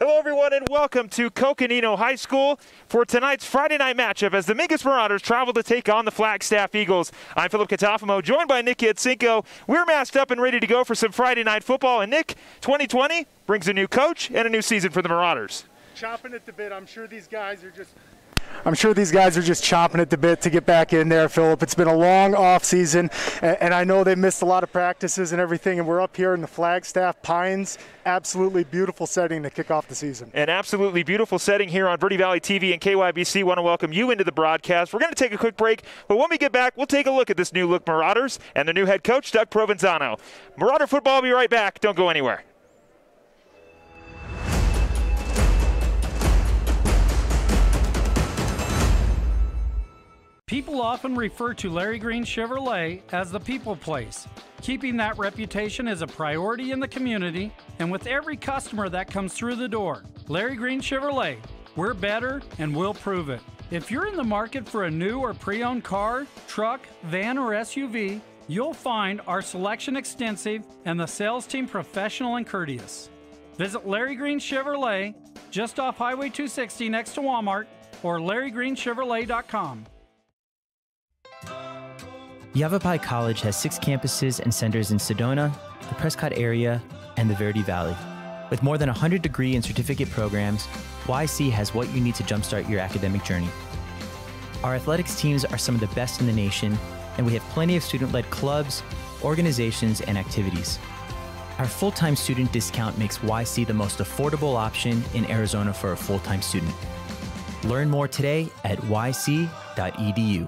Hello, everyone, and welcome to Coconino High School for tonight's Friday night matchup as the Mingus Marauders travel to take on the Flagstaff Eagles. I'm Philip Catafamo, joined by Nick Yatsinko. We're masked up and ready to go for some Friday night football. And Nick, 2020 brings a new coach and a new season for the Marauders. Chopping at the bit. I'm sure these guys are just chomping at the bit to get back in there, Philip. It's been a long off season, and I know they missed a lot of practices and everything, and we're up here in the Flagstaff Pines. Absolutely beautiful setting to kick off the season. An absolutely beautiful setting here on Verde Valley TV and KYBC. Want to welcome you into the broadcast. We're going to take a quick break, but when we get back, we'll take a look at this new look Marauders and their new head coach, Doug Provenzano. Marauder football will be right back. Don't go anywhere. People often refer to Larry Green Chevrolet as the people place. Keeping that reputation is a priority in the community and with every customer that comes through the door. Larry Green Chevrolet, we're better and we'll prove it. If you're in the market for a new or pre-owned car, truck, van, or SUV, you'll find our selection extensive and the sales team professional and courteous. Visit Larry Green Chevrolet just off Highway 260 next to Walmart or LarryGreenChevrolet.com. Yavapai College has 6 campuses and centers in Sedona, the Prescott area, and the Verde Valley. With more than 100 degree and certificate programs, YC has what you need to jumpstart your academic journey. Our athletics teams are some of the best in the nation, and we have plenty of student-led clubs, organizations, and activities. Our full-time student discount makes YC the most affordable option in Arizona for a full-time student. Learn more today at yc.edu.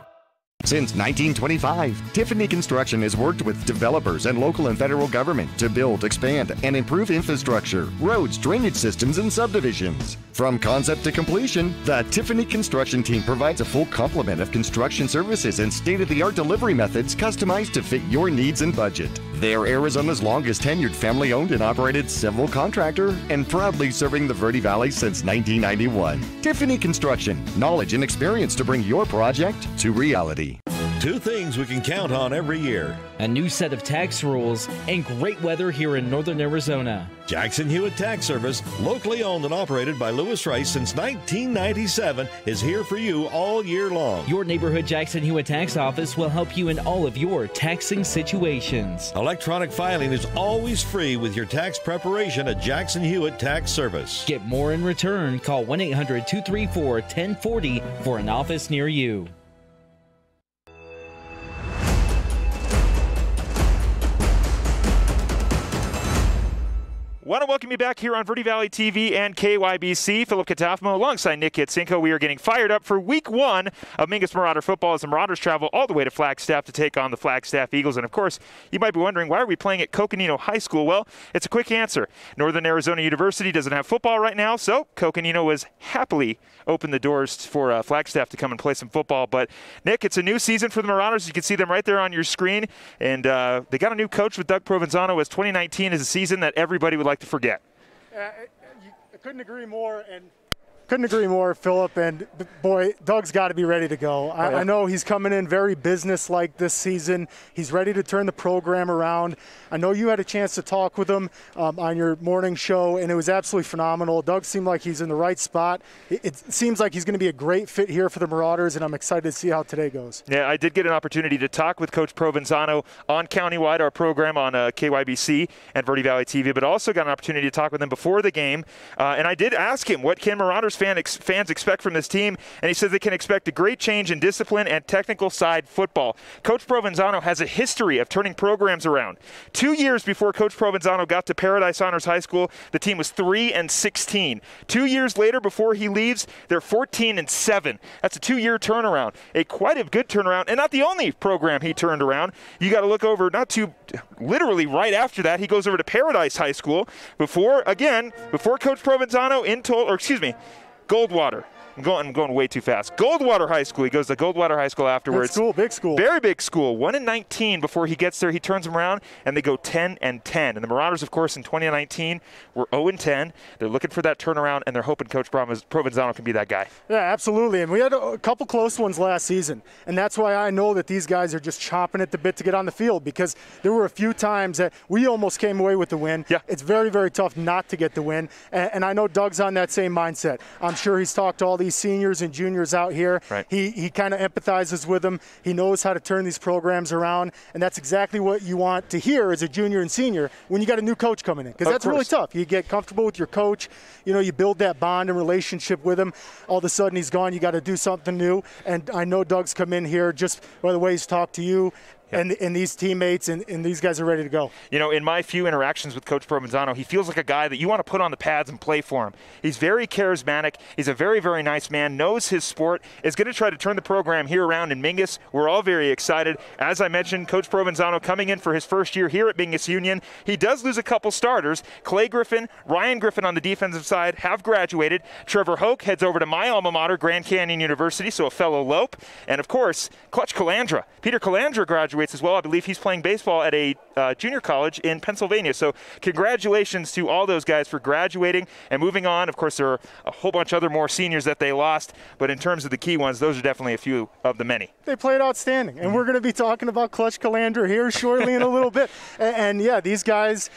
Since 1925, Tiffany Construction has worked with developers and local and federal government to build, expand, and improve infrastructure, roads, drainage systems, and subdivisions. From concept to completion, the Tiffany Construction team provides a full complement of construction services and state-of-the-art delivery methods customized to fit your needs and budget. They're Arizona's longest tenured family-owned and operated civil contractor and proudly serving the Verde Valley since 1991. Tiffany Construction, knowledge and experience to bring your project to reality. 2 things we can count on every year: a new set of tax rules and great weather here in northern Arizona. Jackson Hewitt Tax Service, locally owned and operated by Lewis Rice since 1997, is here for you all year long. Your neighborhood Jackson Hewitt Tax Office will help you in all of your taxing situations. Electronic filing is always free with your tax preparation at Jackson Hewitt Tax Service. Get more in return. Call 1-800-234-1040 for an office near you. Want to welcome you back here on Verde Valley TV and KYBC. Philip Catafamo alongside Nick Yatsinko. We are getting fired up for week 1 of Mingus Marauder football as the Marauders travel all the way to Flagstaff to take on the Flagstaff Eagles. And of course, you might be wondering, why are we playing at Coconino High School? Well, it's a quick answer. Northern Arizona University doesn't have football right now, so Coconino has happily opened the doors for Flagstaff to come and play some football. But Nick, it's a new season for the Marauders. You can see them right there on your screen. And they got a new coach with Doug Provenzano, as 2019 is a season that everybody would like to forget. I couldn't agree more, Philip. And boy, Doug's got to be ready to go. I know he's coming in very business-like this season. He's ready to turn the program around. I know you had a chance to talk with him on your morning show, and it was absolutely phenomenal. Doug seemed like he's in the right spot. It seems like he's going to be a great fit here for the Marauders, and I'm excited to see how today goes. Yeah, I did get an opportunity to talk with Coach Provenzano on Countywide, our program on KYBC and Verde Valley TV, but also got an opportunity to talk with him before the game. And I did ask him, what can Marauders fans expect from this team? And he says they can expect a great change in discipline and technical side football. Coach Provenzano has a history of turning programs around. 2 years before Coach Provenzano got to Paradise Honors High School, the team was 3-16. 2 years later, before he leaves, they're 14-7. That's a 2-year turnaround. Quite a good turnaround, and not the only program he turned around. You got to look over, literally right after that, he goes over to Paradise High School before Coach Provenzano Goldwater. I'm going way too fast. Goldwater High School. He goes to Goldwater High School afterwards. Big school. Very big school. 1-19 before he gets there. He turns them around, and they go 10-10. And the Marauders, of course, in 2019 were 0-10. They're looking for that turnaround, and they're hoping Coach Provenzano can be that guy. Yeah, absolutely. And we had a couple close ones last season, and that's why I know that these guys are just chomping at the bit to get on the field, because there were a few times that we almost came away with the win. Yeah. It's very, very tough not to get the win, and I know Doug's on that same mindset. I'm sure he's talked to all these seniors and juniors out here. Right. He kind of empathizes with them. He knows how to turn these programs around, and that's exactly what you want to hear as a junior and senior when you got a new coach coming in, because that's really tough. You get comfortable with your coach, you build that bond and relationship with him. All of a sudden he's gone, you got to do something new, and I know Doug's come in here just by the way he's talked to you. And these teammates and these guys are ready to go. In my few interactions with Coach Provenzano, he feels like a guy that you want to put on the pads and play for him. He's very charismatic. He's a very, very nice man, knows his sport, is going to try to turn the program here around in Mingus. We're all very excited. As I mentioned, Coach Provenzano coming in for his first year here at Mingus Union. He does lose a couple starters. Clay Griffin, Ryan Griffin on the defensive side have graduated. Trevor Hoke heads over to my alma mater, Grand Canyon University, so a fellow Lope. And, of course, Clutch Calandra. Peter Calandra graduates as well. I believe he's playing baseball at a junior college in Pennsylvania. So congratulations to all those guys for graduating and moving on. Of course, there are a whole bunch other more seniors that they lost, but in terms of the key ones, those are definitely a few of the many. They played outstanding, and we're going to be talking about Clutch Calandra here shortly in a little bit. And yeah, these guys,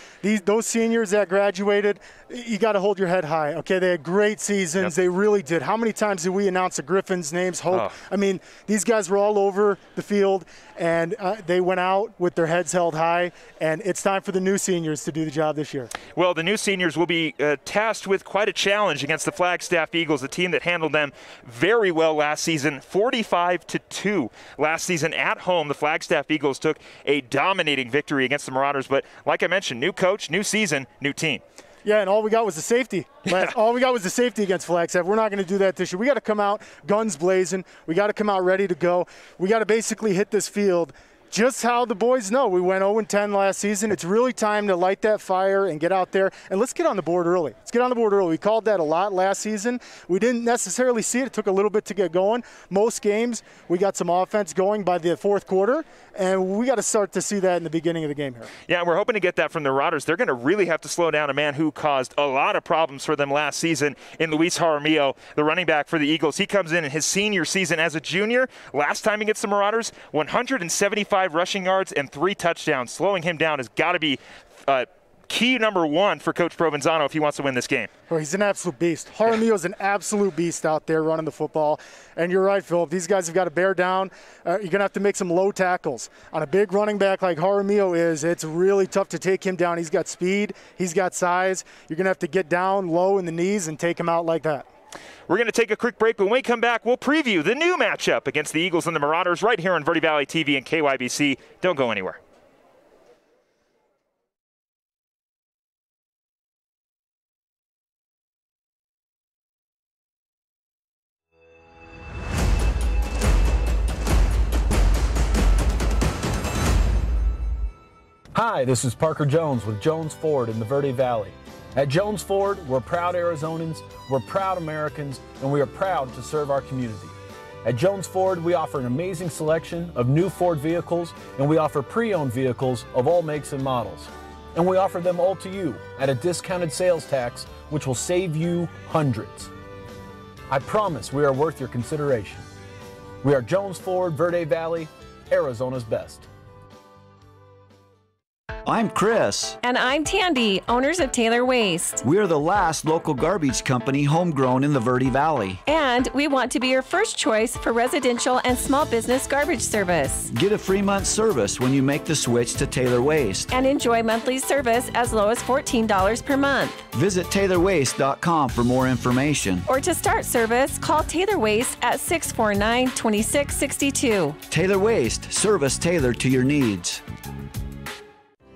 those seniors that graduated, you got to hold your head high. Okay, they had great seasons. Yep. They really did. How many times did we announce the Griffins' names? Hope. I mean, these guys were all over the field, and they went out with their heads held high, and it's time for the new seniors to do the job this year. Well, the new seniors will be tasked with quite a challenge against the Flagstaff Eagles, a team that handled them very well last season, 45-2. Last season at home, the Flagstaff Eagles took a dominating victory against the Marauders, but like I mentioned, new coach, new season, new team. Yeah, and all we got was the safety. All we got was the safety against Flagstaff. We're not going to do that this year. We got to come out guns blazing. We got to come out ready to go. We got to basically hit this field just how the boys know. We went 0-10 last season. It's really time to light that fire and get out there. And let's get on the board early. Let's get on the board early. We called that a lot last season. We didn't necessarily see it. It took a little bit to get going. Most games, we got some offense going by the fourth quarter, and we got to start to see that in the beginning of the game here. Yeah, we're hoping to get that from the Marauders. They're going to really have to slow down a man who caused a lot of problems for them last season in Luis Jaramillo, the running back for the Eagles. He comes in his senior season as a junior. Last time against the Marauders, 175 rushing yards and 3 touchdowns. Slowing him down has got to be key number one for Coach Provenzano if he wants to win this game. Well, he's an absolute beast. Jaramillo's an absolute beast out there running the football. And you're right, Phil. If these guys have got to bear down, you're going to have to make some low tackles. On a big running back like Jaramillo is, it's really tough to take him down. He's got speed. He's got size. You're going to have to get down low in the knees and take him out like that. We're going to take a quick break, but when we come back, we'll preview the new matchup against the Eagles and the Marauders right here on Verde Valley TV and KYBC. Don't go anywhere. Hi, this is Parker Jones with Jones Ford in the Verde Valley. At Jones Ford, we're proud Arizonans, we're proud Americans, and we are proud to serve our community. At Jones Ford, we offer an amazing selection of new Ford vehicles, and we offer pre-owned vehicles of all makes and models. And we offer them all to you at a discounted sales tax, which will save you hundreds. I promise we are worth your consideration. We are Jones Ford, Verde Valley, Arizona's best. I'm Chris. And I'm Tandy, owners of Taylor Waste. We are the last local garbage company homegrown in the Verde Valley. And we want to be your first choice for residential and small business garbage service. Get a free month service when you make the switch to Taylor Waste. And enjoy monthly service as low as $14 per month. Visit TaylorWaste.com for more information. Or to start service, call Taylor Waste at 649-2662. Taylor Waste, service tailored to your needs.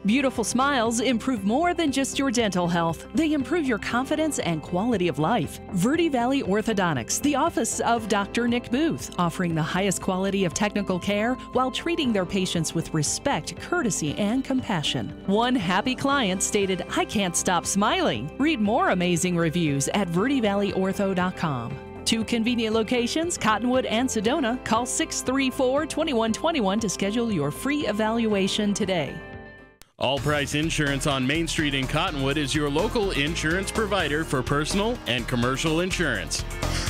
Beautiful smiles improve more than just your dental health. They improve your confidence and quality of life. Verde Valley Orthodontics, the office of Dr. Nick Booth, offering the highest quality of technical care while treating their patients with respect, courtesy, and compassion. One happy client stated, "I can't stop smiling." Read more amazing reviews at verdevalleyortho.com. 2 convenient locations, Cottonwood and Sedona. Call 634-2121 to schedule your free evaluation today. All Price Insurance on Main Street in Cottonwood is your local insurance provider for personal and commercial insurance.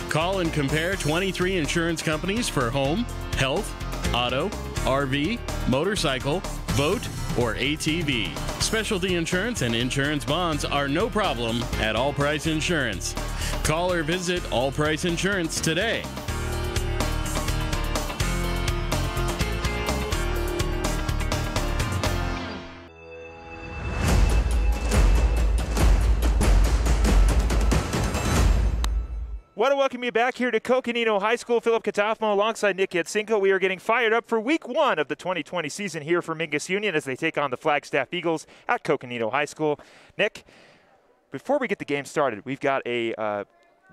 Call and compare 23 insurance companies for home, health, auto, RV, motorcycle, boat, or ATV. Specialty insurance and insurance bonds are no problem at All Price Insurance. Call or visit All Price Insurance today. Want to welcome you back here to Coconino High School. Philip Katafmo alongside Nick Yatsinko. We are getting fired up for week 1 of the 2020 season here for Mingus Union as they take on the Flagstaff Eagles at Coconino High School. Nick, before we get the game started, we've got a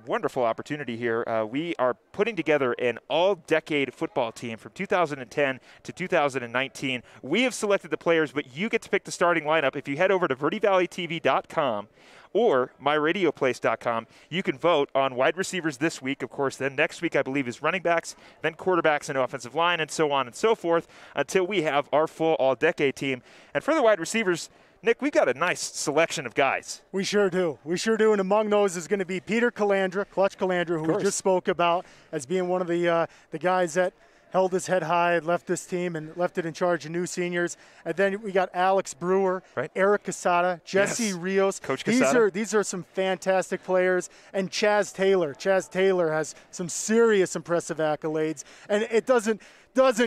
wonderful opportunity here. We are putting together an all-decade football team from 2010 to 2019. We have selected the players, but you get to pick the starting lineup. If you head over to vertivalleytv.com or myradioplace.com, you can vote on wide receivers this week, of course. Then next week, I believe, is running backs, then quarterbacks and offensive line, and so on and so forth, until we have our full all-decade team. And for the wide receivers, Nick, we've got a nice selection of guys. We sure do. We sure do. And among those is going to be Peter Calandra, Clutch Calandra, who we just spoke about as being one of the guys that held his head high, left this team, and left it in charge of new seniors. And then we got Alex Brewer, Eric Casada, Jesse Rios. Coach Casada. These are some fantastic players. And Chaz Taylor. Chaz Taylor has some serious impressive accolades. And it doesn't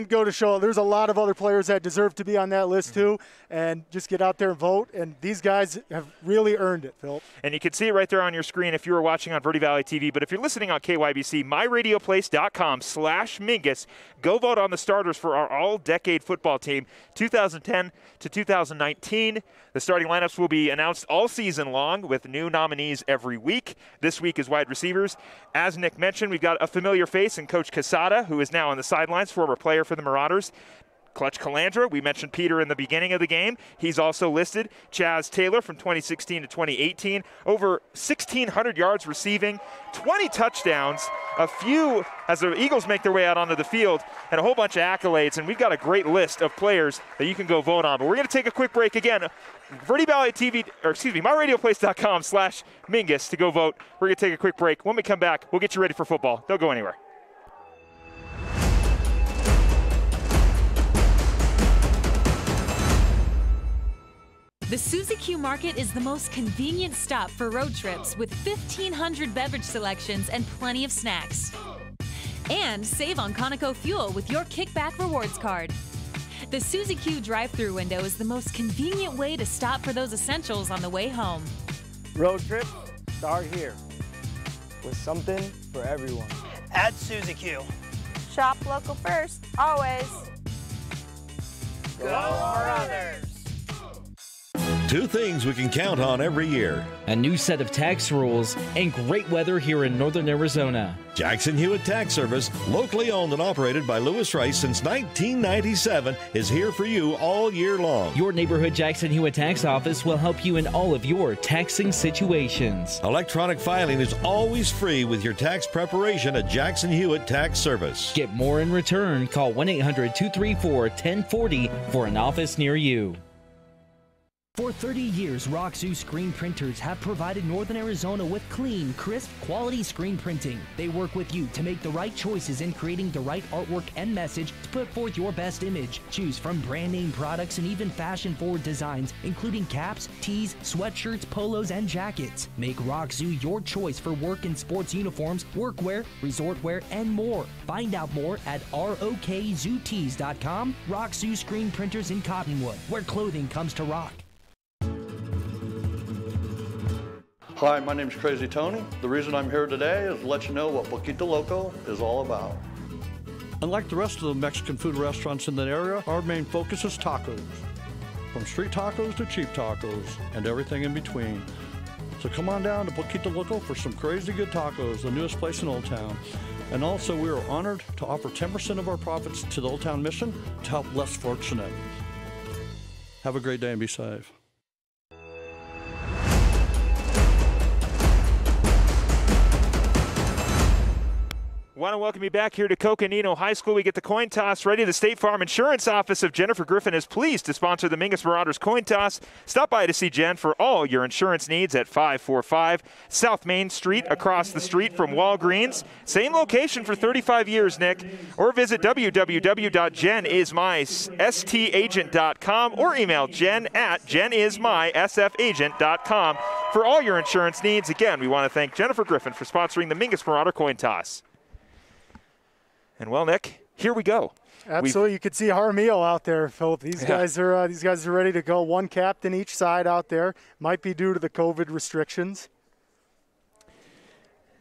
go to show there's a lot of other players that deserve to be on that list too, and just get out there and vote. And these guys have really earned it, Phil. And you can see it right there on your screen if you were watching on Verde Valley TV. But if you're listening on KYBC, myradioplace.com/Mingus, go vote on the starters for our all-decade football team, 2010 to 2019. The starting lineups will be announced all season long with new nominees every week. This week is wide receivers. As Nick mentioned, we've got a familiar face in Coach Casada, who is now on the sidelines, former player for the Marauders. Clutch Calandra, we mentioned Peter in the beginning of the game. He's also listed. Chaz Taylor from 2016 to 2018. Over 1,600 yards receiving, 20 touchdowns, a few as the Eagles make their way out onto the field, and a whole bunch of accolades. And we've got a great list of players that you can go vote on. But we're going to take a quick break again. Verde Valley TV, myradioplace.com/Mingus to go vote. We're going to take a quick break. When we come back, we'll get you ready for football. Don't go anywhere. The Suzy Q Market is the most convenient stop for road trips with 1,500 beverage selections and plenty of snacks. And save on Conoco fuel with your Kickback Rewards card. The Suzy Q drive-thru window is the most convenient way to stop for those essentials on the way home. Road trips start here with something for everyone. At Suzy Q. Shop local first, always. Go Marauders! 2 things we can count on every year. A new set of tax rules and great weather here in northern Arizona. Jackson Hewitt Tax Service, locally owned and operated by Lewis Rice since 1997, is here for you all year long. Your neighborhood Jackson Hewitt Tax Office will help you in all of your taxing situations. Electronic filing is always free with your tax preparation at Jackson Hewitt Tax Service. Get more in return. Call 1-800-234-1040 for an office near you. For 30 years, Roxu screen printers have provided Northern Arizona with clean, crisp, quality screen printing. They work with you to make the right choices in creating the right artwork and message to put forth your best image. Choose from brand name products and even fashion-forward designs, including caps, tees, sweatshirts, polos, and jackets. Make Roxu your choice for work and sports uniforms, workwear, resort wear, and more. Find out more at rokzootees.com. Roxu screen printers in Cottonwood, where clothing comes to rock. Hi, my name's Crazy Tony. The reason I'm here today is to let you know what Poquito Loco is all about. Unlike the rest of the Mexican food restaurants in that area, our main focus is tacos. From street tacos to cheap tacos and everything in between. So come on down to Poquito Loco for some crazy good tacos, the newest place in Old Town. And also we are honored to offer 10% of our profits to the Old Town Mission to help less fortunate. Have a great day and be safe. Want to welcome you back here to Coconino High School. We get the coin toss ready. The State Farm Insurance Office of Jennifer Griffin is pleased to sponsor the Mingus Marauders coin toss. Stop by to see Jen for all your insurance needs at 545 South Main Street, across the street from Walgreens. Same location for 35 years, Nick. Or visit www.jenismysstagent.com or email jen@jenismysfagent.com for all your insurance needs. Again, we want to thank Jennifer Griffin for sponsoring the Mingus Marauder coin toss. And well, Nick, here we go. Absolutely, you could see Jaramillo out there, Philip. These guys are ready to go. One captain each side out there. Might be due to the COVID restrictions.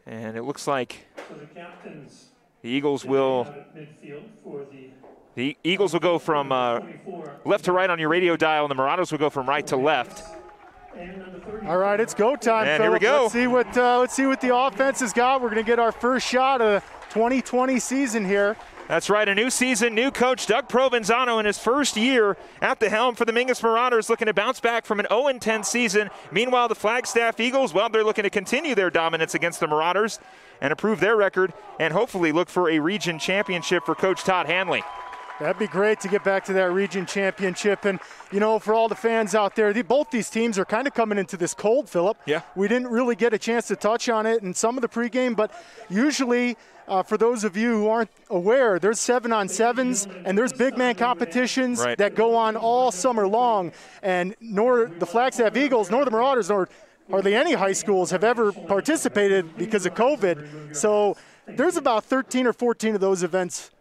And it looks like the captains, the Eagles will. The Eagles will go from left to right on your radio dial, and the Marauders will go from right to left. All right, it's go time, and Philip. Here we go. Let's see what the offense has got. We're going to get our first shot of the 2020 season here. That's right, a new season, new coach, Doug Provenzano, in his first year at the helm for the Mingus Marauders, looking to bounce back from an 0-10 season. Meanwhile, the Flagstaff Eagles, well, they're looking to continue their dominance against the Marauders and improve their record and hopefully look for a region championship for Coach Todd Hanley. That'd be great to get back to that region championship. And, you know, for all the fans out there, both these teams are kind of coming into this cold, Philip. Yeah. We didn't really get a chance to touch on it in some of the pregame, but usually, for those of you who aren't aware, there's 7-on-7s and there's big man competitions that go on all summer long. And nor the Flagstaff Eagles, nor the Marauders, nor hardly any high schools have ever participated because of COVID. So there's about 13 or 14 of those events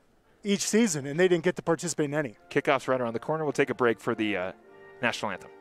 each season, and they didn't get to participate in any. Kickoff's right around the corner. We'll take a break for the national anthem.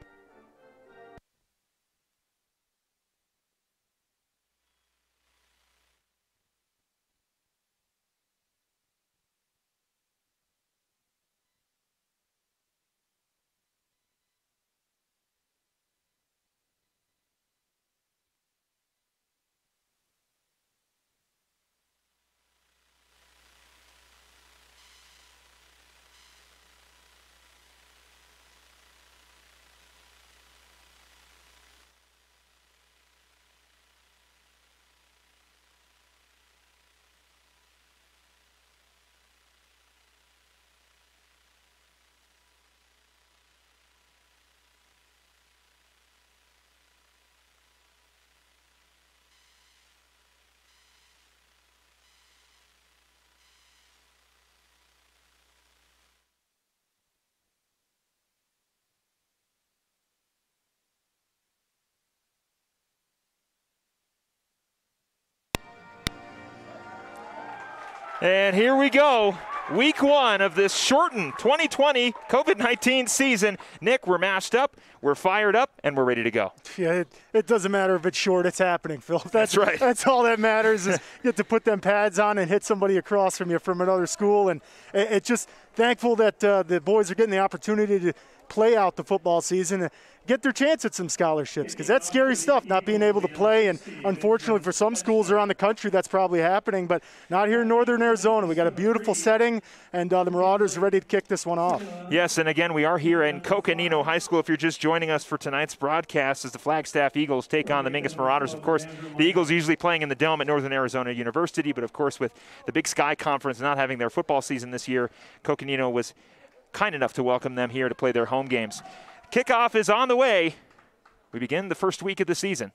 And here we go. Week one of this shortened 2020 COVID-19 season. Nick, we're mashed up, we're fired up, and we're ready to go. Yeah, it doesn't matter if it's short, it's happening, Phil. That's right. That's all that matters is you get to put them pads on and hit somebody across from you from another school. And it's just thankful that the boys are getting the opportunity to play out the football season and get their chance at some scholarships, because that's scary stuff, not being able to play. And unfortunately for some schools around the country, that's probably happening, but not here in northern Arizona. We got a beautiful setting, and the Marauders are ready to kick this one off. Yes, and again, we are here in Coconino High School. If you're just joining us for tonight's broadcast, as the Flagstaff Eagles take on the Mingus Marauders. Of course, the Eagles usually playing in the Dome at Northern Arizona University, but of course with the Big Sky Conference not having their football season this year, Coconino was kind enough to welcome them here to play their home games. Kickoff is on the way. We begin the first week of the season.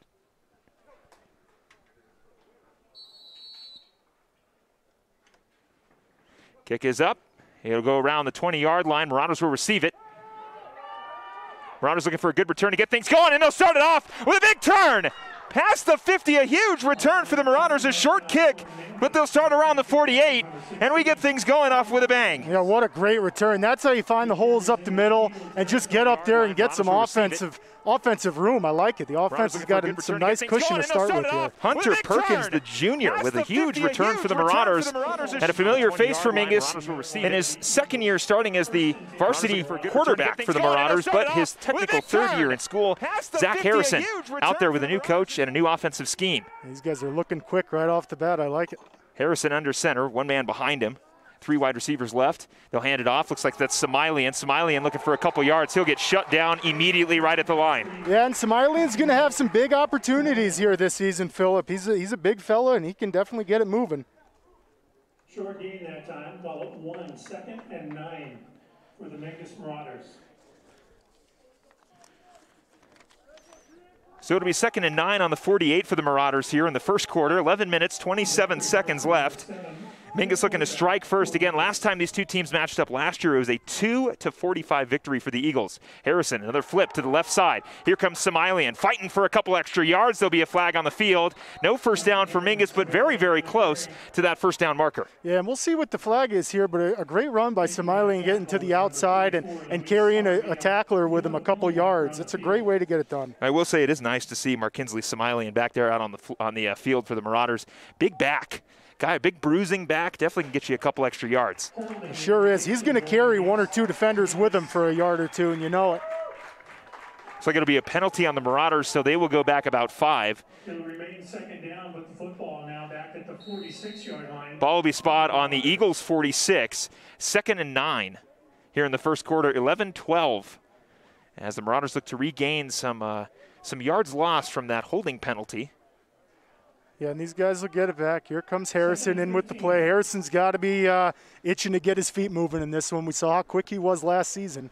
Kick is up. It'll go around the 20-yard line. Marauders will receive it. Marauders looking for a good return to get things going, and they'll start it off with a big turn. Past the 50, a huge return for the Marauders, a short kick, but they'll start around the 48, and we get things going off with a bang. Yeah, what a great return. That's how you find the holes up the middle and just get up there and get some offensive room. I like it. The offense has got some nice cushion to start with here. Hunter Perkins, the junior, with a huge return for the Marauders, and a familiar face for Mingus in his second year starting as the varsity quarterback for the Marauders, but his technical third year in school. Zach Harrison out there with a new coach and a new offensive scheme. These guys are looking quick right off the bat. I like it. Harrison under center, one man behind him. 3 wide receivers left. They'll hand it off. Looks like that's Smileyan. Smileyan looking for a couple yards. He'll get shut down immediately right at the line. Yeah, and Smileyan's going to have some big opportunities here this season, Philip. He's a big fella, and he can definitely get it moving. Short gain that time, ball at 1, 2nd and 9 for the Mingus Marauders. So it'll be 2nd and 9 on the 48 for the Marauders here in the first quarter. 11 minutes, 27 seconds left. Mingus looking to strike first. Again, last time these two teams matched up last year, it was a 2-45 victory for the Eagles. Harrison, another flip to the left side. Here comes Samilian, fighting for a couple extra yards. There'll be a flag on the field. No first down for Mingus, but very, very close to that first down marker. Yeah, and we'll see what the flag is here, but a great run by Samilian getting to the outside and carrying a tackler with him a couple yards. It's a great way to get it done. I will say it is nice to see Markinsley Samilian back there out on the field for the Marauders. Big back. Guy, a big bruising back, definitely can get you a couple extra yards. Sure is. He's going to carry 1 or 2 defenders with him for a yard or 2, and you know it. Looks like it'll be a penalty on the Marauders, so they will go back about 5. It'll remain 2nd down with the football now back at the 46-yard line. Ball will be spot on the Eagles' 46. 2nd and 9 here in the first quarter, 11-12. As the Marauders look to regain some yards lost from that holding penalty. Yeah, and these guys will get it back. Here comes Harrison in with the play. Harrison's got to be itching to get his feet moving in this one. We saw how quick he was last season.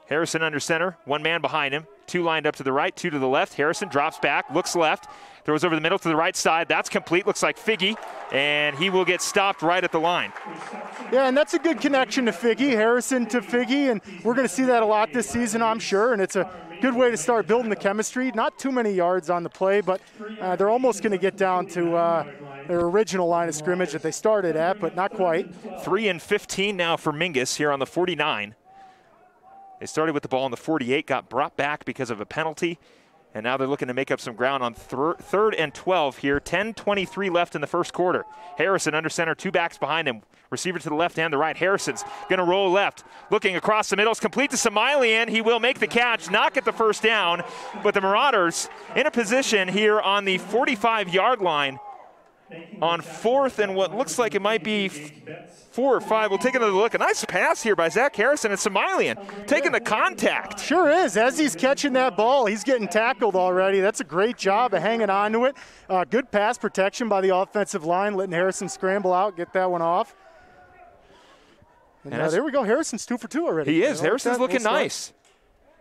Harrison under center, 1 man behind him. 2 lined up to the right, 2 to the left. Harrison drops back, looks left, throws over the middle to the right side. That's complete, looks like Figgy, and he will get stopped right at the line. Yeah, and that's a good connection to Figgy, Harrison to Figgy, and we're going to see that a lot this season, I'm sure, and it's a good way to start building the chemistry. Not too many yards on the play, but they're almost going to get down to their original line of scrimmage that they started at, but not quite. 3 and 15 now for Mingus here on the 49. They started with the ball on the 48, got brought back because of a penalty, and now they're looking to make up some ground on 3rd and 12 here. 10:23 left in the first quarter. Harrison under center, 2 backs behind him. Receiver to the left and the right. Harrison's going to roll left. Looking across the middle. It's complete to Samilian. He will make the catch, not get the first down, but the Marauders in a position here on the 45-yard line on 4th and what looks like it might be 4 or 5. We'll take another look. A nice pass here by Zach Harrison and Samilian taking the contact. Sure is. As he's catching that ball, he's getting tackled already. That's a great job of hanging on to it. Good pass protection by the offensive line, letting Harrison scramble out, get that one off. And there we go. Harrison's 2 for 2 already. He is. Harrison's looking nice.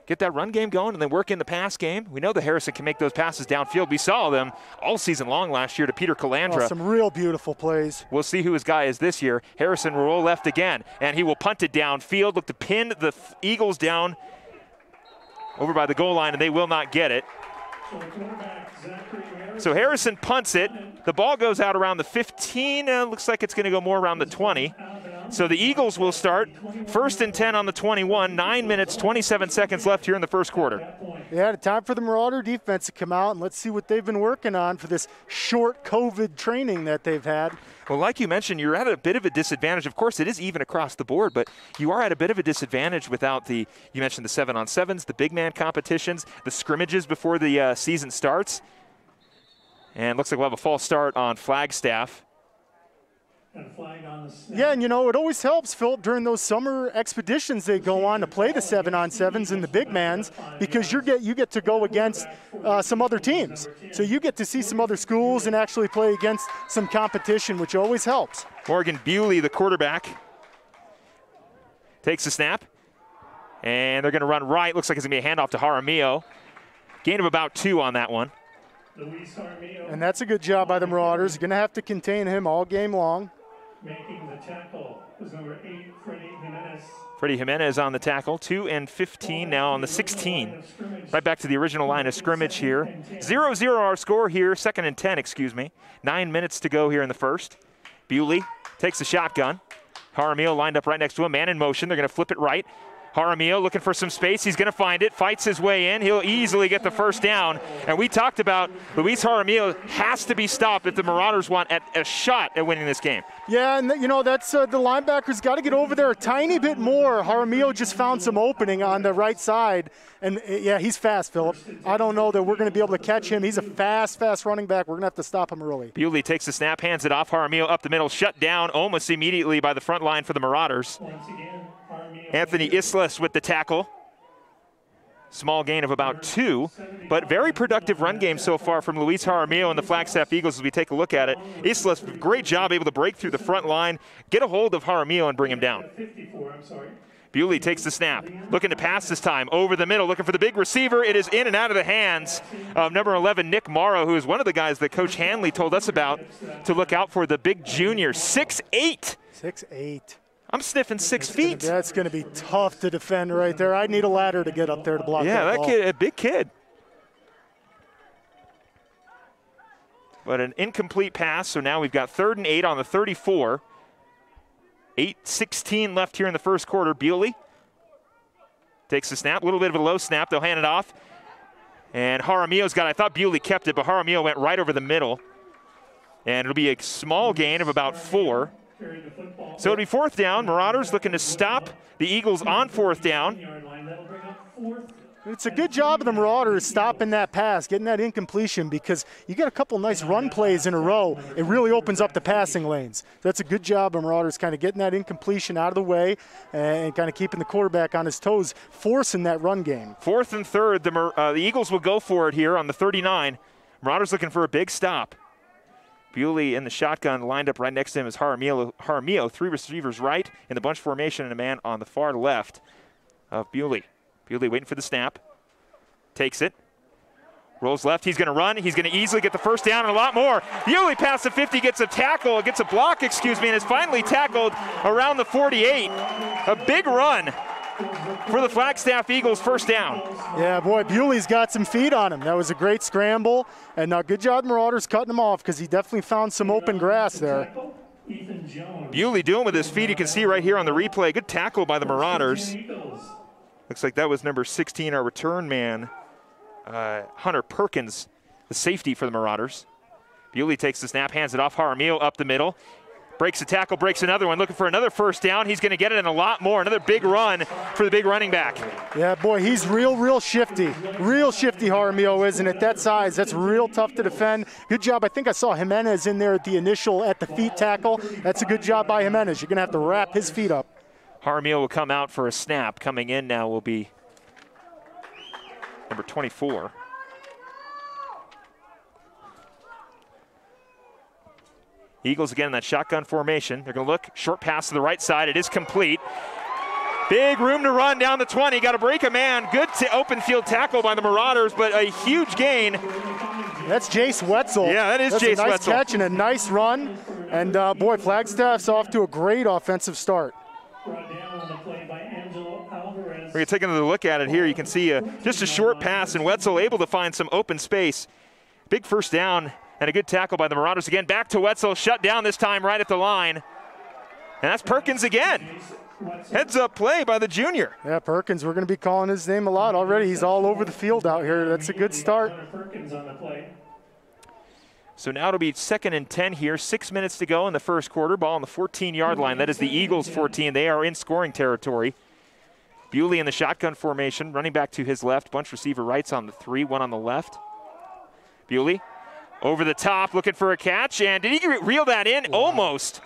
Get that run game going and then work in the pass game. We know that Harrison can make those passes downfield. We saw them all season long last year to Peter Calandra. Oh, some real beautiful plays. We'll see who his guy is this year. Harrison will roll left again, and he will punt it downfield. Look to pin the Eagles down over by the goal line, and they will not get it. So Harrison punts it. The ball goes out around the 15. Looks like it's going to go more around the 20. So the Eagles will start 1st and 10 on the 21. 9 minutes, 27 seconds left here in the first quarter. Yeah, time for the Marauder defense to come out, and let's see what they've been working on for this short COVID training that they've had. Well, like you mentioned, you're at a bit of a disadvantage. Of course, it is even across the board, but you are at a bit of a disadvantage without you mentioned the 7-on-7s, the big man competitions, the scrimmages before the season starts. And looks like we'll have a false start on Flagstaff. Yeah, and you know, it always helps, Philip, during those summer expeditions they go on to play the 7-on-7s and the big mans, because you get to go against some other teams. So you get to see some other schools and actually play against some competition, which always helps. Morgan Bewley, the quarterback, takes the snap, and they're going to run right. Looks like it's going to be a handoff to Jaramillo. Gain of about 2 on that one. And that's a good job by the Marauders. Going to have to contain him all game long. Making the tackle was number 8, Freddie Jimenez. Freddie Jimenez on the tackle. 2 and 15 now on the 16. Right back to the original line of scrimmage here. 0-0 our score here. 2nd and 10, excuse me. 9 minutes to go here in the first. Bewley takes the shotgun. Jaramillo lined up right next to him. Man in motion. They're going to flip it right. Jaramillo looking for some space. He's going to find it, fights his way in. He'll easily get the first down. And we talked about Luis Jaramillo has to be stopped if the Marauders want a shot at winning this game. Yeah, and you know, that's the linebackers got to get over there a tiny bit more. Jaramillo just found some opening on the right side. And yeah, he's fast, Philip. I don't know that we're going to be able to catch him. He's a fast running back. We're going to have to stop him early. Bewley takes the snap, hands it off. Jaramillo up the middle, shut down almost immediately by the front line for the Marauders. Once again, Anthony Islas with the tackle. Small gain of about 2, but very productive run game so far from Luis Jaramillo and the Flagstaff Eagles as we take a look at it. Islas, great job able to break through the front line, get a hold of Jaramillo and bring him down. Bewley takes the snap, looking to pass this time, over the middle, looking for the big receiver. It is in and out of the hands of number 11, Nick Morrow, who is one of the guys that Coach Hanley told us about to look out for, the big junior, 6'8". 6'8". I'm sniffing 6 feet. That's going to be tough to defend right there. I'd need a ladder to get up there to block that ball. Yeah, that kid, a big kid. But an incomplete pass, so now we've got 3rd and 8 on the 34. 8:16 left here in the first quarter. Bewley takes the snap, a little bit of a low snap. They'll hand it off. And Jaramillo's got it. I thought Bewley kept it, but Jaramillo went right over the middle. And it'll be a small gain of about 4. So it'll be 4th down. Marauders looking to stop the Eagles on 4th down. It's a good job of the Marauders stopping that pass, getting that incompletion, because you get a couple nice run plays in a row. It really opens up the passing lanes. That's a good job of Marauders kind of getting that incompletion out of the way and kind of keeping the quarterback on his toes, forcing that run game. 4th and 3rd, the Eagles will go for it here on the 39. Marauders looking for a big stop. Bewley in the shotgun, lined up right next to him is Jaramillo. 3 receivers right in the bunch formation and a man on the far left of Bewley. Bewley waiting for the snap. Takes it. Rolls left. He's going to run. He's going to easily get the first down and a lot more. Bewley past the 50, gets a tackle, gets a block, and is finally tackled around the 48. A big run for the Flagstaff Eagles, 1st down. Yeah, boy, Bewley's got some feet on him. That was a great scramble, and good job Marauders cutting him off because he definitely found some open grass there. Bewley doing with his feet. You can see right here on the replay. Good tackle by the Marauders. Looks like that was number 16, our return man, Hunter Perkins, the safety for the Marauders. Bewley takes the snap, hands it off. Jaramillo up the middle. Breaks a tackle, breaks another one, looking for another 1st down. He's going to get it and a lot more. Another big run for the big running back. Yeah, boy, he's real shifty. Real shifty, Jaramillo is, and at that size, that's real tough to defend. Good job. I think I saw Jimenez in there at the feet tackle. That's a good job by Jimenez. You're going to have to wrap his feet up. Jaramillo will come out for a snap. Coming in now will be number 24. Eagles again in that shotgun formation. They're going to look. Short pass to the right side. It is complete. Big room to run down the 20. Got to break a man. Good open field tackle by the Marauders, but a huge gain. That's Jace Wetzel. Yeah, that is Jace Wetzel. Nice catch and a nice run. And, boy, Flagstaff's off to a great offensive start. We're going to take another look at it here. You can see just a short pass, and Wetzel able to find some open space. Big 1st down. And a good tackle by the Marauders again. Back to Wetzel, shut down this time right at the line. And that's Perkins again. Heads up play by the junior. Yeah, Perkins, we're going to be calling his name a lot already. He's all over the field out here. That's a good start. So now it'll be 2nd and 10 here. 6 minutes to go in the first quarter. Ball on the 14-yard line. That is the Eagles 14. They are in scoring territory. Bewley in the shotgun formation. Running back to his left. Bunch receiver rights on the 3. One on the left. Bewley. Over the top, looking for a catch, and did he reel that in? Wow. Almost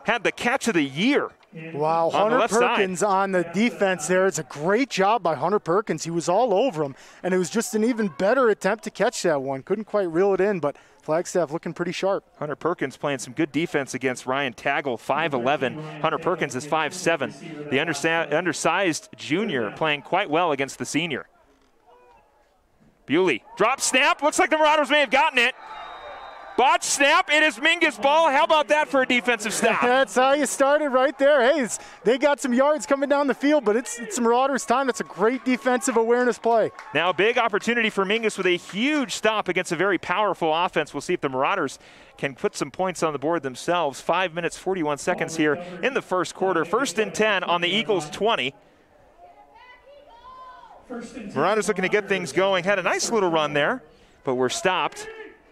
had the catch of the year. Wow, Hunter Perkins on the defense there. It's a great job by Hunter Perkins. He was all over him, and it was just an even better attempt to catch that one. Couldn't quite reel it in, but Flagstaff looking pretty sharp. Hunter Perkins playing some good defense against Ryan Tagle, 5'11". Hunter Perkins is 5'7". The undersized junior playing quite well against the senior. Bewley, drop snap, looks like the Marauders may have gotten it. Botch snap, it is Mingus ball. How about that for a defensive stop? That's how you started right there. Hey, they got some yards coming down the field, but it's Marauders' time. That's a great defensive awareness play. Now a big opportunity for Mingus with a huge stop against a very powerful offense. We'll see if the Marauders can put some points on the board themselves. 5 minutes, 41 seconds here in the first quarter. 1st and 10 on the Eagles 20. Marauders looking to get things going. Had a nice little run there, but were stopped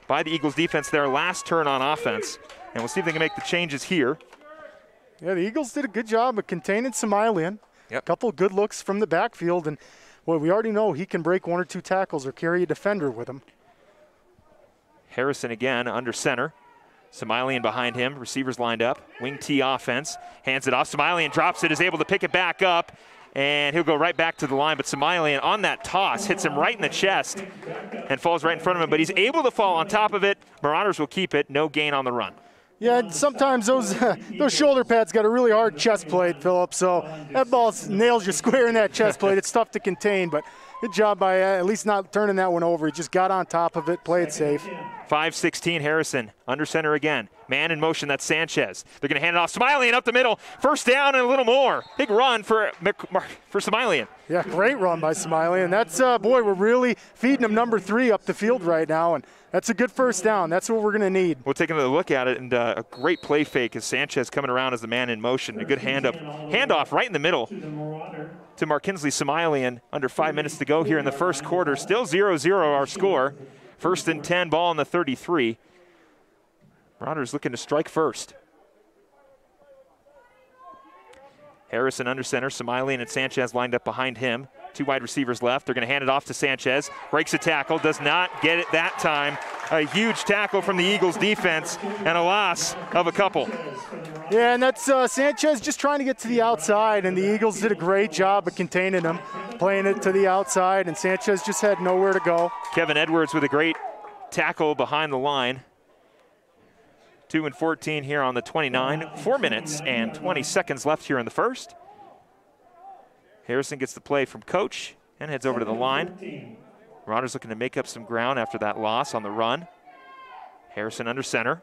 by the Eagles defense, their last turn on offense. And we'll see if they can make the changes here. Yeah, the Eagles did a good job of containing Somalian. Yep. A couple good looks from the backfield. And, boy, we already know he can break 1 or 2 tackles or carry a defender with him. Harrison again under center. Somalian behind him. Receivers lined up. Wing T offense. Hands it off. Somalian drops it, is able to pick it back up. and he'll go right back to the line. But Smialian on that toss hits him right in the chest and falls right in front of him. But he's able to fall on top of it. Marauders will keep it. No gain on the run. Yeah, sometimes those shoulder pads got a really hard chest plate, Philip. So that ball nails you square in that chest plate. It's tough to contain, but good job by at least not turning that one over. He just got on top of it, played safe. 5-16 Harrison, under center again. Man in motion, that's Sanchez. They're going to hand it off. Smialian up the middle. First down and a little more. Big run for Smialian. Yeah, great run by Smialian. That's, boy, we're really feeding him number 3 up the field right now, and that's a good first down. That's what we're going to need. We'll take another look at it, and a great play fake as Sanchez coming around as the man in motion. A good handoff right in the middle to Markinsley Smialian. Under 5 minutes to go here in the first quarter. Still 0-0 our score. 1st and 10, ball on the 33. Marauders looking to strike first. Harrison under center, Smialian and Sanchez lined up behind him. 2 wide receivers left. They're going to hand it off to Sanchez. Breaks a tackle, does not get it that time. A huge tackle from the Eagles defense and a loss of a couple. Yeah, and that's Sanchez just trying to get to the outside, and the Eagles did a great job of containing him, playing it to the outside, and Sanchez just had nowhere to go. Kevin Edwards with a great tackle behind the line. 2 and 14 here on the 29. 4 minutes and 20 seconds left here in the first. Harrison gets the play from coach and heads over to the line. Marauders looking to make up some ground after that loss on the run. Harrison under center,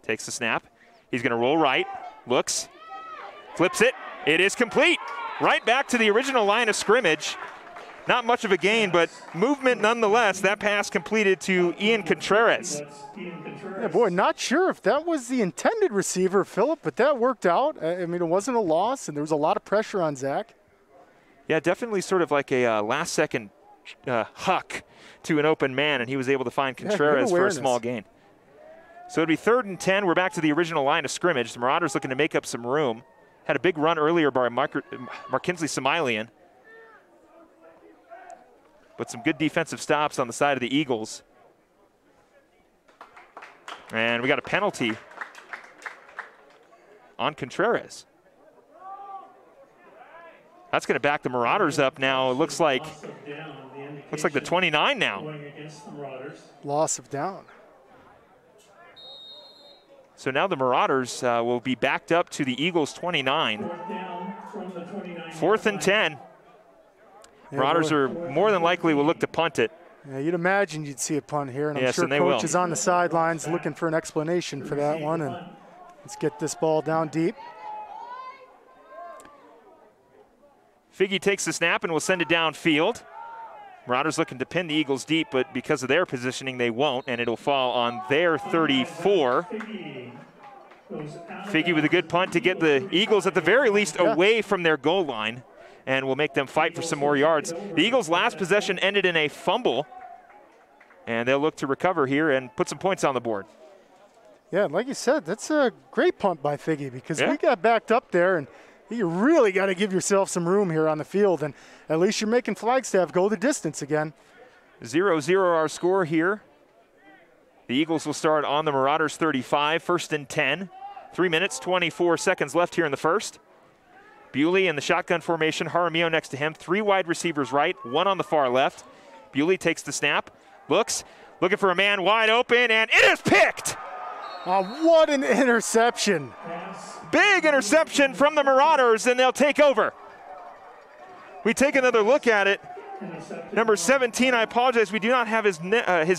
takes the snap. He's going to roll right, looks, flips it. It is complete. Right back to the original line of scrimmage. Not much of a gain, but movement nonetheless. That pass completed to Ian Contreras. Yeah, boy, not sure if that was the intended receiver, Philip, but that worked out. I mean, it wasn't a loss, and there was a lot of pressure on Zach. Yeah, definitely sort of like a last-second huck to an open man, and he was able to find Contreras for a small gain. So it'd be 3rd and 10. We're back to the original line of scrimmage. The Marauders looking to make up some room. Had a big run earlier by Markinsley Smialian. But some good defensive stops on the side of the Eagles. And we got a penalty on Contreras. That's going to back the Marauders up now. It looks like the 29 now. Loss of down. So now the Marauders will be backed up to the Eagles 29. 4th and 10. Marauders are more than likely will look to punt it. Yeah, you'd imagine you'd see a punt here, and I'm yes, sure and they Coach will. is on the sidelines looking for an explanation for that one. And let's get this ball down deep. Figgy takes the snap and will send it downfield. Marauders looking to pin the Eagles deep, but because of their positioning, they won't, and it'll fall on their 34. Figgy with a good punt to get the Eagles at the very least away from their goal line, and will make them fight for some more yards. The Eagles' last possession ended in a fumble, and they'll look to recover here and put some points on the board. Yeah, like you said, that's a great punt by Figgy, because we got backed up there, and you really got to give yourself some room here on the field, and at least you're making Flagstaff go the distance again. 0-0 our score here. The Eagles will start on the Marauders 35, 1st and 10. 3 minutes, 24 seconds left here in the first. Bewley in the shotgun formation, Jaramillo next to him. 3 wide receivers right, 1 on the far left. Bewley takes the snap, looks, looking for a man wide open, and it is picked! What an interception. Big interception from the Marauders, and they'll take over. We take another look at it. Number 17, I apologize, we do not have his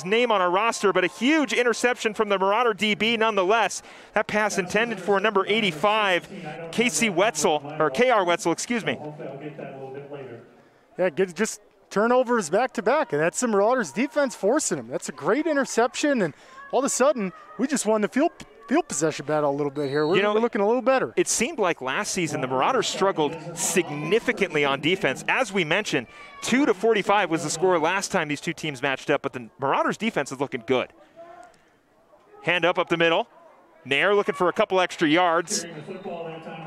name on our roster, but a huge interception from the Marauder DB nonetheless. That pass intended for number 85, KR Wetzel, excuse me. Yeah, just turnovers back-to-back, and that's the Marauders defense forcing him. That's a great interception, and all of a sudden, we just won the field possession battle a little bit here. We're looking a little better. It seemed like last season the Marauders struggled significantly on defense. As we mentioned, 2-45 was the score last time these two teams matched up, but the Marauders defense is looking good. Hand up the middle. Nair looking for a couple extra yards.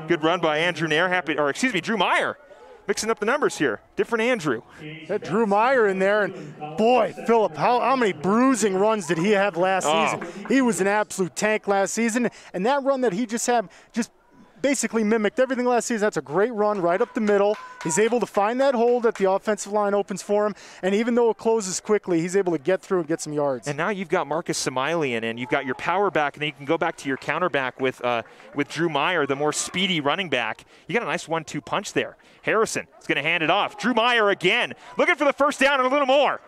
Good run by Andrew Nair. Drew Meyer. Mixing up the numbers here. Different Andrew. That Drew Meyer in there, and boy, Philip, how many bruising runs did he have last season? He was an absolute tank last season, and that run that he just had, just basically mimicked everything last season. That's a great run right up the middle. He's able to find that hole that the offensive line opens for him, and even though it closes quickly, he's able to get through and get some yards. And now you've got Marcus Samilian, and you've got your power back, and then you can go back to your counter back with Drew Meyer, the more speedy running back. You got a nice 1-2 punch there. Harrison is going to hand it off. Drew Meyer again, looking for the first down and a little more.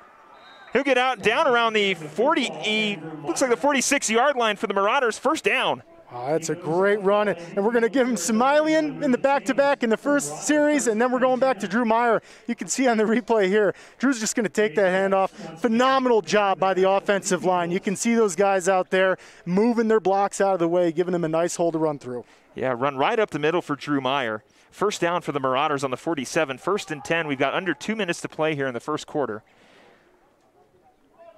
He'll get out down around the 40, looks like the 46-yard line for the Marauders. First down. Oh, that's a great run, and we're going to give him Samilian in the back-to-back in the first series, and then we're going back to Drew Meyer. You can see on the replay here, Drew's just going to take that handoff. Phenomenal job by the offensive line. You can see those guys out there moving their blocks out of the way, giving them a nice hole to run through. Yeah, run right up the middle for Drew Meyer. First down for the Marauders on the 47. 1st and 10. We've got under 2 minutes to play here in the first quarter.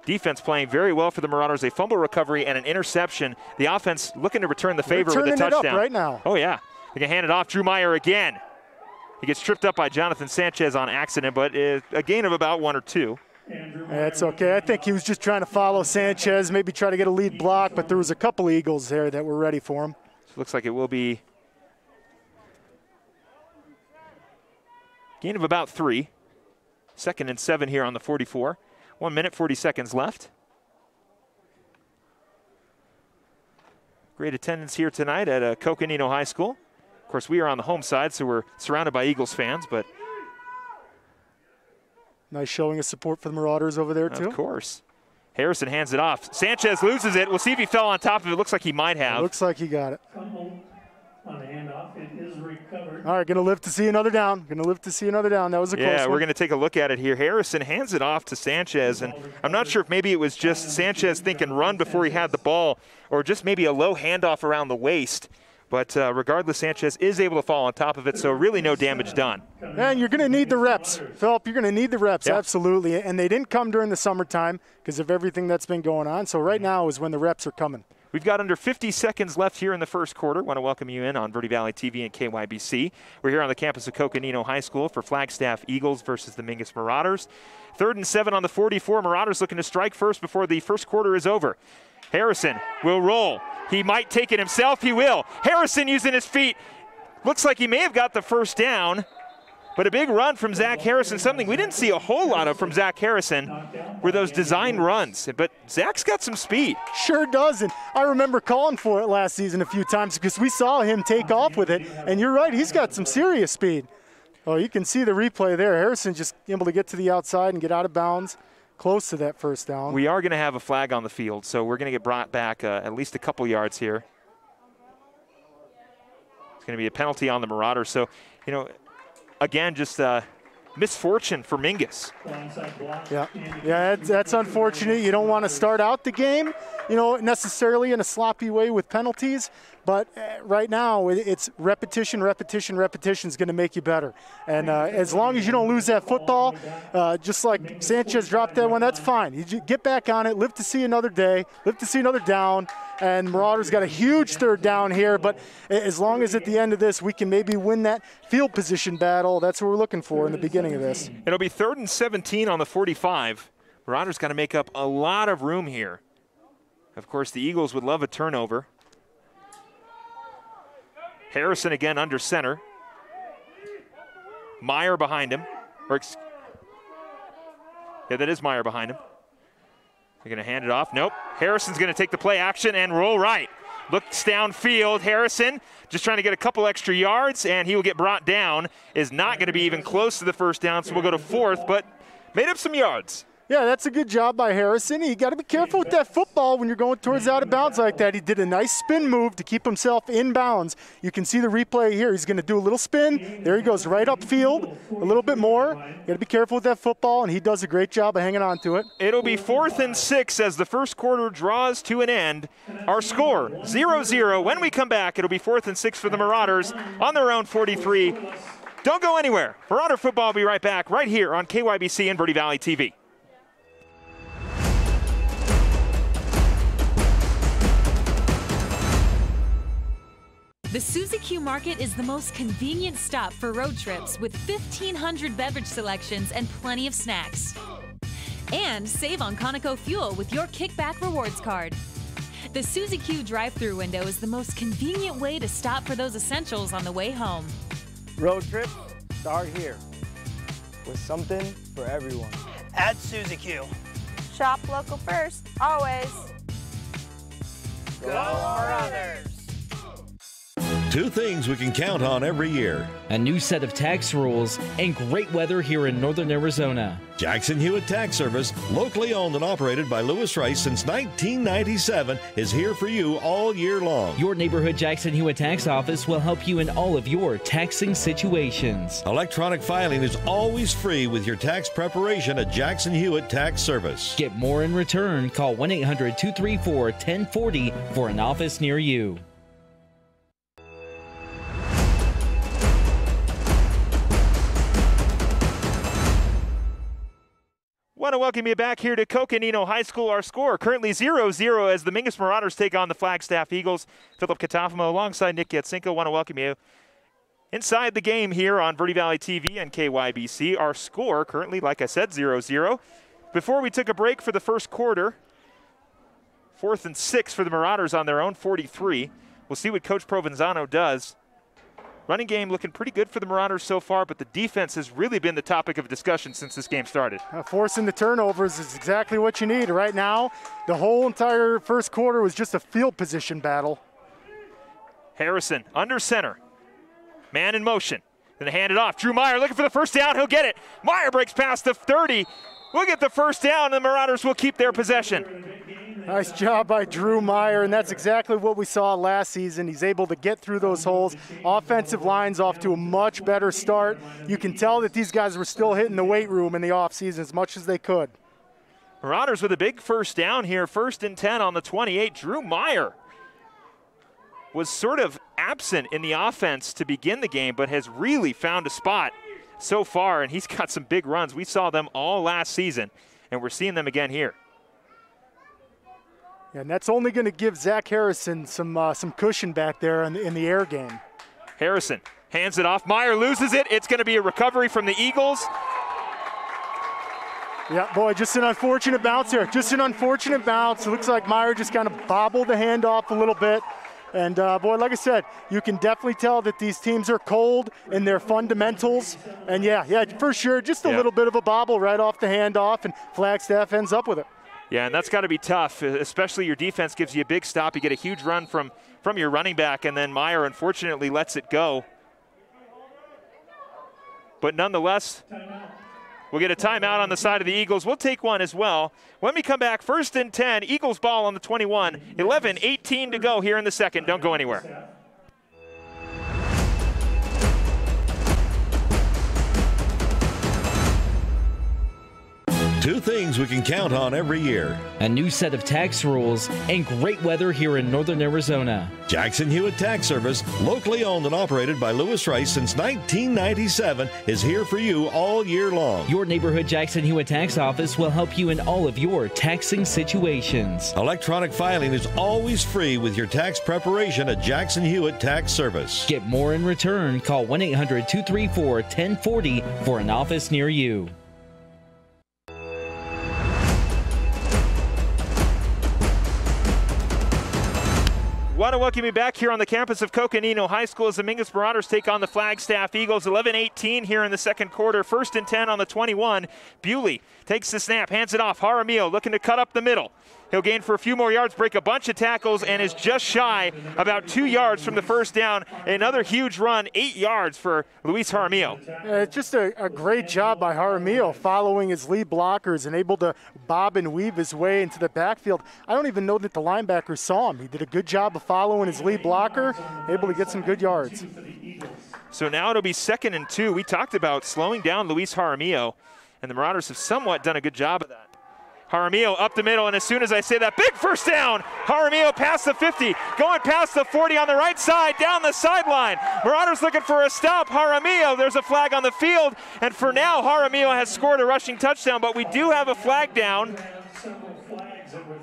Defense playing very well for the Marauders. A fumble recovery and an interception. The offense looking to return the favor with a touchdown. It up right now. Oh, yeah. They can hand it off. Drew Meyer again. He gets tripped up by Jonathan Sanchez on accident, but a gain of about 1 or 2. That's okay. I think he was just trying to follow Sanchez, maybe try to get a lead block, but there was a couple Eagles there that were ready for him. So looks like it will be gain of about 3. 2nd and 7 here on the 44. 1 minute, 40 seconds left. Great attendance here tonight at Coconino High School. Of course, we are on the home side, so we're surrounded by Eagles fans, but nice showing of support for the Marauders over there, too. Of course. Harrison hands it off. Sanchez loses it. We'll see if he fell on top of it. Looks like he might have. It looks like he got it. On the handoff, it is recovered. All right, going to live to see another down. Going to live to see another down. That was a close one. Yeah, we're going to take a look at it here. Harrison hands it off to Sanchez, and I'm not sure if maybe it was just Sanchez thinking run before he had the ball, or just maybe a low handoff around the waist. But regardless, Sanchez is able to fall on top of it, so really no damage done. And you're going to need the reps, Philip. You're going to need the reps, yep. Absolutely. And they didn't come during the summertime because of everything that's been going on. So right now is when the reps are coming. We've got under 50 seconds left here in the first quarter. Want to welcome you in on Verde Valley TV and KYBC. We're here on the campus of Coconino High School for Flagstaff Eagles versus the Mingus Marauders. 3rd and 7 on the 44. Marauders looking to strike first before the first quarter is over. Harrison will roll. He might take it himself. He will. Harrison using his feet. Looks like he may have got the first down. But a big run from Zach Harrison, something we didn't see a whole lot of from Zach Harrison, were those design runs. But Zach's got some speed. Sure does, and I remember calling for it last season a few times because we saw him take off with it, and you're right, he's got some serious speed. Oh, you can see the replay there. Harrison just able to get to the outside and get out of bounds, close to that first down. We are going to have a flag on the field, so we're going to get brought back at least a couple yards here. It's going to be a penalty on the Marauders, so, you know, again, just misfortune for Mingus. Yeah, that's unfortunate. You don't want to start out the game, you know, necessarily in a sloppy way with penalties. But right now, it's repetition is going to make you better. And as long as you don't lose that football, just like Sanchez dropped that one, that's fine. You get back on it, live to see another day, live to see another down. And Marauders got a huge 3rd down here. But as long as at the end of this, we can maybe win that field position battle, that's what we're looking for in the beginning of this. It'll be 3rd and 17 on the 45. Marauders got to make up a lot of room here. Of course, the Eagles would love a turnover. Harrison again under center. Meyer behind him. Yeah, that is Meyer behind him. They're going to hand it off. Nope. Harrison's going to take the play action and roll right. Looks downfield. Harrison just trying to get a couple extra yards, and he will get brought down. Is not going to be even close to the first down, so we'll go to 4th, but made up some yards. Yeah, that's a good job by Harrison. You got to be careful with that football when you're going towards out of bounds like that. He did a nice spin move to keep himself in bounds. You can see the replay here. He's going to do a little spin. There he goes, right upfield, a little bit more. You got to be careful with that football, and he does a great job of hanging on to it. It'll be 4th and 6 as the first quarter draws to an end. Our score, 0-0. When we come back, it'll be 4th and 6 for the Marauders on their own 43. Don't go anywhere. Marauder football will be right back right here on KYBC and Verde Valley TV. The Suzy Q Market is the most convenient stop for road trips with 1,500 beverage selections and plenty of snacks. And save on Conoco fuel with your Kickback Rewards card. The Suzy Q drive-thru window is the most convenient way to stop for those essentials on the way home. Road trips start here with something for everyone. At Suzy Q. Shop local first, always. Go Marauders! Two things we can count on every year. A new set of tax rules and great weather here in northern Arizona. Jackson Hewitt Tax Service, locally owned and operated by Lewis Rice since 1997, is here for you all year long. Your neighborhood Jackson Hewitt Tax Office will help you in all of your taxing situations. Electronic filing is always free with your tax preparation at Jackson Hewitt Tax Service. Get more in return. Call 1-800-234-1040 for an office near you. Want to welcome you back here to Coconino High School. Our score currently 0-0 as the Mingus Marauders take on the Flagstaff Eagles. Philip Katafamo alongside Nick Yatsenko. Want to welcome you inside the game here on Verde Valley TV and KYBC. Our score currently, like I said, 0-0. Before we took a break for the first quarter, 4th and 6 for the Marauders on their own 43. We'll see what Coach Provenzano does. Running game looking pretty good for the Marauders so far, but the defense has really been the topic of discussion since this game started. Forcing the turnovers is exactly what you need. Right now, the whole entire first quarter was just a field position battle. Harrison under center. Man in motion. Then hand it off. Drew Meyer looking for the first down. He'll get it. Meyer breaks past the 30. We'll get the first down, and the Marauders will keep their possession. Nice job by Drew Meyer, and that's exactly what we saw last season. He's able to get through those holes. Offensive line's off to a much better start. You can tell that these guys were still hitting the weight room in the offseason as much as they could. Marauders with a big first down here, 1st and 10 on the 28. Drew Meyer was sort of absent in the offense to begin the game, but has really found a spot so far, and he's got some big runs. We saw them all last season, and we're seeing them again here. And that's only going to give Zach Harrison some cushion back there in the air game. Harrison hands it off. Meyer loses it. It's going to be a recovery from the Eagles. Yeah, boy, just an unfortunate bounce here. Just an unfortunate bounce. It looks like Meyer just kind of bobbled the handoff a little bit. And, boy, like I said, you can definitely tell that these teams are cold in their fundamentals. And, yeah, for sure, just a little bit of a bobble right off the handoff, and Flagstaff ends up with it. Yeah, and that's got to be tough, especially your defense gives you a big stop. You get a huge run from your running back, and then Meyer unfortunately lets it go. But nonetheless, we'll get a timeout on the side of the Eagles. We'll take one as well. When we come back, 1st and 10, Eagles ball on the 21. 11:18 to go here in the second. Don't go anywhere. Two things we can count on every year. A new set of tax rules and great weather here in northern Arizona. Jackson Hewitt Tax Service, locally owned and operated by Lewis Rice since 1997, is here for you all year long. Your neighborhood Jackson Hewitt Tax Office will help you in all of your taxing situations. Electronic filing is always free with your tax preparation at Jackson Hewitt Tax Service. Get more in return. Call 1-800-234-1040 for an office near you. Want to welcome you back here on the campus of Coconino High School as the Mingus Marauders take on the Flagstaff Eagles. 11:18 here in the second quarter. 1st and 10 on the 21. Bewley takes the snap, hands it off. Jaramillo looking to cut up the middle. He'll gain for a few more yards, break a bunch of tackles, and is just shy about 2 yards from the first down. Another huge run, 8 yards for Luis Jaramillo. It's just a great job by Jaramillo following his lead blockers and able to bob and weave his way into the backfield. I don't even know that the linebacker saw him. He did a good job of following his lead blocker, able to get some good yards. So now it'll be 2nd and 2. We talked about slowing down Luis Jaramillo, and the Marauders have somewhat done a good job of that. Jaramillo up the middle, and as soon as I say that, big first down. Jaramillo past the 50, going past the 40 on the right side, down the sideline. Marauders looking for a stop. Jaramillo, there's a flag on the field, and for now, Jaramillo has scored a rushing touchdown, but we do have a flag down.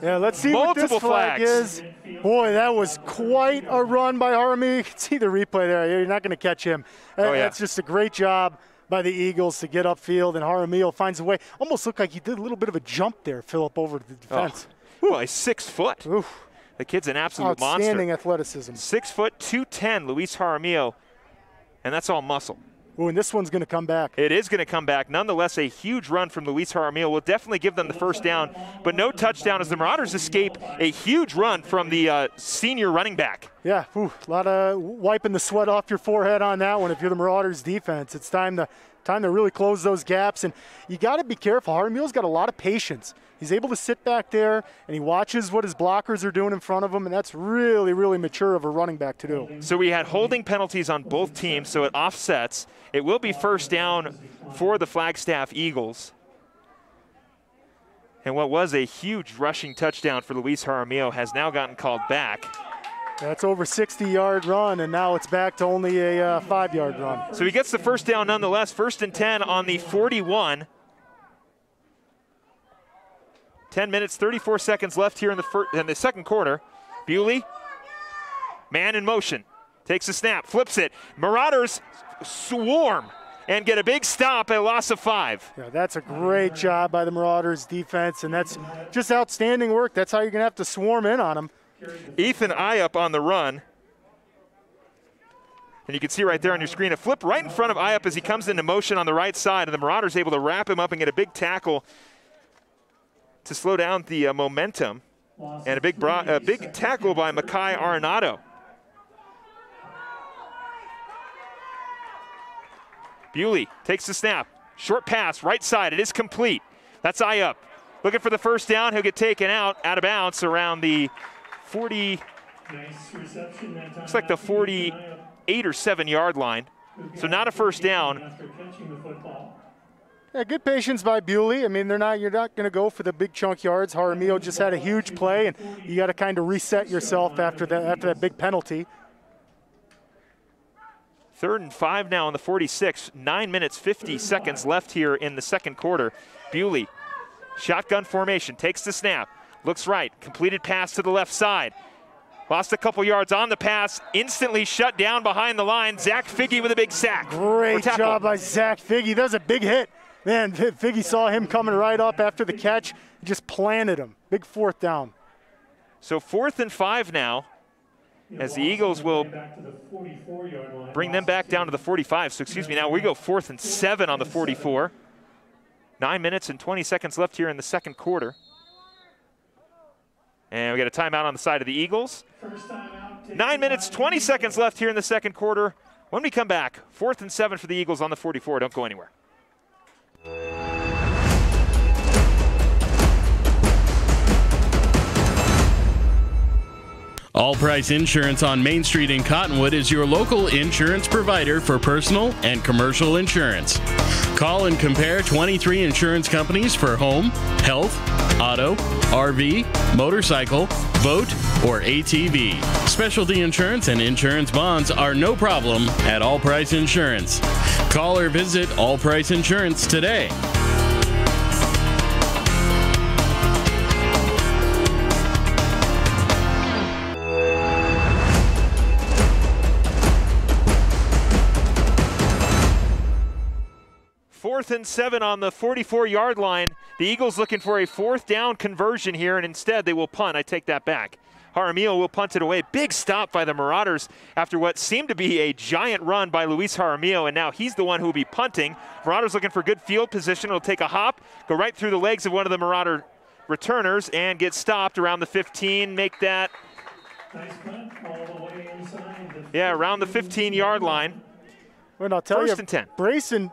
Yeah, let's see what this flag is. Boy, that was quite a run by Jaramillo. You can see the replay there. You're not going to catch him. That's just a great job by the Eagles to get upfield, and Jaramillo finds a way. Almost looked like he did a little bit of a jump there, Philip, over to the defense. Well, he's 6 foot. Oof. The kid's an absolute monster. Outstanding athleticism. 6 foot 210, Luis Jaramillo, and that's all muscle. Oh, and this one's going to come back. It is going to come back. Nonetheless, a huge run from Luis Jaramillo will definitely give them the first down, but no touchdown as the Marauders escape a huge run from the senior running back. Yeah, a lot of wiping the sweat off your forehead on that one if you're the Marauders defense. It's time to really close those gaps, and you got to be careful. Jaramillo's got a lot of patience. He's able to sit back there, and he watches what his blockers are doing in front of him, and that's really, really mature of a running back to do. So we had holding penalties on both teams, so it offsets. It will be first down for the Flagstaff Eagles. And what was a huge rushing touchdown for Luis Jaramillo has now gotten called back. That's over 60-yard run, and now it's back to only a 5-yard run. So he gets the first down nonetheless. 1st and 10 on the 41. 10 minutes, 34 seconds left here in the second quarter. Bewley, man in motion, takes a snap, flips it. Marauders swarm and get a big stop at a loss of 5. Yeah, that's a great job by the Marauders defense, and that's just outstanding work. That's how you're going to have to swarm in on them. Ethan Iup on the run. And you can see right there on your screen a flip right in front of Iup as he comes into motion on the right side, and the Marauders able to wrap him up and get a big tackle to slow down the momentum, and a big tackle by Makai Arenado. Bewley takes the snap, short pass, right side, it is complete. That's Iup, looking for the first down. He'll get taken out of bounds around the 40, looks like the 48 or 7 yard line. So not a first down. Yeah, good patience by Bewley. I mean, you're not going to go for the big chunk yards. Jaramillo just had a huge play, and you got to kind of reset yourself after that big penalty. 3rd and 5 now on the 46. 9 minutes, 50 seconds left here in the second quarter. Bewley, shotgun formation, takes the snap, looks right, completed pass to the left side. Lost a couple yards on the pass, instantly shut down behind the line. Zach Figge with a big sack. Great job by Zach Figge. That was a big hit. Man, Figge saw him coming right up after the catch, just planted him. Big 4th down. So 4th and 5 now, as the Eagles will bring them back down to the 45. So excuse me, now we go 4th and 7 on the 44. 9 minutes and 20 seconds left here in the second quarter. And we got a timeout on the side of the Eagles. 9 minutes, 20 seconds left here in the second quarter. When we come back, 4th and 7 for the Eagles on the 44. Don't go anywhere. All Price Insurance on Main Street in Cottonwood is your local insurance provider for personal and commercial insurance. Call and compare 23 insurance companies for home, health, auto, RV, motorcycle, boat, or ATV. Specialty insurance and insurance bonds are no problem at All Price Insurance. Call or visit All Price Insurance today. Fourth and 7 on the 44-yard line. The Eagles looking for a 4th down conversion here, and instead they will punt. I take that back. Jaramillo will punt it away. Big stop by the Marauders after what seemed to be a giant run by Luis Jaramillo, and now he's the one who will be punting. Marauders looking for good field position. It'll take a hop, go right through the legs of one of the Marauder returners, and get stopped around the 15. Make that, around the 15-yard line. Well, I'll tell you, 1st and 10. Brayson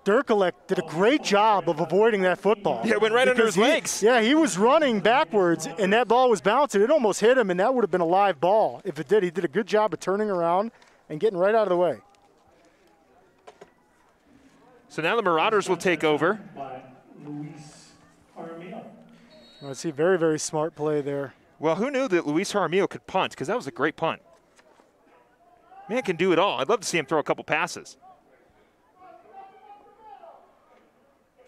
Durkalek did a great job of avoiding that football. Yeah, it went right under his legs. Yeah, he was running backwards, and that ball was bouncing. It almost hit him, and that would have been a live ball. If it did, he did a good job of turning around and getting right out of the way. So now the Marauders will take over. I see, very, very smart play there. Well, who knew that Luis Jaramillo could punt? Because that was a great punt. Man can do it all. I'd love to see him throw a couple passes.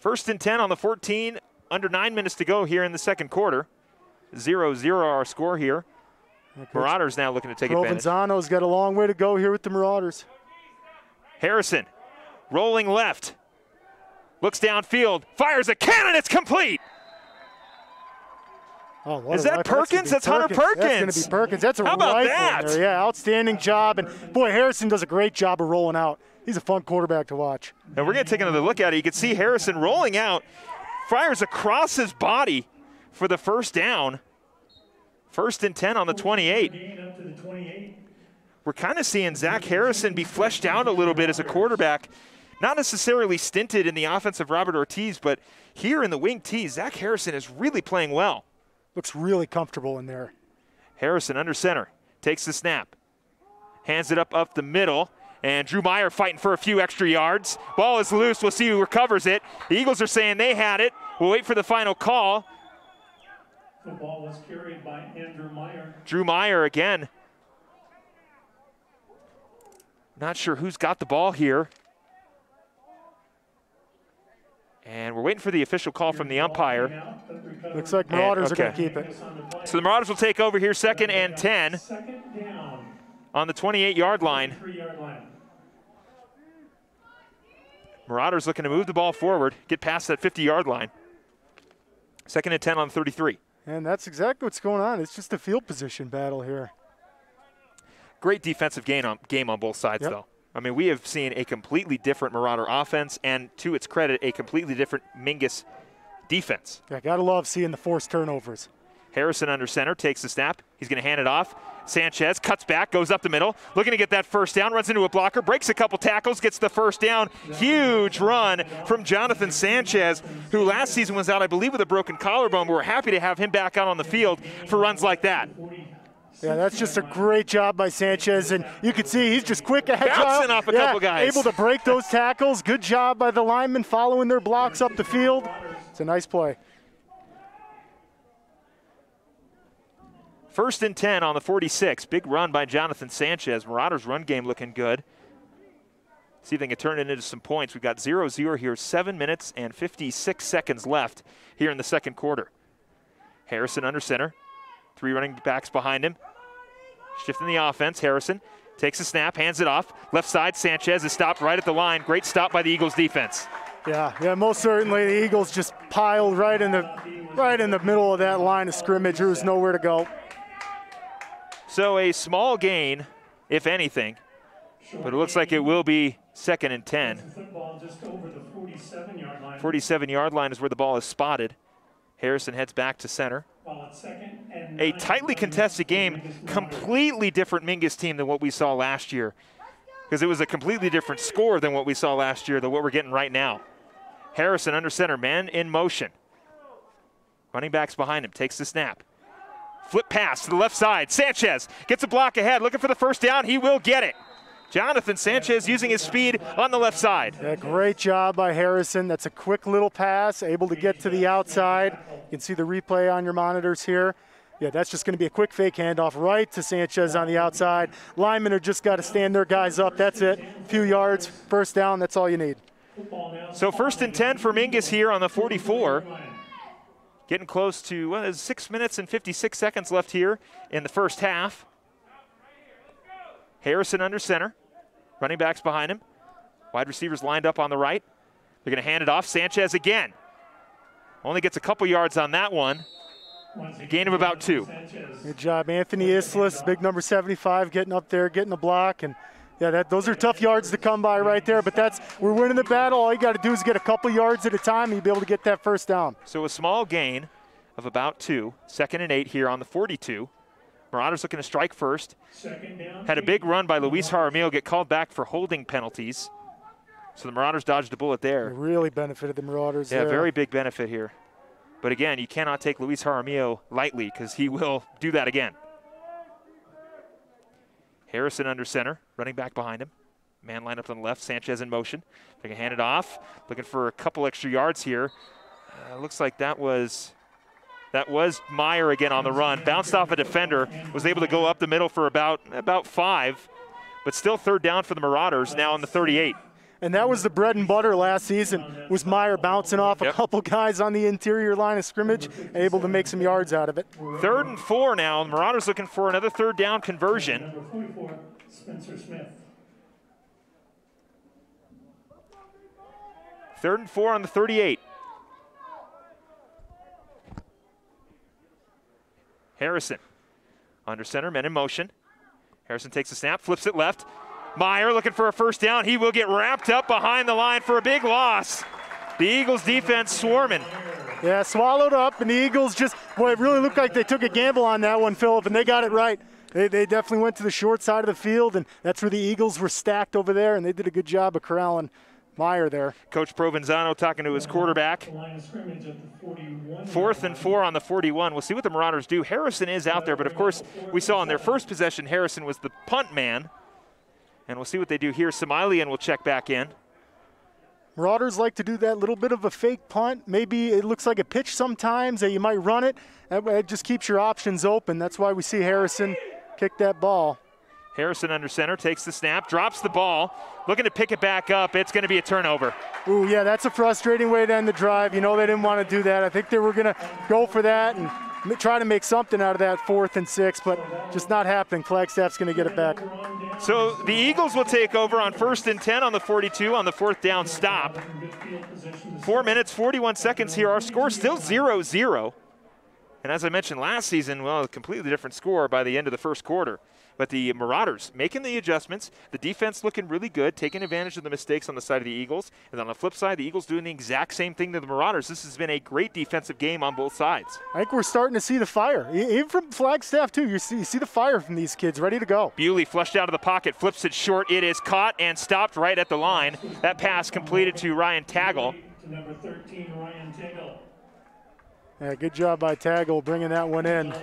1st and 10 on the 14, under 9 minutes to go here in the second quarter. 0-0 our score here. Marauders now looking to take advantage. Provenzano's got a long way to go here with the Marauders. Harrison rolling left. Looks downfield, fires a cannon, it's complete. Oh, is that Perkins? That's Hunter Perkins. That's going to be Perkins. That's a How about rifle that? in there. Yeah, outstanding job. And, boy, Harrison does a great job of rolling out. He's a fun quarterback to watch. And we're going to take another look at it. You can see Harrison rolling out, fires across his body for the first down. 1st and 10 on the 28. We're kind of seeing Zach Harrison be fleshed out a little bit as a quarterback. Not necessarily stinted in the offense of Robert Ortiz, but here in the wing T, Zach Harrison is really playing well. Looks really comfortable in there. Harrison under center, takes the snap, hands it up the middle, and Drew Meyer fighting for a few extra yards. Ball is loose. We'll see who recovers it. The Eagles are saying they had it. We'll wait for the final call. The ball was carried by Andrew Meyer. Drew Meyer again. Not sure who's got the ball here. And we're waiting for the official call from the umpire. Looks like Marauders are going to keep it. So the Marauders will take over here, 2nd and 10 on the 28-yard line. Marauders looking to move the ball forward, get past that 50-yard line. 2nd and 10 on 33. And that's exactly what's going on. It's just a field position battle here. Great defensive game on both sides, though. I mean, we have seen a completely different Marauder offense, and to its credit, a completely different Mingus defense. Yeah, gotta love seeing the forced turnovers. Harrison under center, takes the snap. He's going to hand it off. Sanchez cuts back, goes up the middle, looking to get that first down, runs into a blocker, breaks a couple tackles, gets the first down. Huge run from Jonathan Sanchez, who last season was out, I believe, with a broken collarbone. We're happy to have him back out on the field for runs like that. Yeah, that's just a great job by Sanchez, and you can see he's just quick, agile. Bouncing off a couple guys. Able to break those tackles. Good job by the linemen following their blocks up the field. It's a nice play. 1st and 10 on the 46. Big run by Jonathan Sanchez. Marauders' run game looking good. See if they can turn it into some points. We've got 0-0 here, 7 minutes and 56 seconds left here in the second quarter. Harrison under center. 3 running backs behind him. Shifting the offense. Harrison takes a snap, hands it off. Left side, Sanchez is stopped right at the line. Great stop by the Eagles defense. Yeah, most certainly the Eagles just piled right in the middle of that line of scrimmage. There was nowhere to go. So a small gain, if anything, but it looks like it will be 2nd and 10. 47-yard line is where the ball is spotted. Harrison heads back to center. A tightly contested game, completely different Mingus team than what we saw last year, because it was a completely different score than what we saw last year than what we're getting right now. Harrison under center, man in motion. Running backs behind him, takes the snap. Flip pass to the left side. Sanchez gets a block ahead, looking for the first down. He will get it. Jonathan Sanchez using his speed on the left side. Yeah, great job by Harrison. That's a quick little pass, able to get to the outside. You can see the replay on your monitors here. Yeah, that's just going to be a quick fake handoff right to Sanchez on the outside. Linemen are just got to stand their guys up. That's it. A few yards, first down, that's all you need. So 1st and 10 for Mingus here on the 44. Getting close to 6 minutes and 56 seconds left here in the first half. Harrison under center. Running backs behind him. Wide receivers lined up on the right. They're going to hand it off. Sanchez again. Only gets a couple yards on that one. A gain of about 2. Good job, Anthony Islas, big number 75, getting up there, getting the block. And yeah, those are tough yards to come by right there, but we're winning the battle. All you got to do is get a couple yards at a time, and you'll be able to get that first down. So a small gain of about 2. 2nd and 8 here on the 42. Marauders looking to strike first. Had a big run by Luis Jaramillo, get called back for holding penalties. So the Marauders dodged a bullet there. It really benefited the Marauders there. Yeah, very big benefit here. But again, you cannot take Luis Jaramillo lightly because he will do that again. Harrison under center, running back behind him. Man lined up on the left, Sanchez in motion. They can hand it off, looking for a couple extra yards here. Looks like that was Meyer again on the run. Bounced off a defender, was able to go up the middle for about 5, but still 3rd down for the Marauders now on the 38. And that was the bread and butter last season, was Meyer bouncing off a couple guys on the interior line of scrimmage, able to make some yards out of it. 3rd and 4 now. The Marauders looking for another 3rd down conversion. Number 44, Spencer Smith. 3rd and 4 on the 38. Harrison under center, men in motion. Harrison takes a snap, flips it left. Meyer looking for a first down. He will get wrapped up behind the line for a big loss. The Eagles defense swarming. Yeah, swallowed up, and the Eagles just, boy, it really looked like they took a gamble on that one, Philip, and they got it right. They definitely went to the short side of the field, and that's where the Eagles were stacked over there, and they did a good job of corralling Meyer there. Coach Provenzano talking to his quarterback. 4th and 4 on the 41. We'll see what the Marauders do. Harrison is out there, but of course, we saw in their first possession, Harrison was the punt man. And we'll see what they do here. Somailian will check back in. Marauders like to do that little bit of a fake punt. Maybe it looks like a pitch sometimes that you might run it. It just keeps your options open. That's why we see Harrison kick that ball. Harrison under center, takes the snap, drops the ball, looking to pick it back up. It's going to be a turnover. Ooh, yeah, that's a frustrating way to end the drive. You know they didn't want to do that. I think they were going to go for that and try to make something out of that 4th and 6, but just not happening. Flagstaff's going to get it back. So the Eagles will take over on 1st and 10 on the 42 on the 4th down stop. 4 minutes, 41 seconds here. Our score still 0-0. And as I mentioned last season, well, a completely different score by the end of the first quarter. But the Marauders making the adjustments, the defense looking really good, taking advantage of the mistakes on the side of the Eagles. And on the flip side, the Eagles doing the exact same thing to the Marauders. This has been a great defensive game on both sides. I think we're starting to see the fire, even from Flagstaff too. You see the fire from these kids, ready to go. Bewley flushed out of the pocket, flips it short. It is caught and stopped right at the line. That pass completed to Ryan Tagle. To number 13, Ryan Tagle. Yeah, good job by Tagle bringing that one in.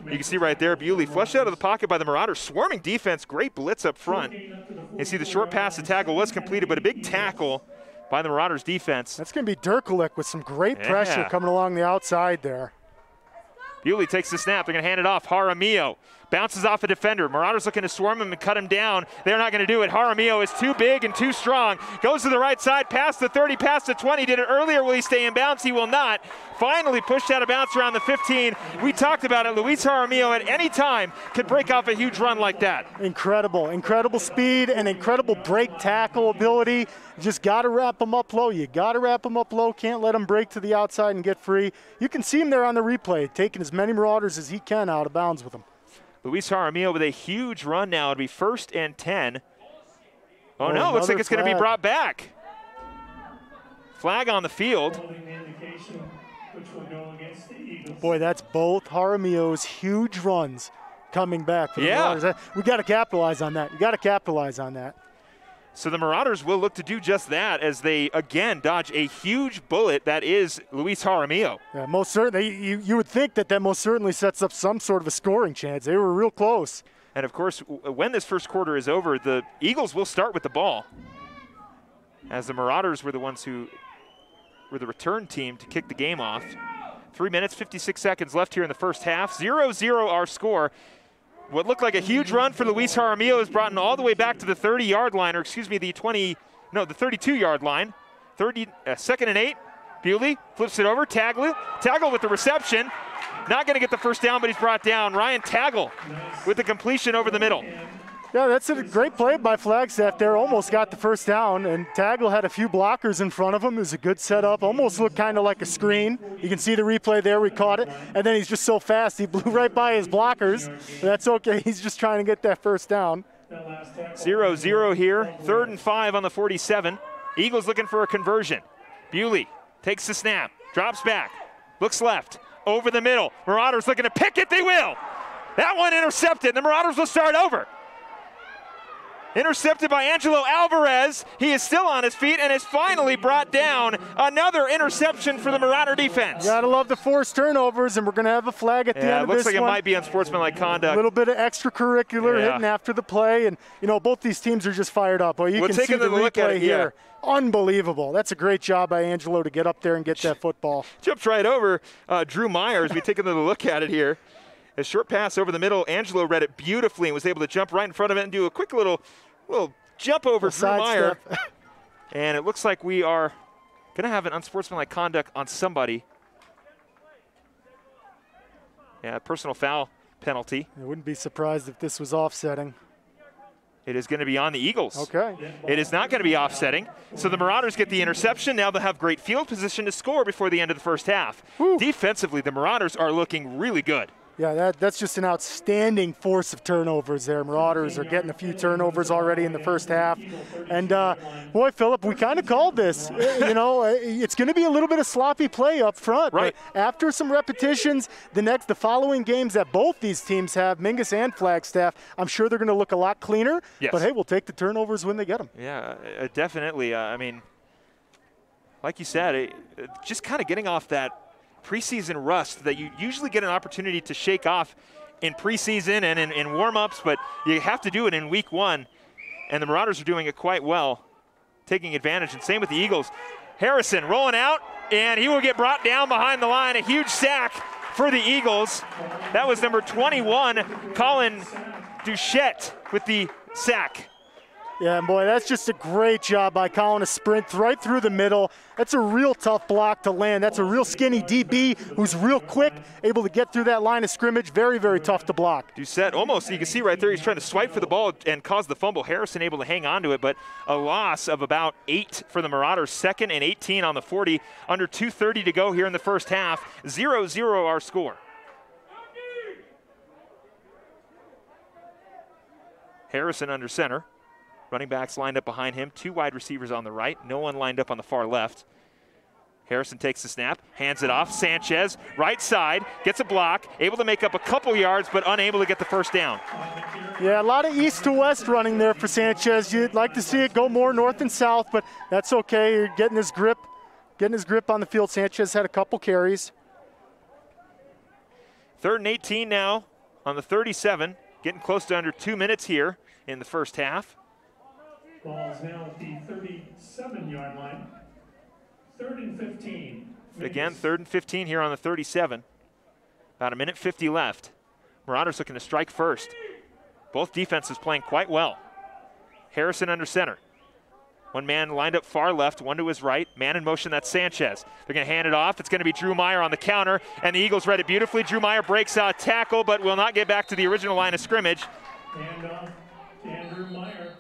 You can see right there, Bewley flushed out of the pocket by the Marauders. Swarming defense, great blitz up front. You see the short pass to Tagle was completed, but a big tackle by the Marauders defense. That's going to be Dirkulik with some great pressure coming along the outside there. Bewley takes the snap. They're going to hand it off. Jaramillo bounces off a defender. Marauders looking to swarm him and cut him down. They're not going to do it. Jaramillo is too big and too strong. Goes to the right side, past the 30, past the 20. Did it earlier. Will he stay in bounds? He will not. Finally pushed out of bounds around the 15. We talked about it. Luis Jaramillo at any time could break off a huge run like that. Incredible speed and incredible break tackle ability. You just got to wrap him up low. You got to wrap him up low. Can't let him break to the outside and get free. You can see him there on the replay, taking as many Marauders as he can out of bounds with him. Luis Jaramillo with a huge run now. It'll be 1st and 10. Oh no, looks like it's going to be brought back. Flag on the field. Boy, that's both Jaramillo's huge runs coming back for the Marauders. We got to capitalize on that. You got to capitalize on that. So the Marauders will look to do just that as they, again, dodge a huge bullet that is Luis Jaramillo. Yeah, most certainly. You would think that most certainly sets up some sort of a scoring chance. They were real close. And, of course, when this first quarter is over, the Eagles will start with the ball, as the Marauders were the ones who were the return team to kick the game off. 3 minutes, 56 seconds left here in the first half. 0-0 our score. What looked like a huge run for Luis Jaramillo is brought in all the way back to the 30-yard line, or excuse me, the 32-yard line. 2nd and 8. Bewley flips it over. Tagle with the reception. Not going to get the first down, but he's brought down. Ryan Tagle with the completion over the middle. Yeah, that's a great play by Flagstaff there. Almost got the first down, and Tagle had a few blockers in front of him. It was a good setup. Almost looked kind of like a screen. You can see the replay there. We caught it. And then he's just so fast, he blew right by his blockers. But that's okay. He's just trying to get that first down. 0-0 here. 3rd and 5 on the 47. Eagles looking for a conversion. Bewley takes the snap, drops back, looks left, over the middle. Marauders looking to pick it. They will. That one intercepted. The Marauders will start over. Intercepted by Angelo Alvarez. He is still on his feet and is finally brought down. Another interception for the Marauder defense. You gotta love the forced turnovers, and we're gonna have a flag at the end of this one. Looks like it might be unsportsmanlike conduct. A little bit of extracurricular hitting after the play, and you know both these teams are just fired up. Well, you can see the replay here. Unbelievable. That's a great job by Angelo to get up there and get that football. Jumps right over Drew Myers. We take another look at it here. A short pass over the middle. Angelo read it beautifully and was able to jump right in front of it and do a quick little jump over Drew Meyer. And it looks like we are going to have an unsportsmanlike conduct on somebody. Yeah, personal foul penalty. I wouldn't be surprised if this was offsetting. It is going to be on the Eagles. Okay. It is not going to be offsetting. So the Marauders get the interception. Now they'll have great field position to score before the end of the first half. Whew. Defensively, the Marauders are looking really good. Yeah, that's just an outstanding force of turnovers there. Marauders are getting a few turnovers already in the first half. And, boy, Philip, we kind of called this. You know, it's going to be a little bit of sloppy play up front. Right. But after some repetitions, the following games that both these teams have, Mingus and Flagstaff, I'm sure they're going to look a lot cleaner. Yes. But, hey, we'll take the turnovers when they get them. Yeah, definitely. I mean, like you said, just kind of getting off that preseason rust that you usually get an opportunity to shake off in preseason and in warm-ups, but you have to do it in week one, and the Marauders are doing it quite well, taking advantage, and same with the Eagles. Harrison rolling out, and he will get brought down behind the line. A huge sack for the Eagles. That was number 21, Colin Duchette, with the sack. Yeah, and boy, that's just a great job by Colin, a sprint right through the middle. That's a real tough block to land. That's a real skinny DB who's real quick, able to get through that line of scrimmage. Very, very tough to block. Doucette almost, you can see right there, he's trying to swipe for the ball and cause the fumble. Harrison able to hang on to it, but a loss of about 8 for the Marauders. 2nd and 18 on the 40. Under 2:30 to go here in the first half. 0-0 our score. Harrison under center. Running backs lined up behind him. 2 wide receivers on the right. No one lined up on the far left. Harrison takes the snap, hands it off. Sanchez, right side, gets a block, able to make up a couple yards, but unable to get the first down. Yeah, a lot of east to west running there for Sanchez. You'd like to see it go more north and south, but that's okay. You're getting his grip on the field. Sanchez had a couple carries. 3rd and 18 now on the 37. Getting close to under 2 minutes here in the first half. Ball's now at the 37-yard line. 3rd and 15. Again, 3rd and 15 here on the 37. About 1:50 left. Marauders looking to strike first. Both defenses playing quite well. Harrison under center. One man lined up far left, one to his right. Man in motion, that's Sanchez. They're going to hand it off. It's going to be Drew Meyer on the counter, and the Eagles read it beautifully. Drew Meyer breaks out tackle, but will not get back to the original line of scrimmage. And Andrew Meyer.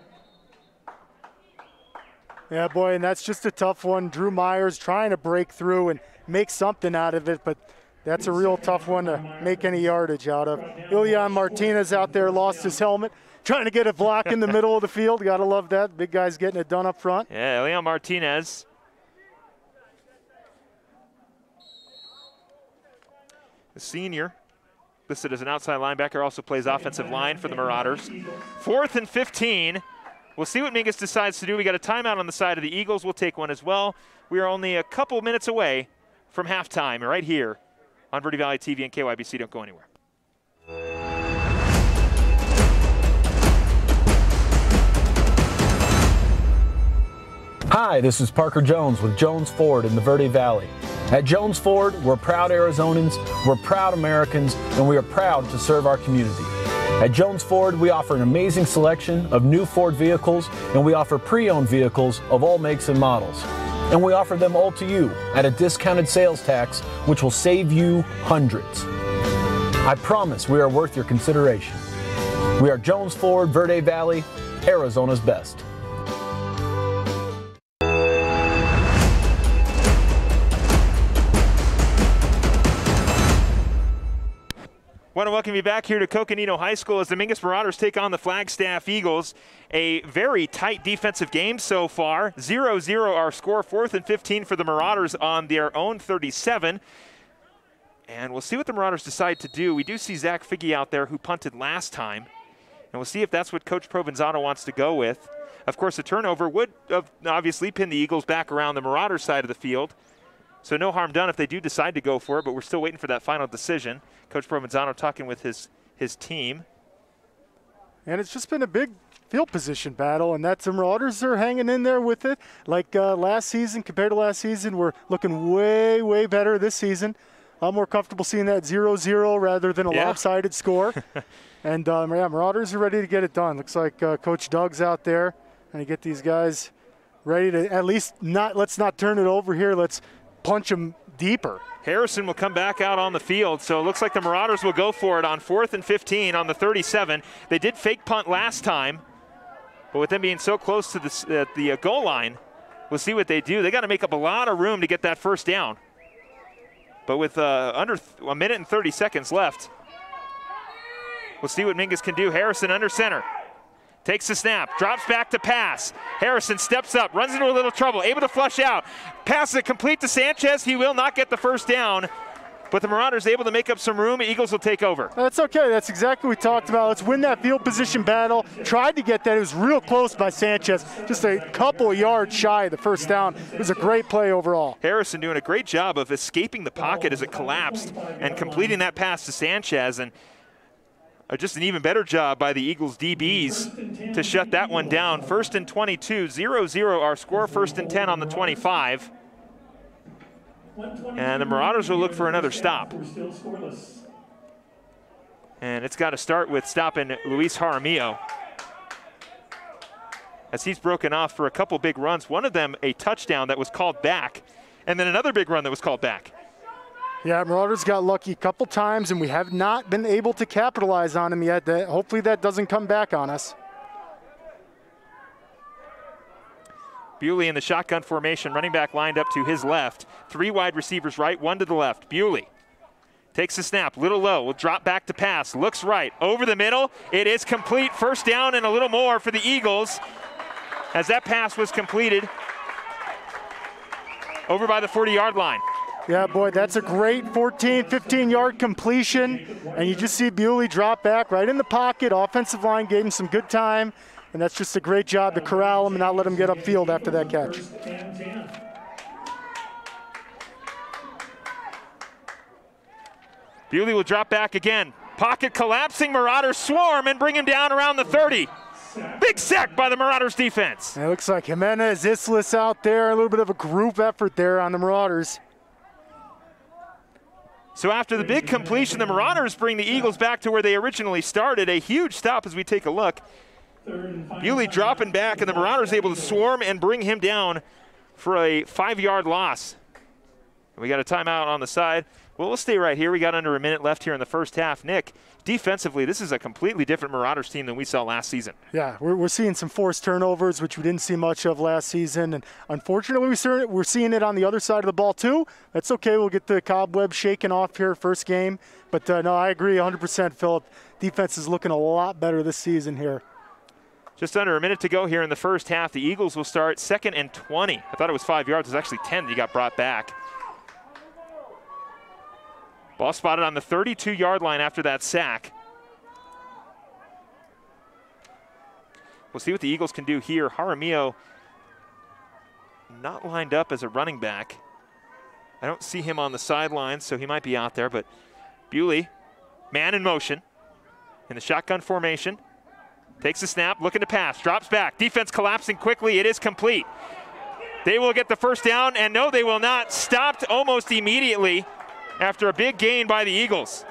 Yeah, boy, and that's just a tough one. Drew Myers trying to break through and make something out of it, but that's a real tough one to make any yardage out of. Ilian Martinez out there lost his helmet, trying to get a block in the middle of the field. Got to love that. Big guy's getting it done up front. Yeah, Ilian Martinez. The senior, listed as an outside linebacker, also plays offensive line for the Marauders. 4th and 15. We'll see what Mingus decides to do. We got a timeout on the side of the Eagles. We'll take one as well. We are only a couple minutes away from halftime right here on Verde Valley TV and KYBC. Don't go anywhere. Hi, this is Parker Jones with Jones Ford in the Verde Valley. At Jones Ford, we're proud Arizonans, we're proud Americans, and we are proud to serve our community. At Jones Ford, we offer an amazing selection of new Ford vehicles, and we offer pre-owned vehicles of all makes and models. And we offer them all to you at a discounted sales tax, which will save you hundreds. I promise we are worth your consideration. We are Jones Ford, Verde Valley, Arizona's best. Want to welcome you back here to Coconino High School as the Mingus Marauders take on the Flagstaff Eagles. A very tight defensive game so far. 0-0 our score. 4th and 15 for the Marauders on their own 37. And we'll see what the Marauders decide to do. We do see Zach Figge out there who punted last time. And we'll see if that's what Coach Provenzano wants to go with. Of course, a turnover would obviously pin the Eagles back around the Marauders side of the field. So no harm done if they do decide to go for it, but we're still waiting for that final decision. Coach Provenzano talking with his team. And it's just been a big field position battle, and that's the Marauders are hanging in there with it. Like last season, compared to last season, we're looking way, way better this season. I'm more comfortable seeing that 0-0 rather than a lopsided score. And yeah, Marauders are ready to get it done. Looks like Coach Doug's out there and to get these guys ready to at least let's not turn it over here. Let's punch them deeper. Harrison will come back out on the field, so it looks like the Marauders will go for it on 4th and 15 on the 37. They did fake punt last time, But with them being so close to the goal line, we'll see what they do. They got to make up a lot of room to get that first down. But with under a minute and 30 seconds left, we'll see what Mingus can do. Harrison under center. Takes the snap, drops back to pass. Harrison steps up, runs into a little trouble, able to flush out. Passes it complete to Sanchez. He will not get the first down, but the Marauders able to make up some room. Eagles will take over. That's okay. That's exactly what we talked about. Let's win that field position battle. Tried to get that. It was real close by Sanchez. Just a couple of yards shy of the first down. It was a great play overall. Harrison doing a great job of escaping the pocket as it collapsed and completing that pass to Sanchez. And just an even better job by the Eagles DBs to shut that one down. First and 22, 0-0 our score. First and 10 on the 25. And the Marauders will look for another stop. And it's got to start with stopping Luis Jaramillo, as he's broken off for a couple big runs. One of them a touchdown that was called back, and then another big run that was called back. Yeah, Marauders got lucky a couple times, and we have not been able to capitalize on him yet. Hopefully that doesn't come back on us. Bewley in the shotgun formation, running back lined up to his left. 3 wide receivers right, 1 to the left. Bewley takes the snap, little low, will drop back to pass, looks right, over the middle. It is complete, first down and a little more for the Eagles, as that pass was completed over by the 40-yard line. Yeah, boy, that's a great 14, 15-yard completion. And you just see Bewley drop back right in the pocket. Offensive line gave him some good time. And that's just a great job to corral him and not let him get upfield after that catch. Bewley will drop back again. Pocket collapsing, Marauders swarm and bring him down around the 30. Big sack by the Marauders defense. It looks like Jimenez, Islas out there. A little bit of a group effort there on the Marauders. So after the big completion, the Marauders bring the Eagles back to where they originally started. A huge stop as we take a look. Bewley dropping back, and the Marauders able to swarm and bring him down for a 5-yard loss. We got a timeout on the side. Well, we'll stay right here. We got under a minute left here in the first half. Nick, defensively, this is a completely different Marauders team than we saw last season. Yeah, we're seeing some forced turnovers, which we didn't see much of last season. And unfortunately, we're seeing it on the other side of the ball, too. That's okay. We'll get the cobweb shaken off here first game. But, no, I agree 100%, Philip. Defense is looking a lot better this season here. Just under a minute to go here in the first half. The Eagles will start 2nd and 20. I thought it was 5 yards. It was actually 10 that he got brought back. Ball spotted on the 32-yard line after that sack. We'll see what the Eagles can do here. Jaramillo not lined up as a running back. I don't see him on the sidelines, so he might be out there, but Bewley, man in motion in the shotgun formation. Takes the snap, looking to pass, drops back. Defense collapsing quickly. It is complete. They will get the first down, and no, they will not. Stopped almost immediately after a big gain by the Eagles.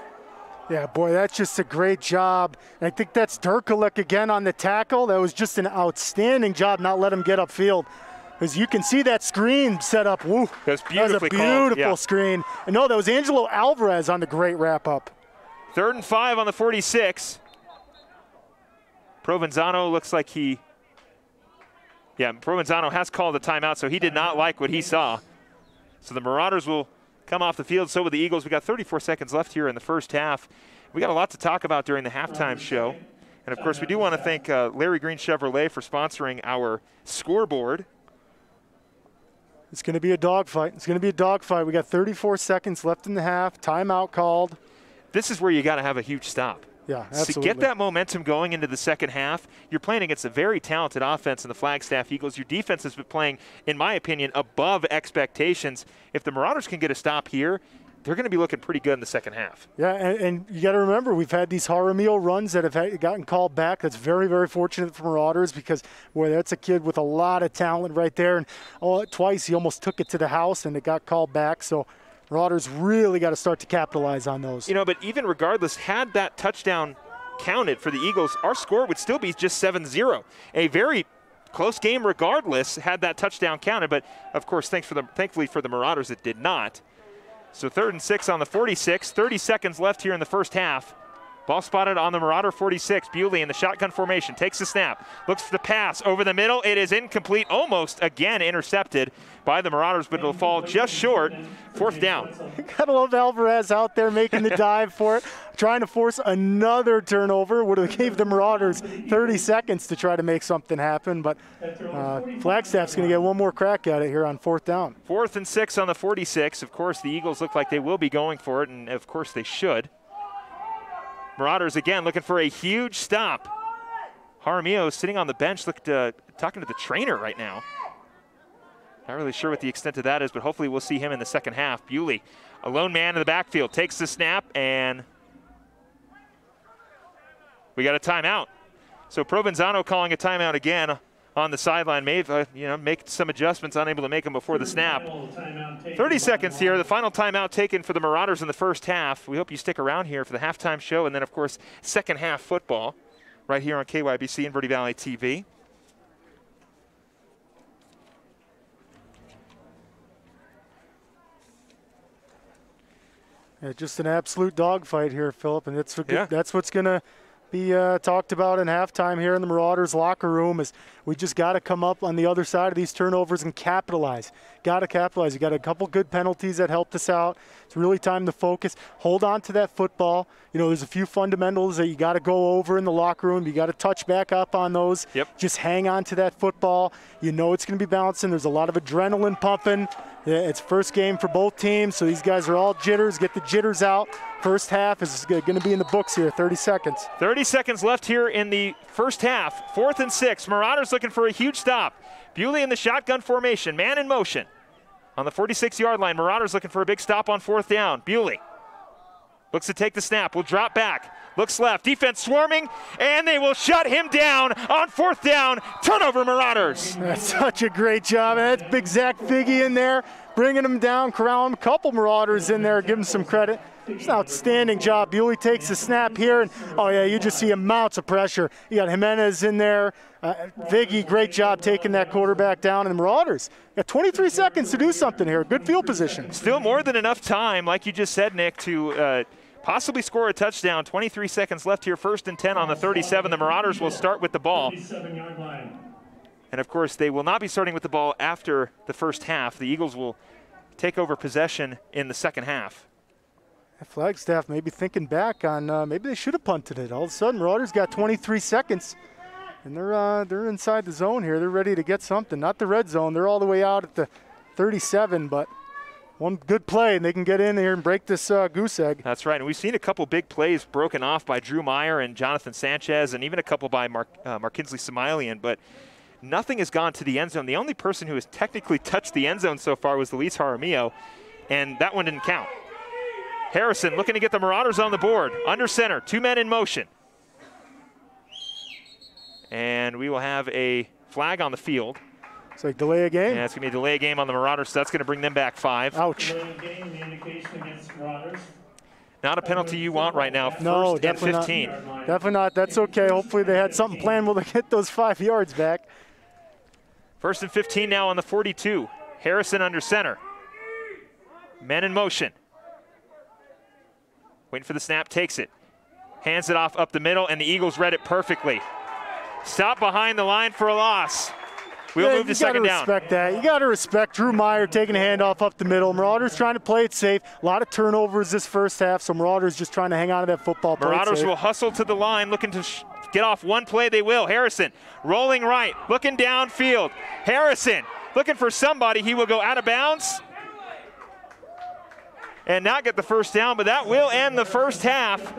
Yeah, boy, that's just a great job. And I think that's Durkalek again on the tackle. That was just an outstanding job not let him get upfield. Because you can see that screen set up. Woo, that was a beautiful screen. And no, that was Angelo Alvarez on the great wrap-up. 3rd and 5 on the 46. Provenzano looks like Provenzano has called a timeout, so he did not like what he saw. So the Marauders will come off the field. So will the Eagles. We got 34 seconds left here in the first half. We got a lot to talk about during the halftime show. And, of course, we do want to thank Larry Green Chevrolet for sponsoring our scoreboard. It's going to be a dogfight. It's going to be a dogfight. We got 34 seconds left in the half. Timeout called. This is where you got to have a huge stop. Yeah, absolutely. To get that momentum going into the second half, you're playing against a very talented offense in the Flagstaff Eagles. Your defense has been playing, in my opinion, above expectations. If the Marauders can get a stop here, they're going to be looking pretty good in the second half. Yeah, and you got to remember, we've had these Jaramillo runs that have gotten called back. That's very, very fortunate for Marauders because, boy, that's a kid with a lot of talent right there. And twice he almost took it to the house, and it got called back. So Marauders really got to start to capitalize on those. You know, but even regardless, had that touchdown counted for the Eagles, our score would still be just 7-0. A very close game regardless had that touchdown counted. But, of course, thankfully for the Marauders, it did not. So 3rd and 6 on the 46. 30 seconds left here in the first half. Ball spotted on the Marauder 46. Bewley in the shotgun formation. Takes the snap. Looks for the pass over the middle. It is incomplete. Almost again intercepted by the Marauders, but it'll fall just short. 4th down. Gotta love Alvarez out there making the dive for it. Trying to force another turnover. Would have gave the Marauders 30 seconds to try to make something happen, but Flagstaff's going to get one more crack at it here on 4th down. 4th and 6 on the 46. Of course, the Eagles look like they will be going for it, and of course they should. Marauders again looking for a huge stop. Jaramillo sitting on the bench, talking to the trainer right now. Not really sure what the extent of that is, but hopefully we'll see him in the second half. Bewley, a lone man in the backfield, takes the snap, and we got a timeout. So Provenzano calling a timeout again on the sideline. May have, make some adjustments, unable to make them before the snap. 30 seconds here. The final timeout taken for the Marauders in the first half. We hope you stick around here for the halftime show and then, of course, second half football right here on KYBC and Verde Valley TV. Yeah, just an absolute dogfight here, Philip, and that's what's going to be talked about in halftime here in the Marauders locker room. Is we just got to come up on the other side of these turnovers and capitalize. Got to capitalize. You got a couple good penalties that helped us out. It's really time to focus. Hold on to that football. There's a few fundamentals that you got to go over in the locker room. You got to touch back up on those. Yep. Just hang on to that football. It's going to be bouncing. There's a lot of adrenaline pumping. It's first game for both teams, so these guys are all jitters. Get the jitters out. First half is going to be in the books here, 30 seconds. 30 seconds left here in the first half. 4th and 6. Marauders looking for a huge stop. Bewley in the shotgun formation, man in motion. On the 46-yard line, Marauders looking for a big stop on 4th down. Bewley looks to take the snap, will drop back, looks left, defense swarming, and they will shut him down on 4th down. Turnover, Marauders. That's such a great job. That's big Zach Figge in there, bringing him down, corralling him. A couple Marauders in there, give him some credit. It's an outstanding job. Bewley takes the snap here, and you just see amounts of pressure. You got Jimenez in there. Figge, great job taking that quarterback down. And the Marauders got 23 seconds to do something here. Good field position. Still more than enough time, like you just said, Nick, to possibly score a touchdown. 23 seconds left here, 1st and 10 on the 37. The Marauders will start with the ball. And, of course, they will not be starting with the ball after the first half. The Eagles will take over possession in the second half. Flagstaff maybe thinking back on maybe they should have punted it. All of a sudden, Marauders got 23 seconds, and they're inside the zone here. They're ready to get something. Not the red zone. They're all the way out at the 37, but one good play, and they can get in here and break this goose egg. That's right, and we've seen a couple big plays broken off by Drew Meyer and Jonathan Sanchez, and even a couple by Markinsley Samilian, but nothing has gone to the end zone. The only person who has technically touched the end zone so far was Luis Jaramillo, and that one didn't count. Harrison looking to get the Marauders on the board. Under center, 2 men in motion. And we will have a flag on the field. It's like delay a game? Yeah, it's going to be a delay a game on the Marauders, so that's going to bring them back 5. Ouch. Not a penalty you want right now. No, First and 15. Definitely not. That's okay. Hopefully they had something planned where they get those 5 yards back. 1st and 15 now on the 42. Harrison under center. Men in motion. Waiting for the snap, takes it. Hands it off up the middle, and the Eagles read it perfectly. Stop behind the line for a loss. We'll move to second down. You got to respect that. You got to respect Drew Meyer taking a handoff up the middle. Marauders trying to play it safe. A lot of turnovers this first half, so Marauders just trying to hang on to that football. Marauders will hustle to the line, looking to get off one play. They will. Harrison rolling right, looking downfield. Harrison looking for somebody. He will go out of bounds and not get the first down, but that will end the first half.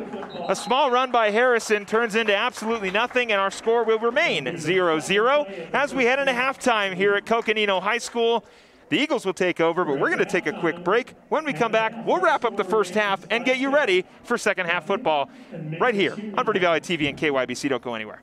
A small run by Harrison turns into absolutely nothing, and our score will remain 0-0 as we head into halftime here at Coconino High School. The Eagles will take over, but we're going to take a quick break. When we come back, we'll wrap up the first half and get you ready for second half football right here on Verde Valley TV and KYBC. Don't go anywhere.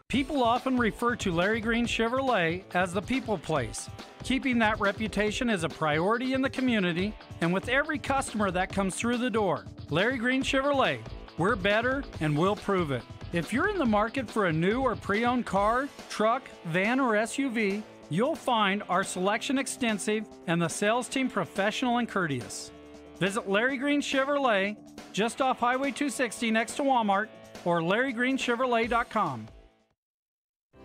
People often refer to Larry Green Chevrolet as the people place. Keeping that reputation is a priority in the community and with every customer that comes through the door. Larry Green Chevrolet, we're better and we'll prove it. If you're in the market for a new or pre-owned car, truck, van, or SUV, You'll find our selection extensive and the sales team professional and courteous. Visit Larry Green Chevrolet just off Highway 260 next to Walmart or LarryGreenChevrolet.com.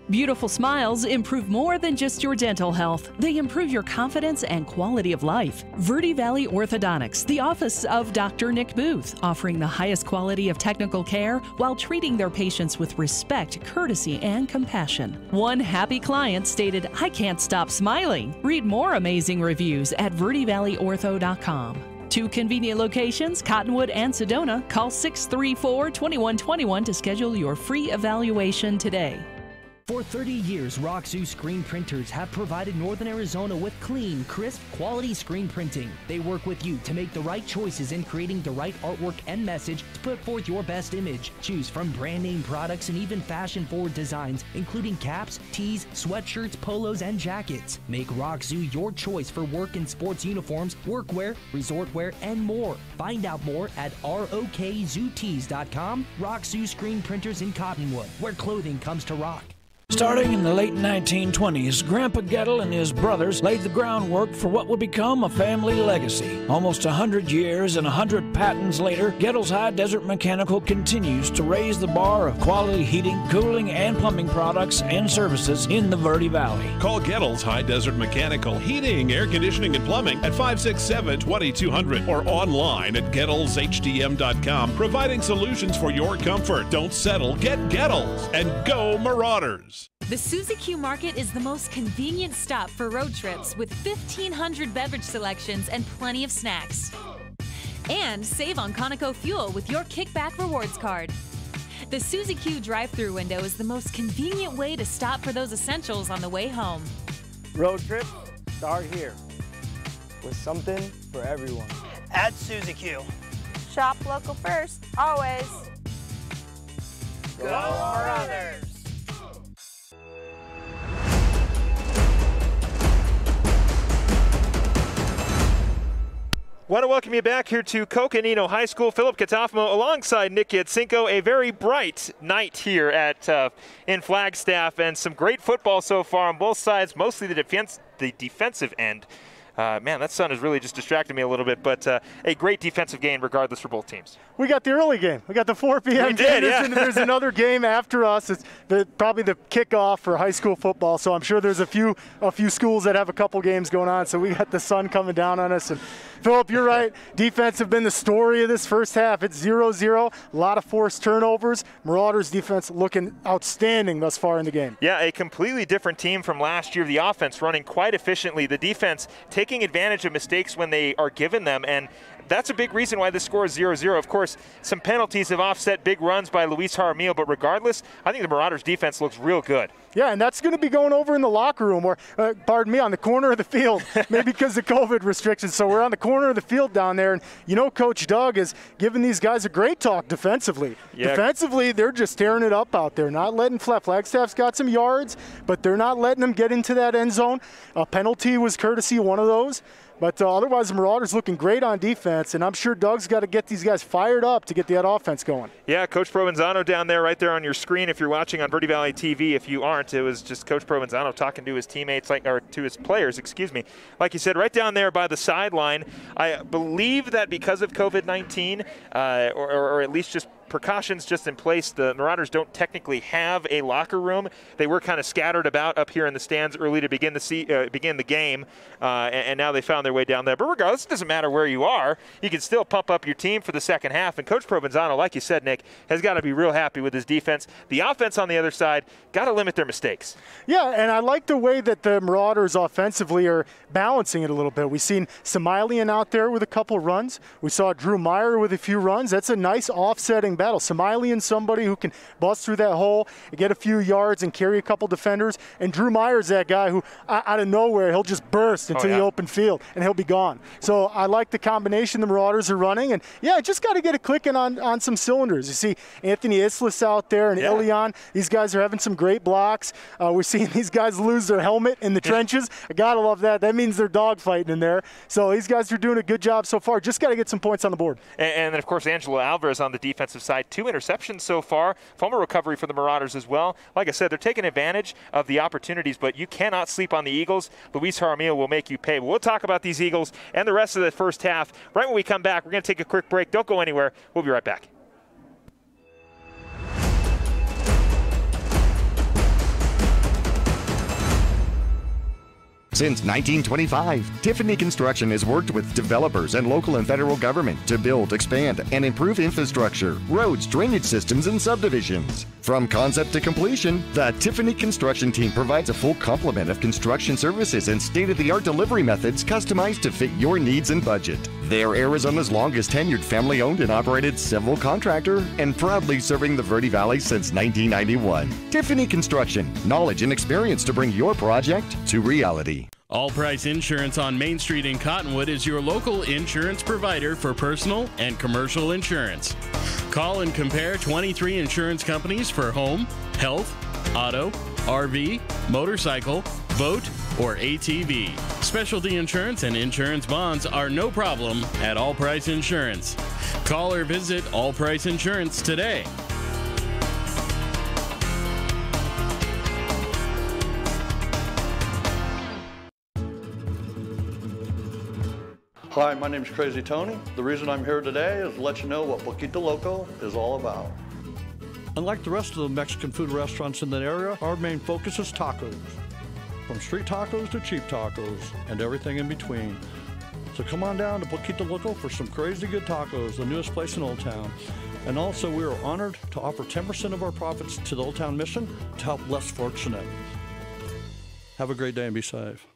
Beautiful smiles improve more than just your dental health. They improve your confidence and quality of life. Verde Valley Orthodontics, the office of Dr. Nick Booth, offering the highest quality of technical care while treating their patients with respect, courtesy, and compassion. One happy client stated, "I can't stop smiling." Read more amazing reviews at VerdeValleyOrtho.com. 2 convenient locations, Cottonwood and Sedona. Call 634-2121 to schedule your free evaluation today. For 30 years, Rock Zoo screen printers have provided Northern Arizona with clean, crisp, quality screen printing. They work with you to make the right choices in creating the right artwork and message to put forth your best image. Choose from brand name products and even fashion-forward designs, including caps, tees, sweatshirts, polos, and jackets. Make Rock Zoo your choice for work and sports uniforms, workwear, resort wear, and more. Find out more at ROKZooTees.com. Rock Zoo screen printers in Cottonwood, where clothing comes to rock. Starting in the late 1920s, Grandpa Gettle and his brothers laid the groundwork for what would become a family legacy. Almost 100 years and 100 patents later, Gettle's High Desert Mechanical continues to raise the bar of quality heating, cooling, and plumbing products and services in the Verde Valley. Call Gettle's High Desert Mechanical Heating, Air Conditioning, and Plumbing at 567-2200 or online at GettlesHDM.com, providing solutions for your comfort. Don't settle, get Gettles, and go Marauders! The Suzy Q Market is the most convenient stop for road trips with 1,500 beverage selections and plenty of snacks. And save on Conoco fuel with your Kickback Rewards card. The Suzy Q drive-thru window is the most convenient way to stop for those essentials on the way home. Road trips start here with something for everyone. At Suzy Q. Shop local first, always. Go Marauders! Want to welcome you back here to Coconino High School. Philip Catafmo alongside Nick Yatsinko. A very bright night here at in Flagstaff, and some great football so far on both sides, mostly the defensive end. Man, that sun has really just distracted me a little bit, but a great defensive game regardless for both teams. We got the early game. We got the 4 p.m. game. There's another game after us. It's probably the kickoff for high school football, so I'm sure there's a few schools that have a couple games going on, so we got the sun coming down on us. And Philip, you're right. Defense have been the story of this first half. It's 0-0, a lot of forced turnovers. Marauders defense looking outstanding thus far in the game. Yeah, a completely different team from last year. The offense running quite efficiently. The defense taking advantage of mistakes when they are given them, and that's a big reason why the score is 0-0. Of course, some penalties have offset big runs by Luis Jaramillo, but regardless, I think the Marauders defense looks real good. Yeah, and that's going to be going over in the locker room, or, pardon me, on the corner of the field, maybe because of COVID restrictions. So we're on the corner of the field down there, and you know Coach Doug is giving these guys a great talk defensively. Yeah. Defensively, they're just tearing it up out there, not letting Flagstaff's got some yards, but they're not letting them get into that end zone. A penalty was courtesy of one of those. But otherwise, the Marauders looking great on defense, and I'm sure Doug's got to get these guys fired up to get that offense going. Yeah, Coach Provenzano down there right there on your screen if you're watching on Verde Valley TV. If you aren't, it was just Coach Provenzano talking to his teammates, or to his players, excuse me. Like you said, right down there by the sideline. I believe that because of COVID-19, or at least just precautions just in place, the Marauders don't technically have a locker room. They were kind of scattered about up here in the stands early to begin the game, and now they found their way down there. But regardless, it doesn't matter where you are. You can still pump up your team for the second half, and Coach Provenzano, like you said, Nick, has got to be real happy with his defense. The offense on the other side, got to limit their mistakes. Yeah, and I like the way that the Marauders offensively are balancing it a little bit. We've seen Samilian out there with a couple runs. We saw Drew Meyer with a few runs. That's a nice offsetting battle. Samilian, somebody who can bust through that hole, get a few yards, and carry a couple defenders. And Drew Meyer's that guy who, out of nowhere, he'll just burst into the open field, and he'll be gone. So I like the combination the Marauders are running. And, yeah, just got to get it clicking on some cylinders. You see Anthony Islis out there and Ilion. These guys are having some great blocks. We're seeing these guys lose their helmet in the trenches. I got to love that. That means they're dogfighting in there. So these guys are doing a good job so far. Just got to get some points on the board. And then, of course, Angelo Alvarez on the defensive side. 2 interceptions so far. Fumble recovery for the Marauders as well. Like I said, they're taking advantage of the opportunities, but you cannot sleep on the Eagles. Luis Jaramillo will make you pay. But we'll talk about these Eagles and the rest of the first half right when we come back. We're going to take a quick break. Don't go anywhere. We'll be right back. Since 1925, Tiffany Construction has worked with developers and local and federal government to build, expand, and improve infrastructure, roads, drainage systems, and subdivisions. From concept to completion, the Tiffany Construction team provides a full complement of construction services and state-of-the-art delivery methods customized to fit your needs and budget. They're Arizona's longest tenured family-owned and operated civil contractor and proudly serving the Verde Valley since 1991. Tiffany Construction, knowledge and experience to bring your project to reality. All Price Insurance on Main Street in Cottonwood is your local insurance provider for personal and commercial insurance. Call and compare 23 insurance companies for home, health, auto, RV, motorcycle, boat, or ATV. Specialty insurance and insurance bonds are no problem at All Price Insurance. Call or visit All Price Insurance today. Hi, my name's Crazy Tony. The reason I'm here today is to let you know what Poquito Loco is all about. Unlike the rest of the Mexican food restaurants in the area, our main focus is tacos. From street tacos to cheap tacos and everything in between. So come on down to Poquito Loco for some crazy good tacos, the newest place in Old Town. And also we are honored to offer 10% of our profits to the Old Town Mission to help less fortunate. Have a great day and be safe.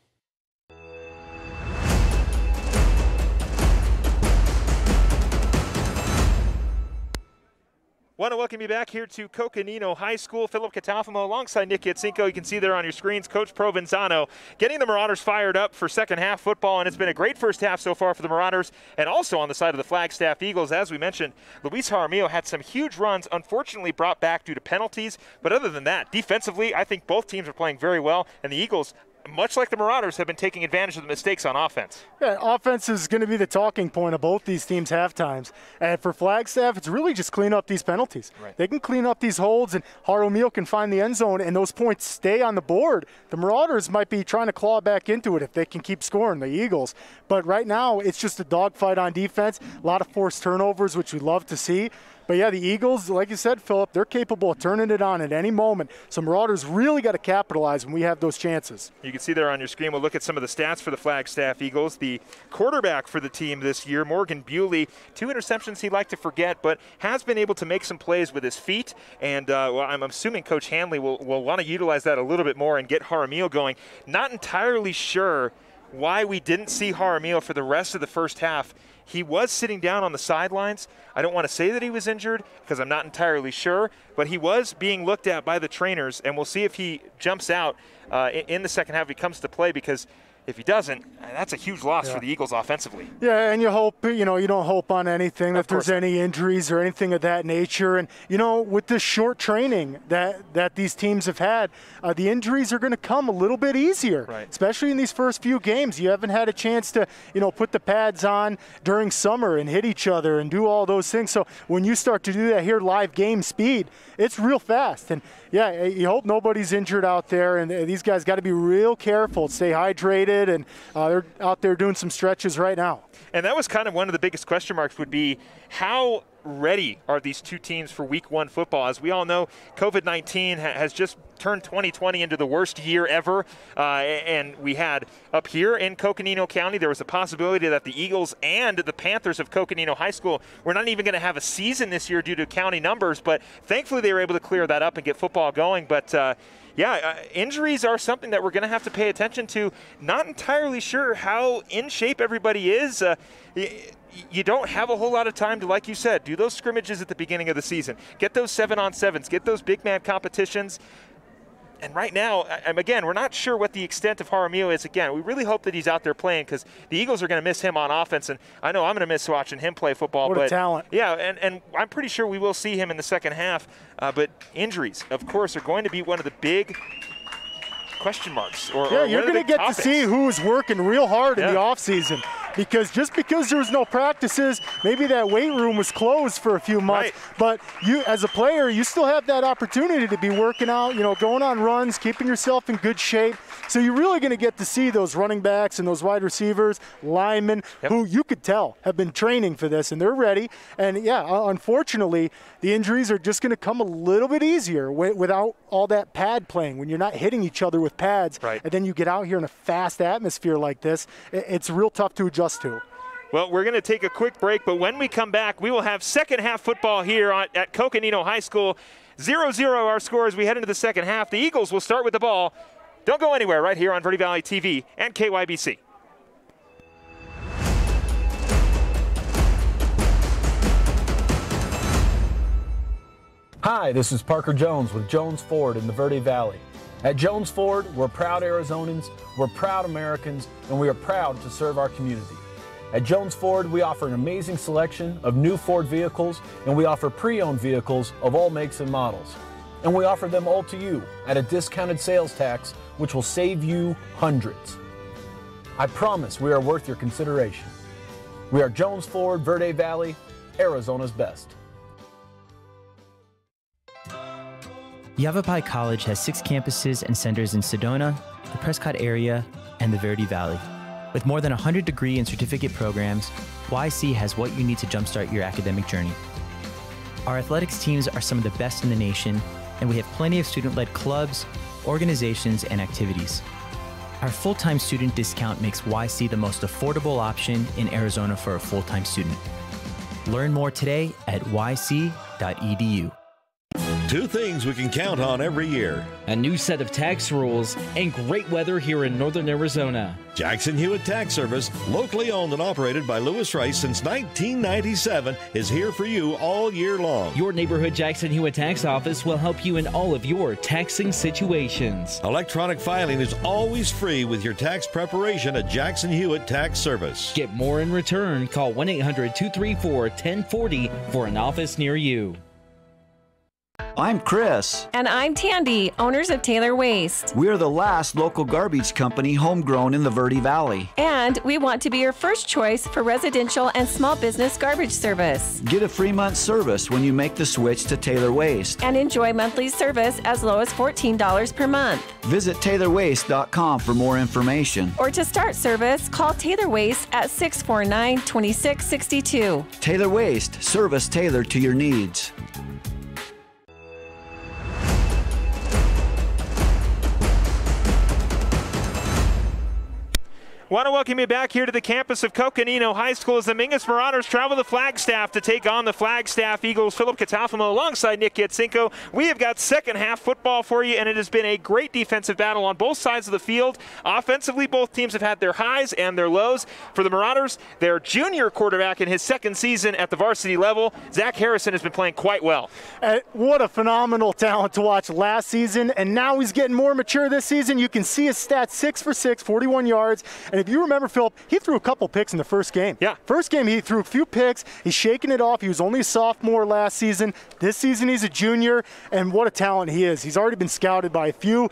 Want to welcome you back here to Coconino High School. Philip Catalfamo alongside Nick Yatsinko. You can see there on your screens Coach Provenzano getting the Marauders fired up for second half football, and it's been a great first half so far for the Marauders. And also on the side of the Flagstaff Eagles, as we mentioned, Luis Jaramillo had some huge runs, unfortunately brought back due to penalties. But other than that, defensively, I think both teams are playing very well, and the Eagles, much like the Marauders, have been taking advantage of the mistakes on offense. Yeah, offense is going to be the talking point of both these teams' halftimes. And for Flagstaff, it's really just clean up these penalties. Right. They can clean up these holds, and Jaramillo can find the end zone, and those points stay on the board. The Marauders might be trying to claw back into it if they can keep scoring, the Eagles. But right now, it's just a dogfight on defense. A lot of forced turnovers, which we love to see. But yeah, the Eagles, like you said, Philip, they're capable of turning it on at any moment. So Marauders really got to capitalize when we have those chances. You can see there on your screen, we'll look at some of the stats for the Flagstaff Eagles. The quarterback for the team this year, Morgan Bewley, 2 interceptions he'd like to forget, but has been able to make some plays with his feet. And well, I'm assuming Coach Hanley will want to utilize that a little bit more and get Jaramillo going. Not entirely sure why we didn't see Jaramillo for the rest of the first half. He was sitting down on the sidelines. I don't want to say that he was injured because I'm not entirely sure, but he was being looked at by the trainers, and we'll see if he jumps out in the second half if he comes to play, because if he doesn't, that's a huge loss for the Eagles offensively. Yeah, and you hope, you don't hope on anything, if there's any injuries or anything of that nature. And, with this short training that these teams have had, the injuries are going to come a little bit easier, especially in these first few games. You haven't had a chance to, put the pads on during summer and hit each other and do all those things. So when you start to do that here live game speed, it's real fast. And, yeah, you hope nobody's injured out there, and these guys got to be real careful, stay hydrated, and they're out there doing some stretches right now. And that was kind of one of the biggest question marks, would be how ready are these two teams for week 1 football? As we all know, COVID-19 has just turned 2020 into the worst year ever. And we had up here in Coconino County, there was a possibility that the Eagles and the Panthers of Coconino High School were not even going to have a season this year due to county numbers. But thankfully they were able to clear that up and get football going. But injuries are something that we're going to have to pay attention to. Not entirely sure how in shape everybody is. You don't have a whole lot of time to, like you said, do those scrimmages at the beginning of the season. Get those 7-on-7s. Get those big man competitions. And right now, again, we're not sure what the extent of Jaramillo is. Again, we really hope that he's out there playing, because the Eagles are going to miss him on offense. And I know I'm going to miss watching him play football. What a talent. Yeah, and I'm pretty sure we will see him in the second half. But injuries, of course, are going to be one of the big question marks. You're going to get to see who's working real hard in the offseason. because just because there was no practices, maybe that weight room was closed for a few months, but you as a player, you still have that opportunity to be working out, going on runs, keeping yourself in good shape. So you're really going to get to see those running backs and those wide receivers, linemen, who you could tell have been training for this, and they're ready. And, yeah, unfortunately, the injuries are just going to come a little bit easier without all that pad playing. When you're not hitting each other with pads, and then you get out here in a fast atmosphere like this, it's real tough to adjust to. Well, we're going to take a quick break, but when we come back, we will have second-half football here at Coconino High School. 0-0 our score as we head into the second half. The Eagles will start with the ball. Don't go anywhere right here on Verde Valley TV and KYBC. Hi, this is Parker Jones with Jones Ford in the Verde Valley. At Jones Ford, we're proud Arizonans, we're proud Americans, and we are proud to serve our community. At Jones Ford, we offer an amazing selection of new Ford vehicles, and we offer pre-owned vehicles of all makes and models. And we offer them all to you at a discounted sales tax, which will save you hundreds. I promise we are worth your consideration. We are Jones Ford, Verde Valley, Arizona's best. Yavapai College has 6 campuses and centers in Sedona, the Prescott area, and the Verde Valley. With more than 100 degree and certificate programs, YC has what you need to jumpstart your academic journey. Our athletics teams are some of the best in the nation, and we have plenty of student-led clubs, organizations, and activities. Our full-time student discount makes YC the most affordable option in Arizona for a full-time student. Learn more today at yc.edu. 2 things we can count on every year. A new set of tax rules and great weather here in northern Arizona. Jackson Hewitt Tax Service, locally owned and operated by Lewis Rice since 1997, is here for you all year long. Your neighborhood Jackson Hewitt Tax Office will help you in all of your taxing situations. Electronic filing is always free with your tax preparation at Jackson Hewitt Tax Service. Get more in return. Call 1-800-234-1040 for an office near you. I'm Chris. And I'm Tandy, owners of Taylor Waste. We're the last local garbage company homegrown in the Verde Valley. And we want to be your first choice for residential and small business garbage service. Get a free month service when you make the switch to Taylor Waste. And enjoy monthly service as low as $14 per month. Visit TaylorWaste.com for more information. Or to start service, call Taylor Waste at 649-2662. Taylor Waste, service tailored to your needs. Want to welcome you back here to the campus of Coconino High School as the Mingus Marauders travel to Flagstaff to take on the Flagstaff Eagles. Philip Catafamo alongside Nick Yatsinko. We have got second half football for you, and it has been a great defensive battle on both sides of the field. Offensively, both teams have had their highs and their lows. For the Marauders, their junior quarterback in his second season at the varsity level, Zach Harrison, has been playing quite well. What a phenomenal talent to watch last season, and now he's getting more mature this season. You can see his stats, 6 for 6, 41 yards, and if you remember, Philip, he threw a couple picks in the first game. Yeah. First game, he threw a few picks. He's shaking it off. He was only a sophomore last season. This season, he's a junior, and what a talent he is. He's already been scouted by a few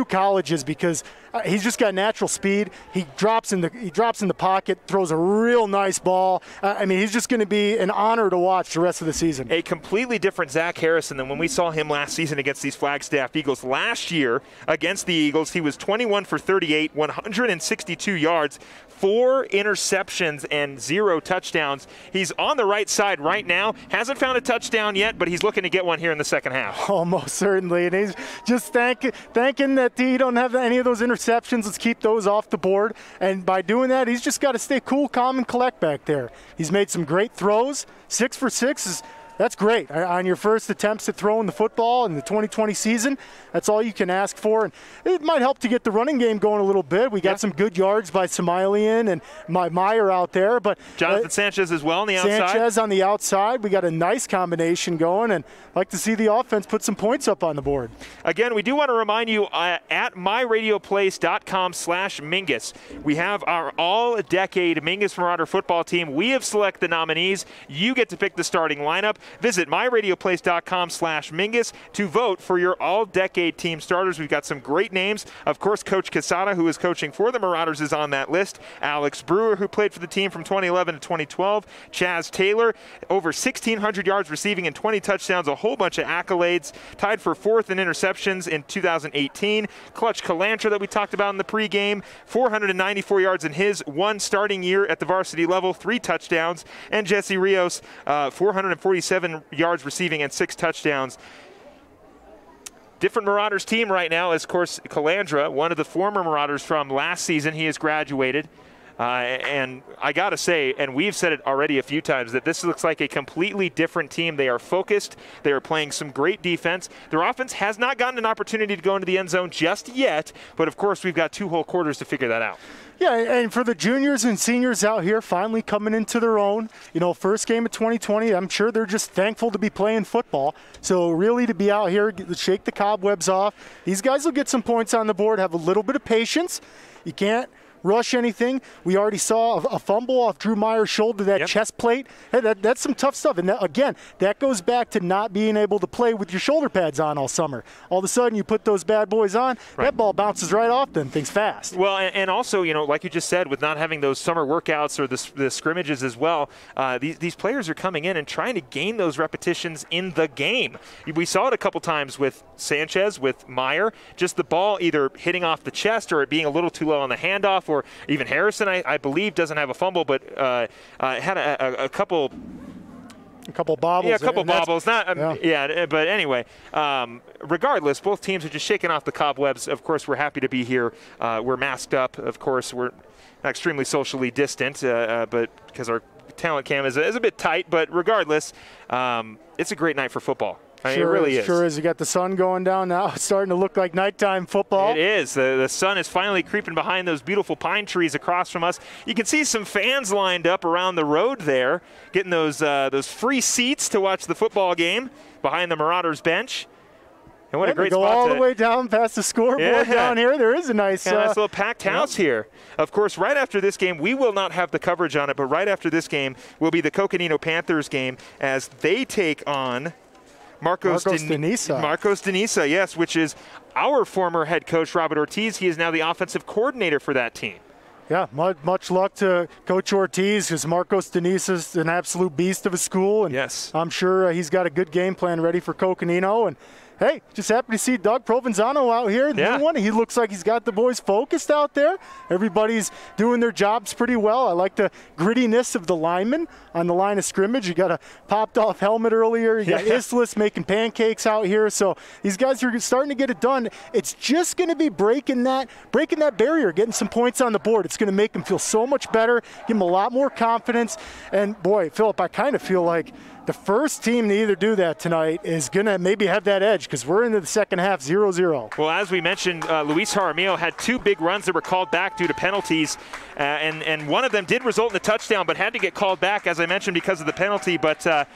colleges because he's just got natural speed. He drops in the pocket, throws a real nice ball. I mean, he's just going to be an honor to watch the rest of the season. A completely different Zach Harrison than when we saw him last season against these Flagstaff Eagles. Last year against the Eagles, he was 21 for 38, 162 yards, 4 interceptions, and 0 touchdowns. He's on the right side right now. Hasn't found a touchdown yet, but he's looking to get one here in the second half. Oh, most certainly. And he's just thanking that he don't have any of those interceptions. Let's keep those off the board. And by doing that, he's just got to stay cool, calm, and collect back there. He's made some great throws. 6 for 6 that's great. On your first attempts at throwing the football in the 2020 season, that's all you can ask for. And it might help to get the running game going a little bit. We got some good yards by Somailian and Meyer out there. But Jonathan Sanchez as well on the outside. Sanchez on the outside. We got a nice combination going, and I'd like to see the offense put some points up on the board. Again, we do want to remind you at myradioplace.com/Mingus, we have our all-decade Mingus Marauder football team. We have selected the nominees. You get to pick the starting lineup. Visit myradioplace.com/Mingus to vote for your all-decade team starters. We've got some great names. Of course, Coach Casada, who is coaching for the Marauders, is on that list. Alex Brewer, who played for the team from 2011 to 2012. Chaz Taylor, over 1,600 yards receiving and 20 touchdowns, a whole bunch of accolades. Tied for 4th in interceptions in 2018. Clutch Calantra that we talked about in the pregame, 494 yards in his one starting year at the varsity level, 3 touchdowns. And Jesse Rios, 447 yards receiving and 6 touchdowns. Different Marauders team right now is, of course, Calandra, one of the former Marauders from last season. He has graduated. And I got to say, and we've said it already a few times, that this looks like a completely different team. They are focused. They are playing some great defense. Their offense has not gotten an opportunity to go into the end zone just yet, but of course we've got 2 whole quarters to figure that out. Yeah, and for the juniors and seniors out here finally coming into their own, you know, first game of 2020, I'm sure they're just thankful to be playing football. So really to be out here, shake the cobwebs off. These guys will get some points on the board, have a little bit of patience. You can't rush anything. We already saw a fumble off Drew Meyer's shoulder, that chest plate. Hey, that's some tough stuff. And that, again, that goes back to not being able to play with your shoulder pads on all summer. All of a sudden, you put those bad boys on, that ball bounces right off them, things fast. Well, and also, you know, like you just said, with not having those summer workouts or the scrimmages as well, these players are coming in and trying to gain those repetitions in the game. We saw it a couple times with Sanchez, with Meyer, just the ball either hitting off the chest or it being a little too low on the handoff. Or even Harrison, I believe, doesn't have a fumble, but had a couple bobbles. Yeah, a couple bobbles. But anyway, regardless, both teams are just shaking off the cobwebs. Of course, we're happy to be here. We're masked up. Of course, we're not extremely socially distant, but because our talent cam is a bit tight. But regardless, it's a great night for football. I mean, it really is. Sure is. You got the sun going down now. It's starting to look like nighttime football. It is. The sun is finally creeping behind those beautiful pine trees across from us. You can see some fans lined up around the road there, getting those free seats to watch the football game behind the Marauders bench. And what a great spot. Go all the way down past the scoreboard down here. There is a nice little packed house here. Of course, right after this game, we will not have the coverage on it, but right after this game will be the Coconino Panthers game as they take on Marcos Denisa, yes, which is our former head coach, Robert Ortiz. He is now the offensive coordinator for that team. Yeah, much luck to Coach Ortiz, because Marcos Denisa is an absolute beast of a school. And yes, I'm sure he's got a good game plan ready for Coconino. And hey, just happy to see Doug Provenzano out here. The new one. He looks like he's got the boys focused out there. Everybody's doing their jobs pretty well. I like the grittiness of the linemen on the line of scrimmage. You got a popped-off helmet earlier. You got Islis making pancakes out here. So these guys are starting to get it done. It's just going to be breaking that barrier, getting some points on the board. It's going to make them feel so much better, give them a lot more confidence. And, boy, Philip, I kind of feel like the first team to either do that tonight is going to maybe have that edge, because we're into the second half 0-0. Well, as we mentioned, Luis Jaramillo had 2 big runs that were called back due to penalties, and one of them did result in a touchdown, but had to get called back, as I mentioned, because of the penalty. But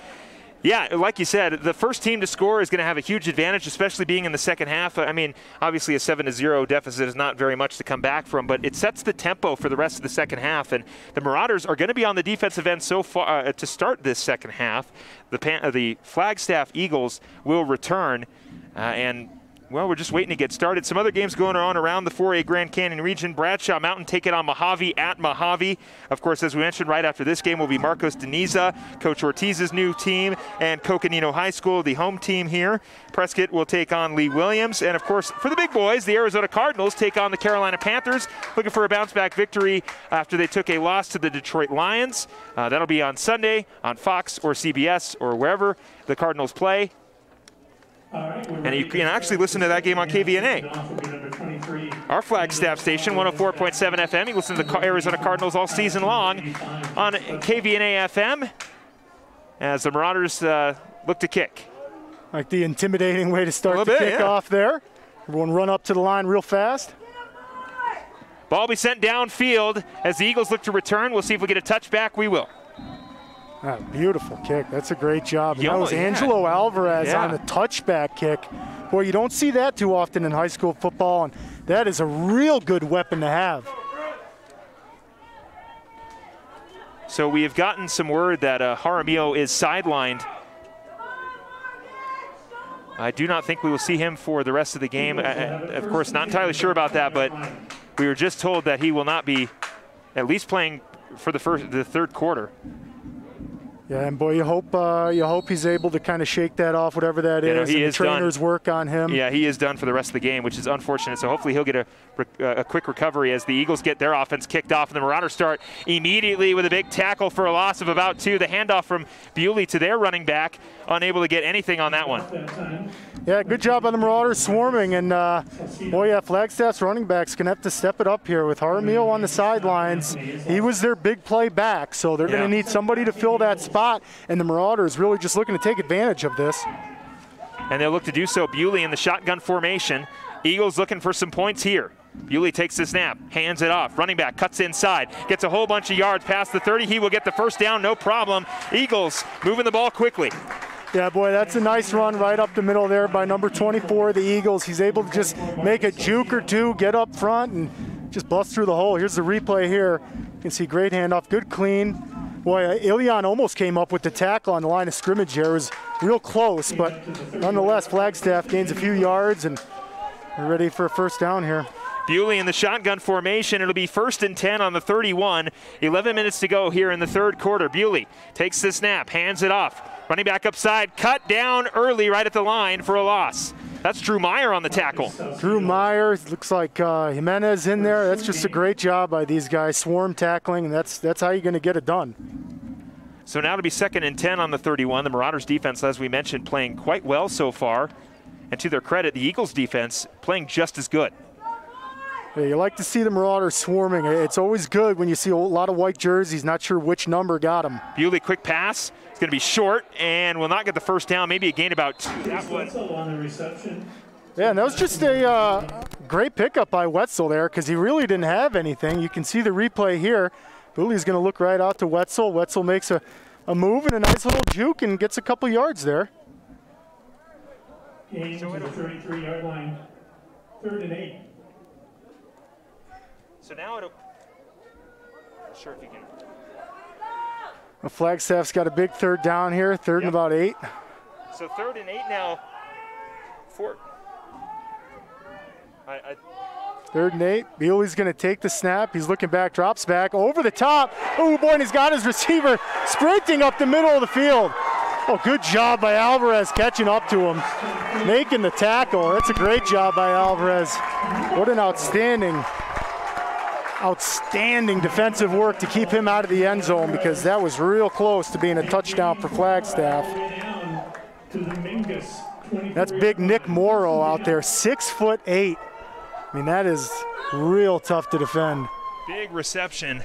yeah, like you said, the first team to score is going to have a huge advantage, especially being in the second half. I mean, obviously a 7-0 deficit is not very much to come back from, but it sets the tempo for the rest of the second half. And the Marauders are going to be on the defensive end so far to start this second half. The Flagstaff Eagles will return, and well, we're just waiting to get started. Some other games going on around the 4A Grand Canyon region. Bradshaw Mountain take it on Mojave at Mojave. Of course, as we mentioned, right after this game will be Marcos Denisa, Coach Ortiz's new team, and Coconino High School, the home team here. Prescott will take on Lee Williams. And, of course, for the big boys, the Arizona Cardinals take on the Carolina Panthers, looking for a bounce-back victory after they took a loss to the Detroit Lions. That'll be on Sunday on Fox or CBS or wherever the Cardinals play. And you can actually listen to that game on KVNA. Our Flagstaff station, 104.7 FM. You can listen to the Arizona Cardinals all season long on KVNA FM as the Marauders look to kick. Like the intimidating way to start the kickoff there. Everyone run up to the line real fast. Ball will be sent downfield as the Eagles look to return. We'll see if we get a touchback. We will. Beautiful kick. That's a great job. And that was Angelo Alvarez on the touchback kick. Boy, you don't see that too often in high school football, and that is a real good weapon to have. So we have gotten some word that Jaramillo is sidelined I do not think we will see him for the rest of the game. Of course, not entirely sure about that, but we were just told that he will not be at least playing for the third quarter. Yeah, and boy, you hope he's able to kind of shake that off, whatever that is. He is the trainers done. Work on him. Yeah, he is done for the rest of the game, which is unfortunate. So hopefully he'll get a quick recovery as the Eagles get their offense kicked off, and the Marauders start immediately with a big tackle for a loss of about 2. The handoff from Bewley to their running back, unable to get anything on that one. Yeah, good job on the Marauders swarming, and boy, yeah, Flagstaff's running backs going to have to step it up here with Jaramillo on the sidelines. He was their big play back, so they're going to need somebody to fill that spot, and the Marauders really just looking to take advantage of this. And they'll look to do so. Bewley in the shotgun formation. Eagles looking for some points here. Bewley takes the snap, hands it off. Running back cuts inside, gets a whole bunch of yards past the 30. He will get the first down, no problem. Eagles moving the ball quickly. Yeah, boy, that's a nice run right up the middle there by number 24, the Eagles. He's able to just make a juke or two, get up front, and just bust through the hole. Here's the replay here. You can see great handoff, good clean. Boy, Ilion almost came up with the tackle on the line of scrimmage here. It was real close, but nonetheless, Flagstaff gains a few yards, and we're ready for a first down here. Bewley in the shotgun formation. It'll be 1st and 10 on the 31. 11 minutes to go here in the third quarter. Bewley takes the snap, hands it off. Running back upside, cut down early right at the line for a loss. That's Drew Meyer on the tackle. Drew Meyer, looks like Jimenez in there. That's just a great job by these guys, swarm tackling, and that's how you're going to get it done. So now to be 2nd and 10 on the 31. The Marauders defense, as we mentioned, playing quite well so far. And to their credit, the Eagles defense playing just as good. Yeah, you like to see the Marauders swarming. It's always good when you see a lot of white jerseys, not sure which number got them. Bewley, quick pass. It's going to be short and will not get the first down. Maybe a gain about 2. That one. On the reception. Yeah, and that was just a great pickup by Wetzel there because he really didn't have anything. You can see the replay here. Bewley's going to look right out to Wetzel. Wetzel makes a move and a nice little juke and gets a couple yards there. Gain to the 33-yard line. 3rd and 8. So now it'll. Not sure if you can. Well, Flagstaff's got a big 3rd down here, 3rd and about 8. So 3rd and 8 now. 3rd and 8. Bewley's going to take the snap. He's looking back, drops back, over the top. Oh, boy, and he's got his receiver sprinting up the middle of the field. Oh, good job by Alvarez catching up to him, making the tackle. That's a great job by Alvarez. What an outstanding defensive work to keep him out of the end zone because that was real close to being a touchdown for Flagstaff. That's big Nick Morrow out there, 6'8". I mean, that is real tough to defend. Big reception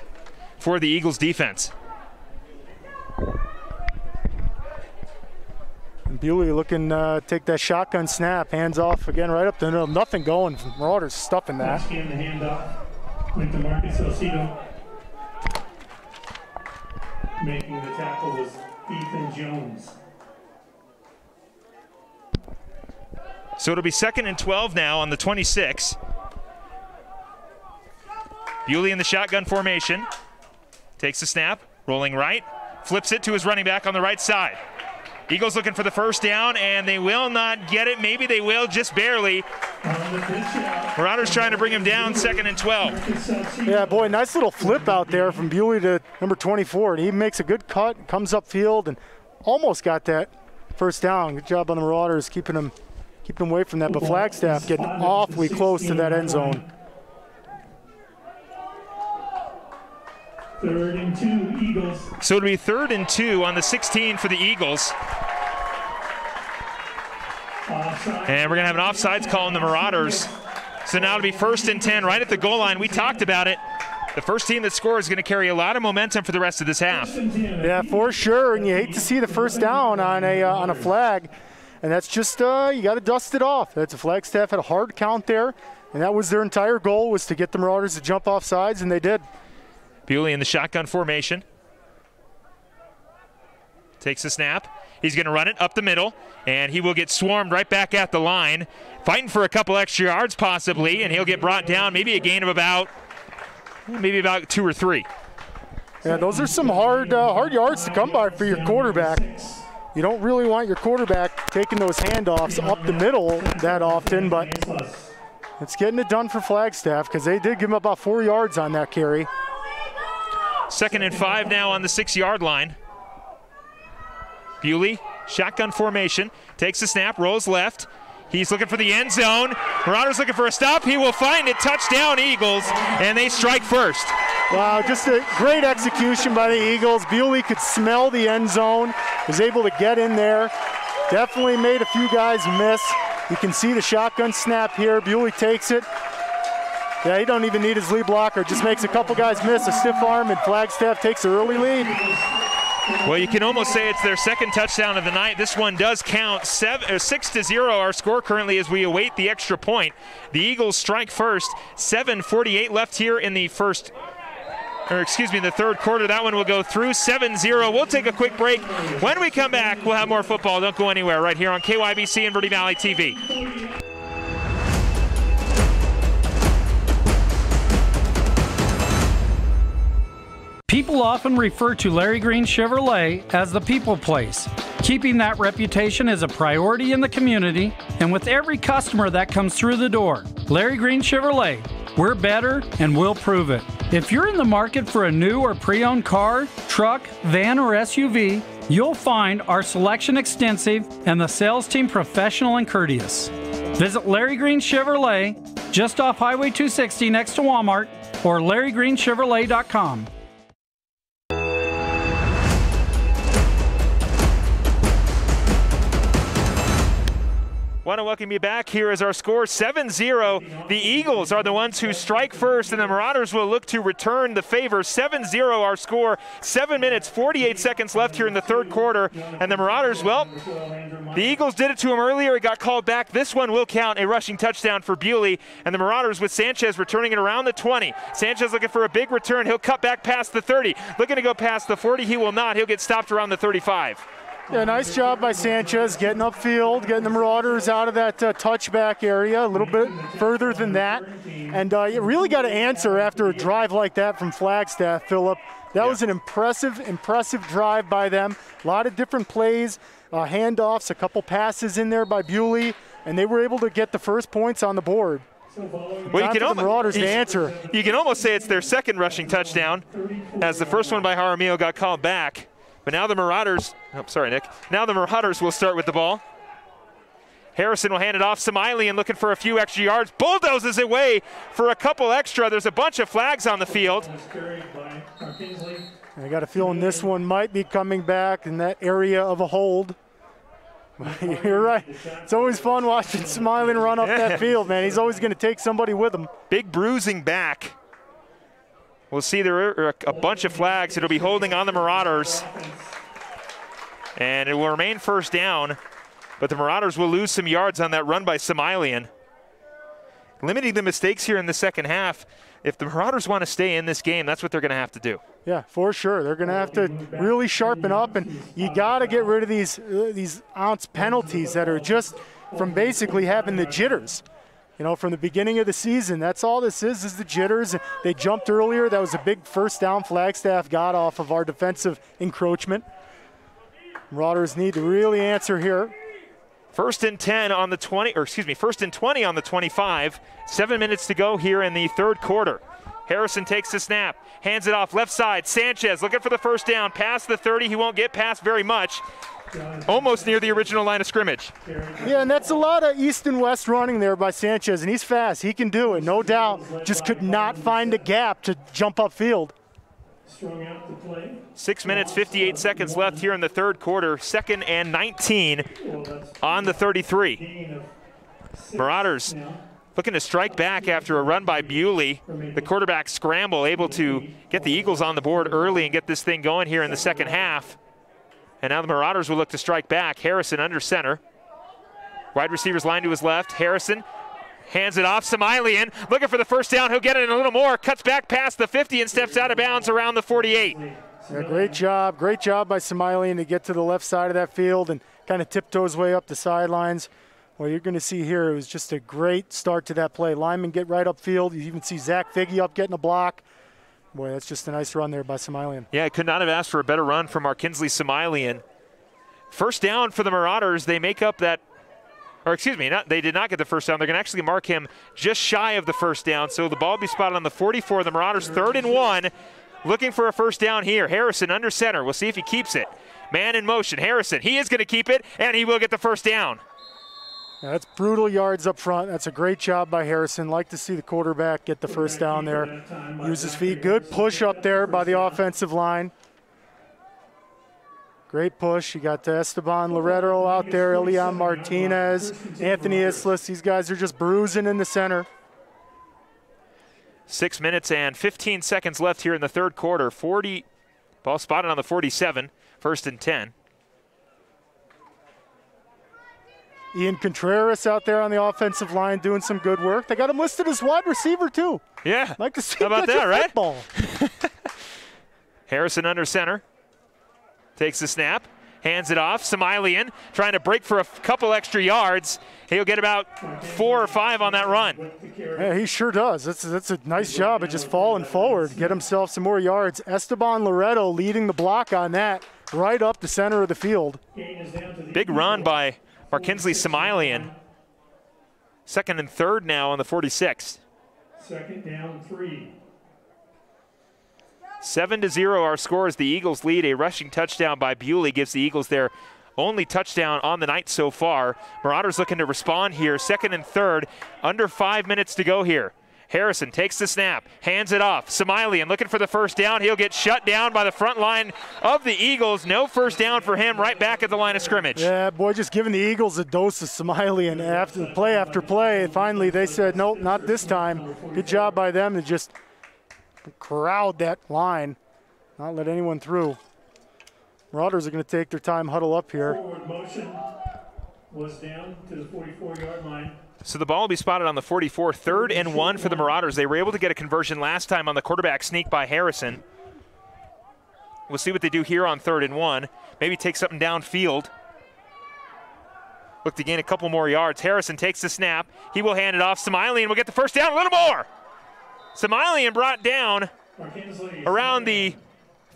for the Eagles defense. And Bewley looking to take that shotgun snap, hands off again right up the middle. Nothing going. Marauders stuffing that. Went to Marcus Salcido. Making the tackle was Ethan Jones. So it'll be 2nd and 12 now on the 26. Bewley in the shotgun formation. Takes the snap, rolling right, flips it to his running back on the right side. Eagles looking for the first down, and they will not get it. Maybe they will, just barely. Marauders trying to bring him down, 2nd and 12. Yeah, boy, nice little flip out there from Bewley to number 24. And he makes a good cut, comes upfield, and almost got that first down. Good job on the Marauders keeping them away from that. But Flagstaff getting awfully close to that end zone. 3rd and 2, Eagles. So it'll be 3rd and 2 on the 16 for the Eagles. And we're going to have an offsides call on the Marauders. So now it'll be 1st and 10 right at the goal line. We talked about it. The first team that scores is going to carry a lot of momentum for the rest of this half. Yeah, for sure. And you hate to see the first down on a flag. And that's just, you got to dust it off. That's a Flagstaff had a hard count there. And that was their entire goal, was to get the Marauders to jump off sides, and they did. Bewley in the shotgun formation. Takes the snap. He's going to run it up the middle, and he will get swarmed right back at the line. Fighting for a couple extra yards possibly, and he'll get brought down, maybe a gain of about 2 or 3. Yeah, those are some hard yards to come by for your quarterback. You don't really want your quarterback taking those handoffs up the middle that often, but it's getting it done for Flagstaff because they did give him about 4 yards on that carry. 2nd and 5 now on the 6-yard line. Bewley, shotgun formation, takes the snap, rolls left. He's looking for the end zone. Marauders looking for a stop. He will find it. Touchdown, Eagles, and they strike first. Wow, just a great execution by the Eagles. Bewley could smell the end zone, was able to get in there. Definitely made a few guys miss. You can see the shotgun snap here. Bewley takes it. Yeah, he don't even need his lead blocker. Just makes a couple guys miss, a stiff arm, and Flagstaff takes an early lead. Well, you can almost say it's their 2nd touchdown of the night. This one does count. 6-0 our score currently as we await the extra point. The Eagles strike first. 7:48 left here in the third quarter. That one will go through. 7-0. We'll take a quick break. When we come back, we'll have more football. Don't go anywhere right here on KYBC and Verde Valley TV. People often refer to Larry Green Chevrolet as the people place. Keeping that reputation is a priority in the community and with every customer that comes through the door. Larry Green Chevrolet, we're better and we'll prove it. If you're in the market for a new or pre-owned car, truck, van, or SUV, you'll find our selection extensive and the sales team professional and courteous. Visit Larry Green Chevrolet just off Highway 260 next to Walmart or LarryGreenChevrolet.com. Want to welcome you back. Here is our score, 7-0. The Eagles are the ones who strike first, and the Marauders will look to return the favor. 7-0 our score. 7 minutes, 48 seconds left here in the third quarter. And the Marauders, well, the Eagles did it to him earlier. It got called back. This one will count, a rushing touchdown for Bewley. And the Marauders with Sanchez returning it around the 20. Sanchez looking for a big return. He'll cut back past the 30. Looking to go past the 40. He will not. He'll get stopped around the 35. Yeah, nice job by Sanchez getting upfield, getting the Marauders out of that touchback area, a little bit further than that. And you really got to answer after a drive like that from Flagstaff, Phillip. That was an impressive drive by them. A lot of different plays, handoffs, a couple passes in there by Bewley, and they were able to get the first points on the board. Well, you can Marauders to answer. You can almost say it's their 2nd rushing touchdown, as the first one by Jaramillo got called back. But now the Marauders, Now the Marauders will start with the ball. Harrison will hand it off. Samailian looking for a few extra yards. Bulldozes away for a couple extra. There's a bunch of flags on the field. I got a feeling this one might be coming back in that area of a hold. You're right. It's always fun watching Samailian run up that field, man. He's always going to take somebody with him. Big bruising back. We'll see there are a bunch of flags. It'll be holding on the Marauders. And it will remain first down, but the Marauders will lose some yards on that run by Samailian. Limiting the mistakes here in the second half. If the Marauders want to stay in this game, that's what they're going to have to do. Yeah, for sure. They're going to have to really sharpen up, and you got to get rid of these ounce penalties that are just from basically having the jitters. You know, from the beginning of the season, that's all this is the jitters. They jumped earlier. That was a big first down Flagstaff got off of our defensive encroachment. Marauders need to really answer here. First and 10 on the 20, first and 20 on the 25. 7 minutes to go here in the third quarter. Harrison takes the snap, hands it off left side. Sanchez looking for the first down, past the 30. He won't get past very much. Almost near the original line of scrimmage. Yeah, and that's a lot of east and west running there by Sanchez, and he's fast. He can do it, no doubt. Just could not find a gap to jump upfield. 6 minutes, 58 seconds left here in the third quarter. 2nd and 19 on the 33. Marauders looking to strike back after a run by Bewley. The quarterback scramble, able to get the Eagles on the board early and get this thing going here in the second half. And now the Marauders will look to strike back. Harrison under center. Wide receivers line to his left. Harrison hands it off. Samailian looking for the first down. He'll get it in a little more. Cuts back past the 50 and steps out of bounds around the 48. Yeah, great job by Samailian to get to the left side of that field and kind of tiptoe his way up the sidelines. Well, you're going to see here, it was just a great start to that play. Linemen get right upfield. You even see Zach Figge up getting a block. Boy, that's just a nice run there by Samailian. Yeah, I could not have asked for a better run from our Kinsley Samailian. First down for the Marauders. They make up that, or excuse me, they did not get the first down. They're going to actually mark him just shy of the first down. So the ball will be spotted on the 44. The Marauders 3rd and 1, looking for a first down here. Harrison under center. We'll see if he keeps it. Man in motion. Harrison, he is going to keep it, and he will get the first down. Yeah, that's brutal yards up front. That's a great job by Harrison. Like to see the quarterback get the first down there. Use his feet. Good push up there by the offensive line. Great push. You got Esteban Loretto out there, Elian Martinez, Anthony Islas. These guys are just bruising in the center. 6 minutes and 15 seconds left here in the third quarter. Ball spotted on the 47, 1st and 10. Ian Contreras out there on the offensive line doing some good work. They got him listed as wide receiver too. Yeah. Like to see how about that, right? Football. Harrison under center. Takes the snap, hands it off. Samilian trying to break for a couple extra yards. He'll get about 4 or 5 on that run. Yeah, he sure does. That's a nice job of just falling forward, get himself some more yards. Esteban Loretto leading the block on that, right up the center of the field. Big run by Markinsley Samilian. 2nd and 3rd now on the 46. 2nd down 3. 7-0 our score as the Eagles lead. A rushing touchdown by Bewley gives the Eagles their only touchdown on the night so far. Marauders looking to respond here. 2nd and 3rd, under 5 minutes to go here. Harrison takes the snap, hands it off. Samilian looking for the first down. He'll get shut down by the front line of the Eagles. No first down for him, right back at the line of scrimmage. Yeah, boy, just giving the Eagles a dose of Samilian after play. Finally, they said, nope, not this time. Good job by them to just crowd that line, not let anyone through. Marauders are going to take their time, huddle up here. Forward motion was down to the 44-yard line. So the ball will be spotted on the 44, 3rd and 1 for the Marauders. They were able to get a conversion last time on the quarterback sneak by Harrison. We'll see what they do here on 3rd and 1. Maybe take something downfield. Look to gain a couple more yards. Harrison takes the snap. He will hand it off. Samilian will get the first down, a little more. Samilian brought down around the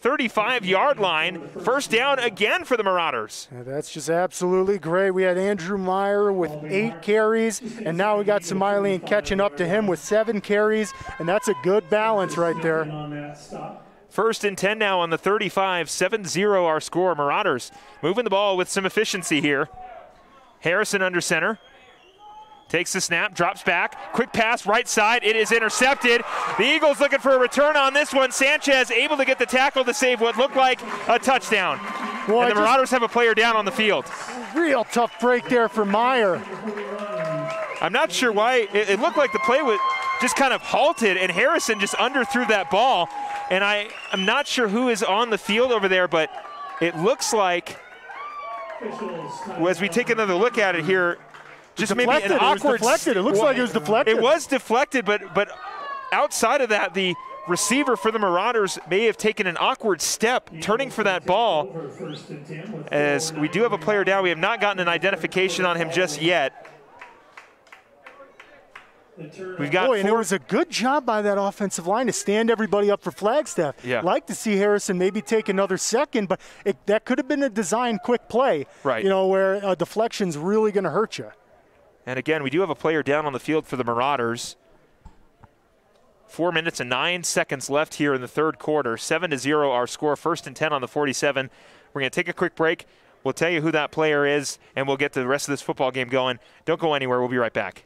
35-yard line. First down again for the Marauders. Yeah, that's just absolutely great. We had Andrew Meyer with 8 carries, and now we got Samilian catching up to him with 7 carries, and that's a good balance right there. 1st and 10 now on the 35, 7-0 our score. Marauders moving the ball with some efficiency here. Harrison under center. Takes the snap, drops back, quick pass right side, it is intercepted. The Eagles looking for a return on this one. Sanchez able to get the tackle to save what looked like a touchdown. Boy, and the Marauders have a player down on the field. Real tough break there for Meyer. I'm not sure why, it looked like the play was just kind of halted and Harrison just underthrew that ball. And I'm not sure who is on the field over there, but it looks like, as we take another look at it here, just maybe an awkward. It was deflected. It looks like it was deflected. It was deflected, but outside of that, the receiver for the Marauders may have taken an awkward step, turning for that ball. As we do have a player down, we have not gotten an identification on him just yet. We've got and it was a good job by that offensive line to stand everybody up for Flagstaff. Yeah. Like to see Harrison maybe take another second, but that could have been a design quick play. Right. You know, where a deflection's really going to hurt you. And again, we do have a player down on the field for the Marauders. 4 minutes and 9 seconds left here in the third quarter. 7-0 our score. 1st and 10 on the 47. We're going to take a quick break. We'll tell you who that player is, and we'll get the rest of this football game going. Don't go anywhere. We'll be right back.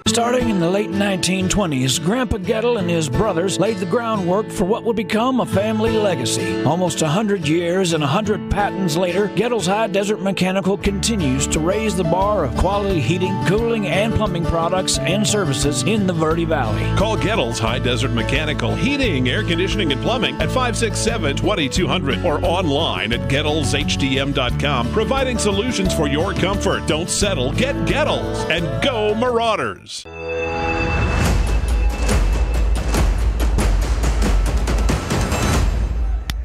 Starting in the late 1920s, Grandpa Gettle and his brothers laid the groundwork for what would become a family legacy. Almost 100 years and 100 patents later, Gettle's High Desert Mechanical continues to raise the bar of quality heating, cooling, and plumbing products and services in the Verde Valley. Call Gettle's High Desert Mechanical Heating, Air Conditioning, and Plumbing at 567-2200 or online at GettlesHDM.com, providing solutions for your comfort. Don't settle, get Gettles, and go Marauders.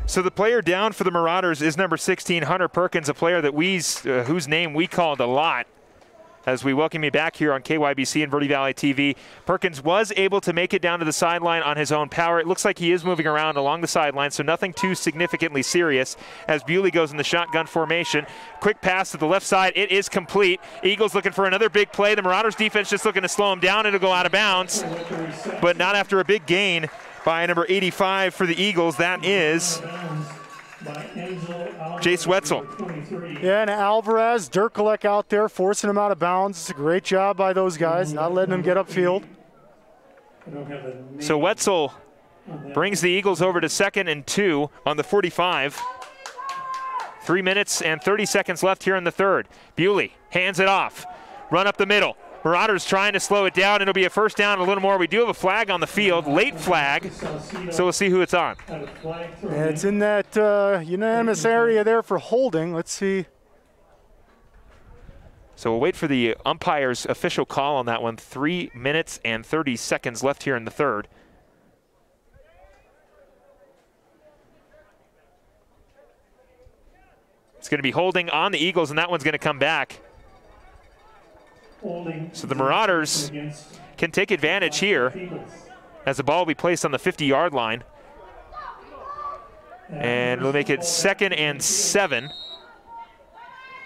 So the player down for the Marauders is number 16, Hunter Perkins, a player that whose name we called a lot as we welcome you back here on KYBC and Verde Valley TV. Perkins was able to make it down to the sideline on his own power. It looks like he is moving around along the sideline, so nothing too significantly serious as Bewley goes in the shotgun formation. Quick pass to the left side. It is complete. Eagles looking for another big play. The Marauders defense just looking to slow him down. It'll go out of bounds, but not after a big gain by number 85 for the Eagles. That is Jace Wetzel. Yeah, and Alvarez, Dirkolek out there forcing him out of bounds. It's a great job by those guys, not letting him get upfield. So Wetzel brings the Eagles over to 2nd and 2 on the 45. 3 minutes and 30 seconds left here in the third. Bewley hands it off. Run up the middle. Marauders trying to slow it down. It'll be a first down, a little more. We do have a flag on the field, late flag, so we'll see who it's on. Yeah, it's in that unanimous area there for holding. Let's see. So we'll wait for the umpire's official call on that one. 3 minutes and 30 seconds left here in the third. It's going to be holding on the Eagles, and that one's going to come back. So the Marauders can take advantage here as the ball will be placed on the 50-yard line. And we'll make it 2nd and 7.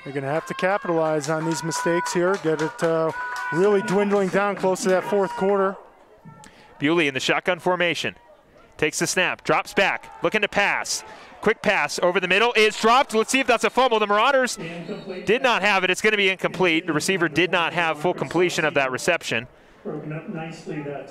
They're going to have to capitalize on these mistakes here, get it really dwindling down close to that fourth quarter. Bewley in the shotgun formation. Takes the snap, drops back, looking to pass. Quick pass over the middle is dropped. Let's see if that's a fumble. The Marauders did not have it. It's going to be incomplete. The receiver did not have full completion of that reception.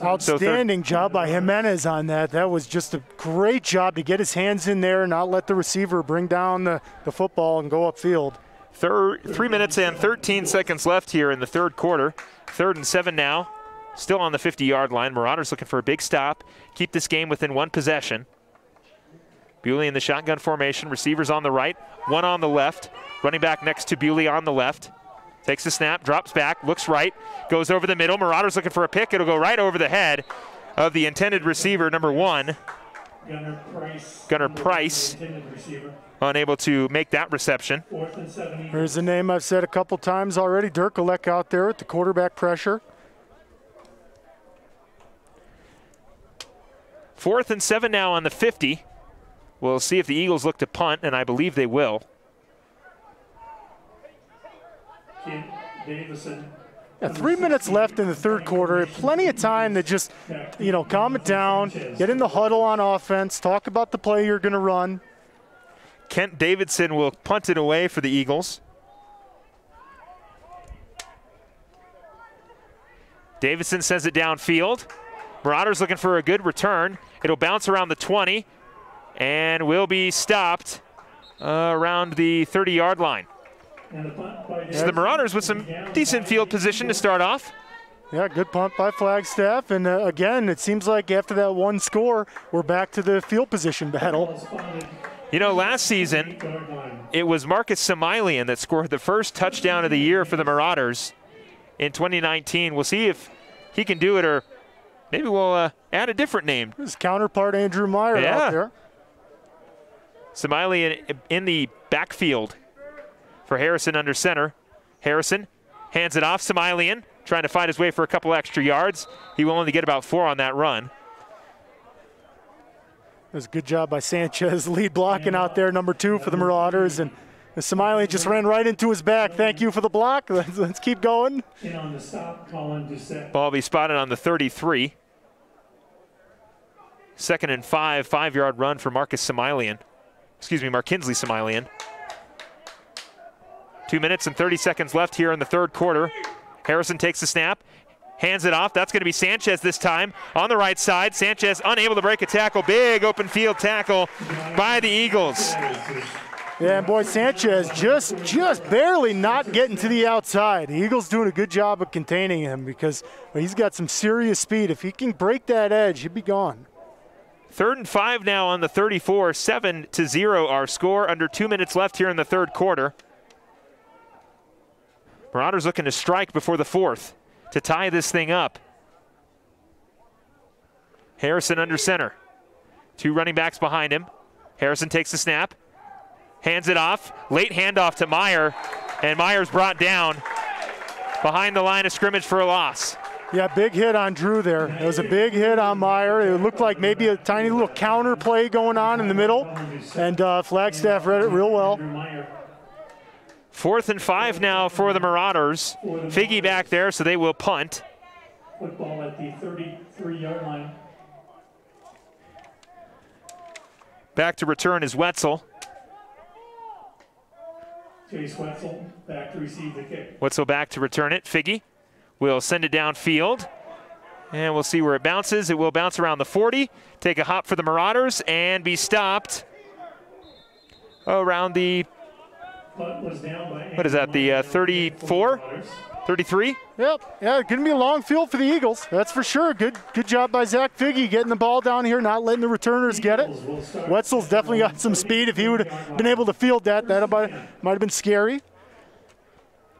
Outstanding job by Jimenez on that. That was just a great job to get his hands in there, not let the receiver bring down the football and go upfield. 3 minutes and 13 seconds left here in the third quarter. 3rd and 7 now. Still on the 50-yard line. Marauders looking for a big stop. Keep this game within one possession. Bewley in the shotgun formation. Receivers on the right, one on the left. Running back next to Bewley on the left. Takes the snap, drops back, looks right, goes over the middle. Marauders looking for a pick. It'll go right over the head of the intended receiver, number 1. Gunnar Price. Unable to make that reception. Here's a name I've said a couple times already. Dirkolek out there with the quarterback pressure. 4th and 7 now on the 50. We'll see if the Eagles look to punt, and I believe they will. Yeah, 3 minutes left in the third quarter. Plenty of time to just, calm it down, get in the huddle on offense, talk about the play you're going to run. Kent Davidson will punt it away for the Eagles. Davidson sends it downfield. Marauders looking for a good return. It'll bounce around the 20 and will be stopped around the 30-yard line. So the Marauders with some decent field position to start off. Yeah, good punt by Flagstaff. And again, it seems like after that one score, we're back to the field position battle. Last season, it was Marcus Samilian that scored the first touchdown of the year for the Marauders in 2019. We'll see if he can do it, or maybe we'll add a different name. His counterpart, Andrew Meyer, out there. Samilian in the backfield for Harrison under center. Harrison hands it off. Samilian trying to fight his way for a couple extra yards. He will only get about 4 on that run. It was a good job by Sanchez, lead blocking out there, number 2 for the Marauders. And Samilian just ran right into his back. Thank you for the block. Let's keep going. Ball will be spotted on the 33. 2nd and 5, 5-yard run for Markinsley Samilian. 2 minutes and 30 seconds left here in the third quarter. Harrison takes the snap, hands it off. That's going to be Sanchez this time on the right side. Sanchez unable to break a tackle. Big open field tackle by the Eagles. Yeah, and boy, Sanchez just barely not getting to the outside. The Eagles doing a good job of containing him because he's got some serious speed. If he can break that edge, he'd be gone. 3rd and 5 now on the 34, 7-0 our score. Under 2 minutes left here in the third quarter. Marauders looking to strike before the 4th to tie this thing up. Harrison under center. 2 running backs behind him. Harrison takes the snap, hands it off. Late handoff to Meyer, and Meyer's brought down behind the line of scrimmage for a loss. Yeah, big hit on Drew there. It was a big hit on Meyer. It looked like maybe a tiny little counter play going on in the middle, and Flagstaff read it real well. 4th and 5 now for the Marauders. Figgy back there, so they will punt. Football at the 33-yard line. Back to return is Wetzel. Chase Wetzel back to receive the kick. Wetzel back to return it. Figgy will send it downfield. And we'll see where it bounces. It will bounce around the 40. Take a hop for the Marauders and be stopped around the, what is that, the 34? 33? Yep, yeah, going to be a long field for the Eagles. That's for sure. Good job by Zach Figgy getting the ball down here, not letting the returners get it. Wetzel's definitely got some speed. If he would have been able to field that might have been scary.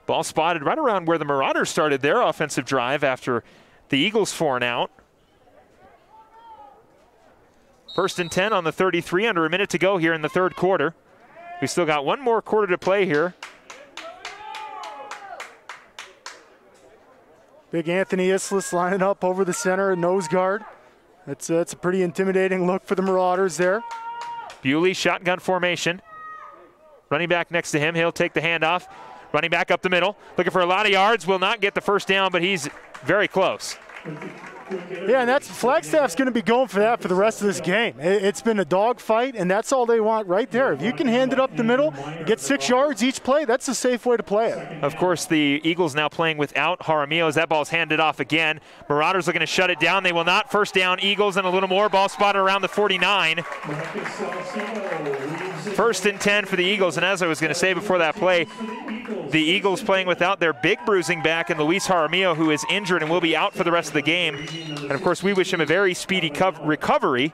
Ball spotted right around where the Marauders started their offensive drive after the Eagles 4 and out. 1st and 10 on the 33, under a minute to go here in the third quarter. We still got one more quarter to play here. Big Anthony Islis lining up over the center at nose guard. That's a pretty intimidating look for the Marauders there. Bewley, shotgun formation. Running back next to him, he'll take the handoff. Running back up the middle, looking for a lot of yards. Will not get the first down, but he's very close. Yeah, and that's Flagstaff's going to be going for that for the rest of this game. It's been a dogfight, and that's all they want right there. If you can hand it up the middle and get 6 yards each play, that's a safe way to play it. Of course, the Eagles now playing without Jaramillo as that ball's handed off again. Marauders looking to shut it down. They will not. First down, Eagles, and a little more. Ball spotted around the 49. 1st and 10 for the Eagles, and as I was going to say before that play, the Eagles playing without their big bruising back and Luis Jaramillo, who is injured and will be out for the rest of the game. And of course, we wish him a very speedy recovery.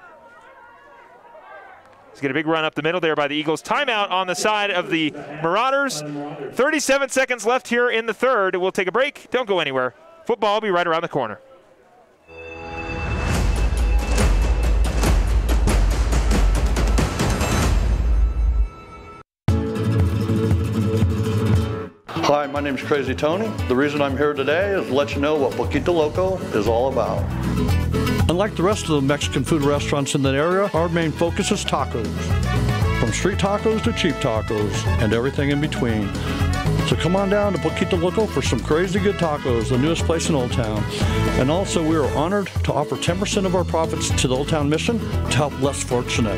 He's got a big run up the middle there by the Eagles. Timeout on the side of the Marauders. 37 seconds left here in the third. We'll take a break. Don't go anywhere. Football will be right around the corner. Hi, my name's Crazy Tony. The reason I'm here today is to let you know what Poquito Loco is all about. Unlike the rest of the Mexican food restaurants in that area, our main focus is tacos. From street tacos to cheap tacos and everything in between. So come on down to Poquito Loco for some crazy good tacos, the newest place in Old Town. And also we are honored to offer 10% of our profits to the Old Town Mission to help less fortunate.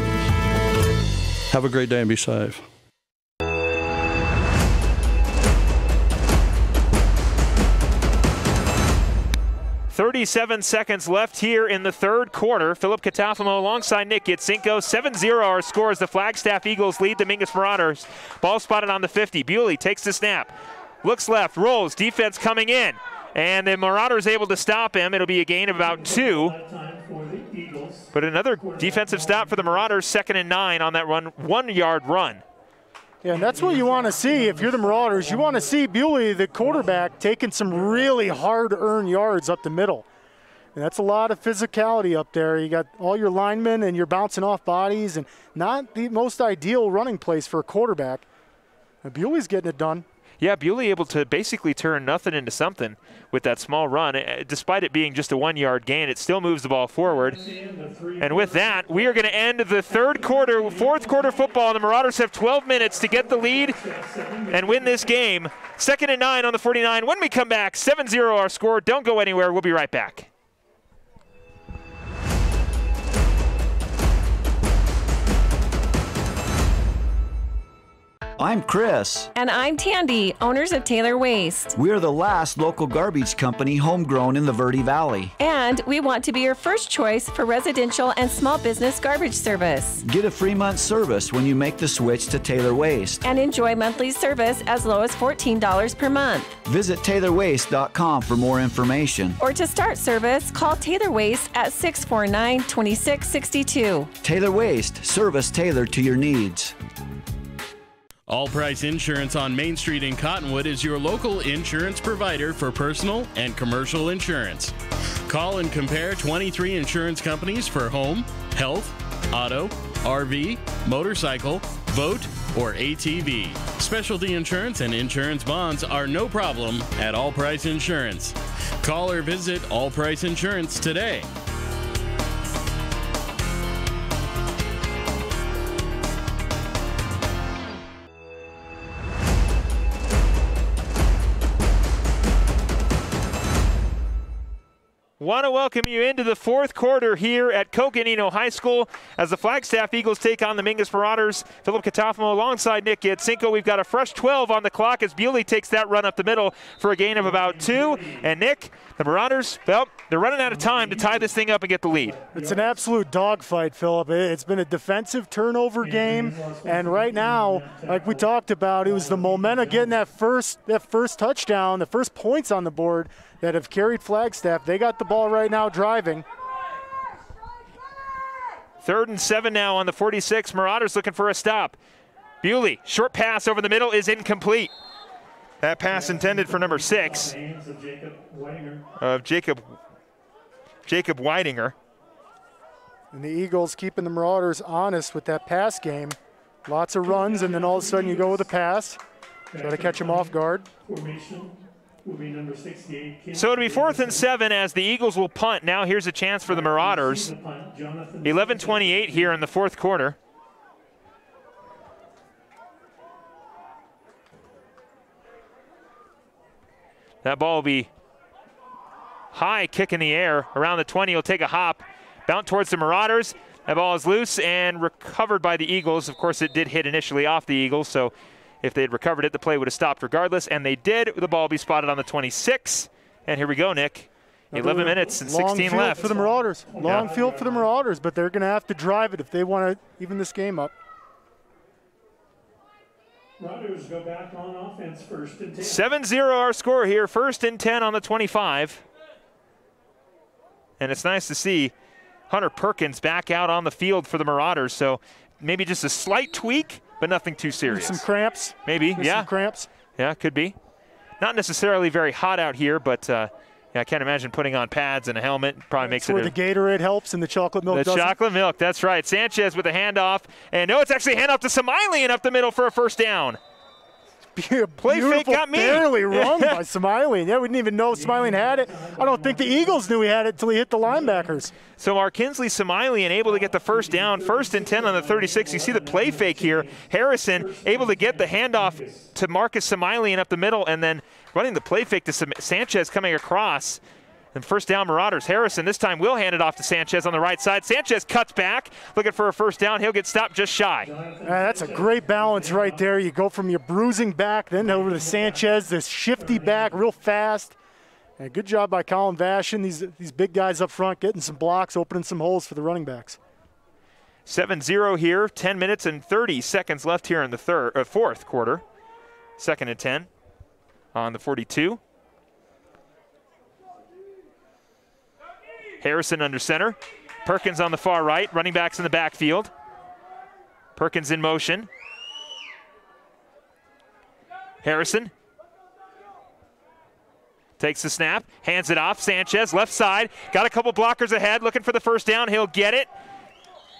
Have a great day and be safe. 37 seconds left here in the third quarter. Philip Catafamo alongside Nick Gitsinko. 7-0 our score as the Flagstaff Eagles lead the Mingus Marauders. Ball spotted on the 50. Bewley takes the snap. Looks left, rolls, defense coming in. And the Marauders able to stop him. It'll be a gain of about 2. But another defensive stop for the Marauders. 2nd and 9 on that run, 1-yard run. Yeah, and that's what you want to see if you're the Marauders. You want to see Bewley, the quarterback, taking some really hard-earned yards up the middle. And that's a lot of physicality up there. You got all your linemen and you're bouncing off bodies, and not the most ideal running place for a quarterback. Bewley's getting it done. Yeah, Bewley able to basically turn nothing into something with that small run. Despite it being just a 1-yard gain, it still moves the ball forward. And with that, we are going to end the third quarter, fourth quarter football. The Marauders have 12 minutes to get the lead and win this game. 2nd and 9 on the 49. When we come back, 7-0 our score. Don't go anywhere. We'll be right back. I'm Chris. And I'm Tandy, owners of Taylor Waste. We're the last local garbage company homegrown in the Verde Valley. And we want to be your first choice for residential and small business garbage service. Get a free month service when you make the switch to Taylor Waste. And enjoy monthly service as low as $14 per month. Visit TaylorWaste.com for more information. Or to start service, call Taylor Waste at 649-2662. Taylor Waste, service tailored to your needs. All Price Insurance on Main Street in Cottonwood is your local insurance provider for personal and commercial insurance. Call and compare 23 insurance companies for home, health, auto, RV, motorcycle, Vote, or ATV. Specialty insurance and insurance bonds are no problem at All Price Insurance. Call or visit All Price Insurance today. Want to welcome you into the fourth quarter here at Coconino High School as the Flagstaff Eagles take on the Mingus Marauders. Philip Catafamo alongside Nick Yatsenko. We've got a fresh 12 on the clock as Bewley takes that run up the middle for a gain of about 2. And Nick, the Marauders, well, they're running out of time to tie this thing up and get the lead. It's an absolute dogfight, Philip. It's been a defensive turnover game, and right now, like we talked about, it was the momentum getting that first touchdown, the first points on the board that have carried Flagstaff. They got the ball right now driving. 3rd and 7 now on the 46. Marauders looking for a stop. Bewley, short pass over the middle is incomplete. That pass intended for number 6 of Jacob Weidinger. And the Eagles keeping the Marauders honest with that pass game. Lots of runs, and then all of a sudden you go with a pass. Try to catch them off guard. So it'll be 4th and 7 as the Eagles will punt. Now here's a chance for the Marauders. 11:28 here in the fourth quarter. That ball will be high, kick in the air. Around the 20, he'll take a hop. Bounce towards the Marauders. That ball is loose and recovered by the Eagles. Of course, it did hit initially off the Eagles, so if they had recovered it, the play would have stopped regardless, and they did. The ball will be spotted on the 26. And here we go, Nick. 11 minutes and 16 left. For the Marauders. Long field for the Marauders, but they're going to have to drive it if they want to even this game up. Marauders go back on offense, 1st and 10. 7-0 our score here, 1st and 10 on the 25. And it's nice to see Hunter Perkins back out on the field for the Marauders. So maybe just a slight tweak, but nothing too serious. Some cramps. Maybe, yeah. Some cramps. Yeah, could be. Not necessarily very hot out here, but yeah, I can't imagine putting on pads and a helmet. Probably makes it. Where the Gatorade helps and the chocolate milk doesn't. The chocolate milk, that's right. Sanchez with a handoff. And no, it's actually a handoff to Smiley and up the middle for a first down. Play fake got me. Barely run by Smiley. Yeah, we didn't even know Smiley had it. I don't think the Eagles knew he had it until he hit the linebackers. So Markinsley Smiley able to get the first down, 1st and 10 on the 36. You see the play fake here. Harrison able to get the handoff to Marcus Smiley and up the middle, and then running the play fake to Sanchez coming across. And first down Marauders. Harrison this time will hand it off to Sanchez on the right side. Sanchez cuts back, looking for a first down. He'll get stopped just shy. That's a great balance right there. You go from your bruising back, then over to Sanchez, this shifty back real fast. And good job by Colin Vashon. These big guys up front getting some blocks, opening some holes for the running backs. 7-0 here, 10 minutes and 30 seconds left here in the fourth quarter. 2nd and 10 on the 42. Harrison under center. Perkins on the far right. Running backs in the backfield. Perkins in motion. Harrison takes the snap, hands it off. Sanchez, left side. Got a couple blockers ahead, looking for the first down. He'll get it.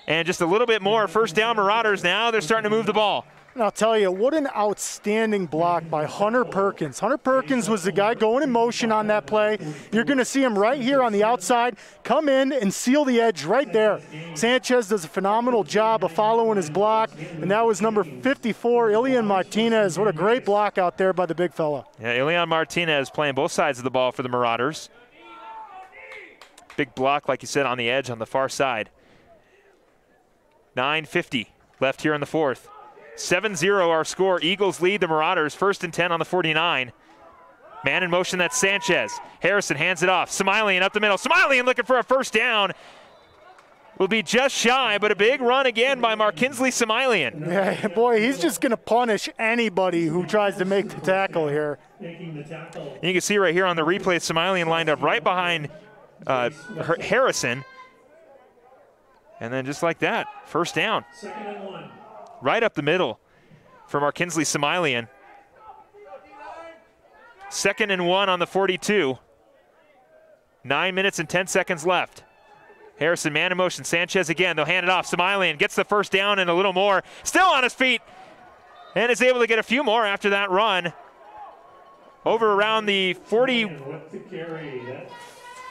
And just a little bit more. First down Marauders now. They're starting to move the ball. And I'll tell you, what an outstanding block by Hunter Perkins. Hunter Perkins was the guy going in motion on that play. You're going to see him right here on the outside, come in and seal the edge right there. Sanchez does a phenomenal job of following his block, and that was number 54, Ilian Martinez. What a great block out there by the big fella. Yeah, Ilian Martinez playing both sides of the ball for the Marauders. Big block, like you said, on the edge on the far side. 9:50 left here in the fourth. 7-0 our score. Eagles lead the Marauders. 1st and 10 on the 49. Man in motion, that's Sanchez. Harrison hands it off. Smiley up the middle. Smiley looking for a first down. Will be just shy, but a big run again by Markinsley Smiley. Yeah, boy, he's just going to punish anybody who tries to make the tackle here. You can see right here on the replay, Smiley lined up right behind Harrison. And then just like that, first down. 2nd and 1. Right up the middle for Markinsley Smiley. 2nd and 1 on the 42. 9 minutes and 10 seconds left. Harrison man in motion. Sanchez again. They'll hand it off. Samilian gets the first down and a little more. Still on his feet. And is able to get a few more after that run. Over around the 40.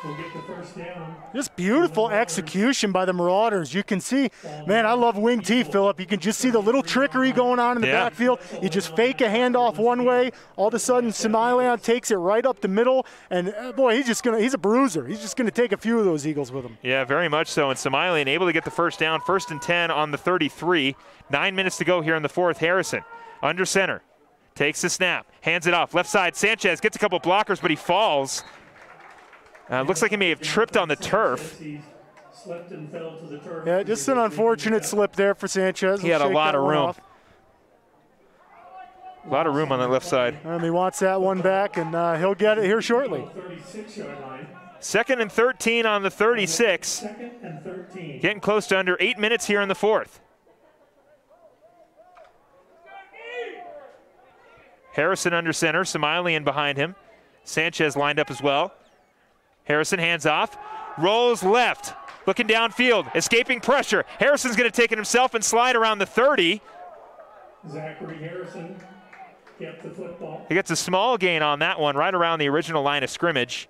We'll get the first down. Just beautiful execution by the Marauders. You can see, man, I love wing T, Phillip. You can just see the little trickery going on in the backfield. You just fake a handoff one way. All of a sudden, Samilian takes it right up the middle. And, boy, he's a bruiser. He's just going to take a few of those Eagles with him. Yeah, very much so. And Samilian able to get the first down. 1st and 10 on the 33. 9 minutes to go here in the 4th. Harrison under center. Takes the snap. Hands it off. Left side. Sanchez gets a couple blockers, but he falls. Looks like he may have tripped on the turf. Slipped and fell to the turf. Yeah, just an unfortunate slip there for Sanchez. He had a lot of room. A lot of room on the left side. He wants that one back, and he'll get it here shortly. 36-yard line. 2nd and 13 on the 36. 2nd and 13. Getting close to under 8 minutes here in the 4th. Harrison under center. Samilian behind him. Sanchez lined up as well. Harrison hands off, rolls left, looking downfield, escaping pressure. Harrison's going to take it himself and slide around the 30. Zachary Harrison kept the football. He gets a small gain on that one, right around the original line of scrimmage.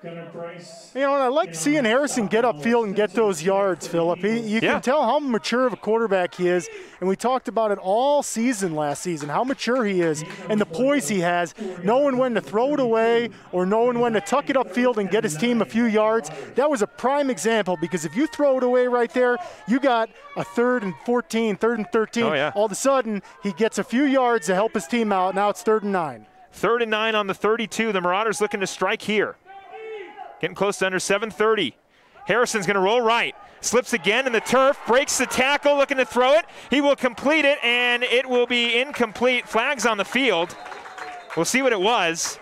You know, and I like seeing Harrison get upfield and get those yards, Phillip. You can tell how mature of a quarterback he is, and we talked about it all season last season, how mature he is and the poise he has, knowing when to throw it away or knowing when to tuck it upfield and get his team a few yards. That was a prime example, because if you throw it away right there, you got a 3rd and 14, 3rd and 13. Oh, yeah. All of a sudden, he gets a few yards to help his team out. Now it's 3rd and 9. 3rd and 9 on the 32. The Marauders looking to strike here. Getting close to under 7:30. Harrison's going to roll right. Slips again in the turf. Breaks the tackle, looking to throw it. He will complete it, and it will be incomplete. Flags on the field. We'll see what it was.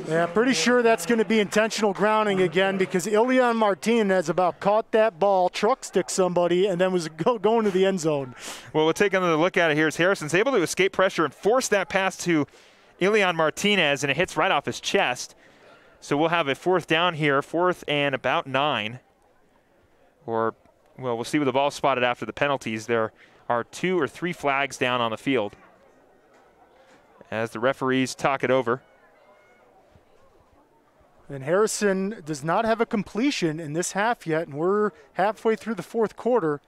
Yeah, pretty sure that's going to be intentional grounding again, because Ilian Martinez about caught that ball, truck stick somebody, and then was going to the end zone. Well, we'll take another look at it here as Harrison's able to escape pressure and force that pass to Ilian Martinez, and it hits right off his chest. So we'll have a 4th down here, 4th and about 9. Or, well, we'll see with the ball spotted after the penalties. There are 2 or 3 flags down on the field as the referees talk it over. And Harrison does not have a completion in this half yet, and we're halfway through the 4th quarter.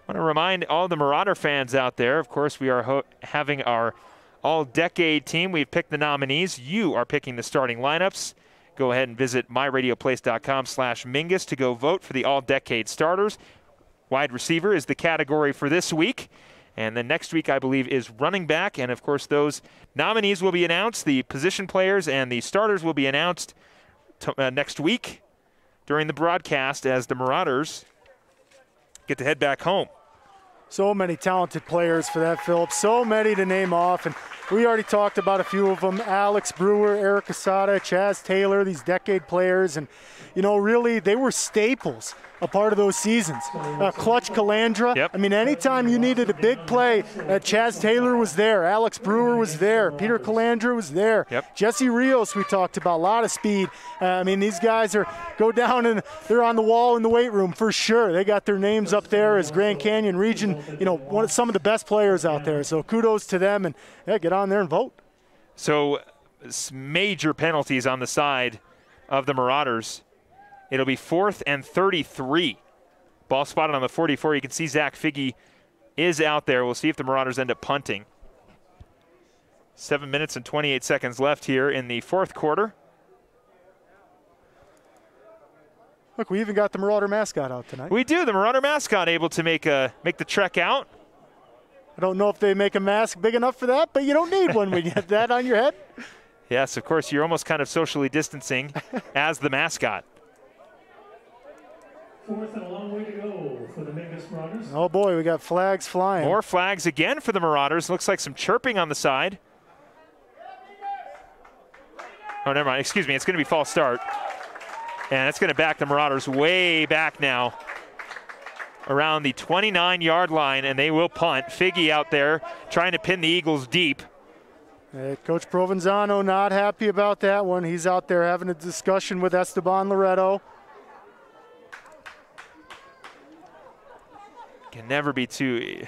I want to remind all the Marauder fans out there, of course, we are having our all-decade team. We've picked the nominees. You are picking the starting lineups. Go ahead and visit myradioplace.com/Mingus to go vote for the all-decade starters. Wide receiver is the category for this week. And then next week, I believe, is running back. And, of course, those nominees will be announced. The position players and the starters will be announced next week during the broadcast as the Marauders get to head back home. So many talented players for that, Phillip. So many to name off. And we already talked about a few of them. Alex Brewer, Eric Asada, Chaz Taylor, these decade players. And, you know, really, they were staples a part of those seasons. Clutch Calandra. Yep. I mean, anytime you needed a big play, Chaz Taylor was there. Alex Brewer was there. Peter Calandra was there. Yep. Jesse Rios, we talked about, a lot of speed. I mean, these guys go down and they're on the wall in the weight room for sure. They got their names up there as Grand Canyon region, you know, some of the best players out there. So kudos to them, and get on there and vote. So major penalties on the side of the Marauders. It'll be 4th and 33. Ball spotted on the 44. You can see Zach Figge is out there. We'll see if the Marauders end up punting. 7 minutes and 28 seconds left here in the 4th quarter. Look, we even got the Marauder mascot out tonight. We do. The Marauder mascot able to make the trek out. I don't know if they make a mask big enough for that, but you don't need one when you have that on your head. Yes, of course, you're almost kind of socially distancing as the mascot. 4th and a long way to go for the Mingus Marauders. Oh, boy, we got flags flying. More flags again for the Marauders. Looks like some chirping on the side. Oh, never mind. Excuse me. It's going to be false start. And it's going to back the Marauders way back now around the 29-yard line, and they will punt. Figge out there trying to pin the Eagles deep. Coach Provenzano not happy about that one. He's out there having a discussion with Esteban Loretto. Can never be too,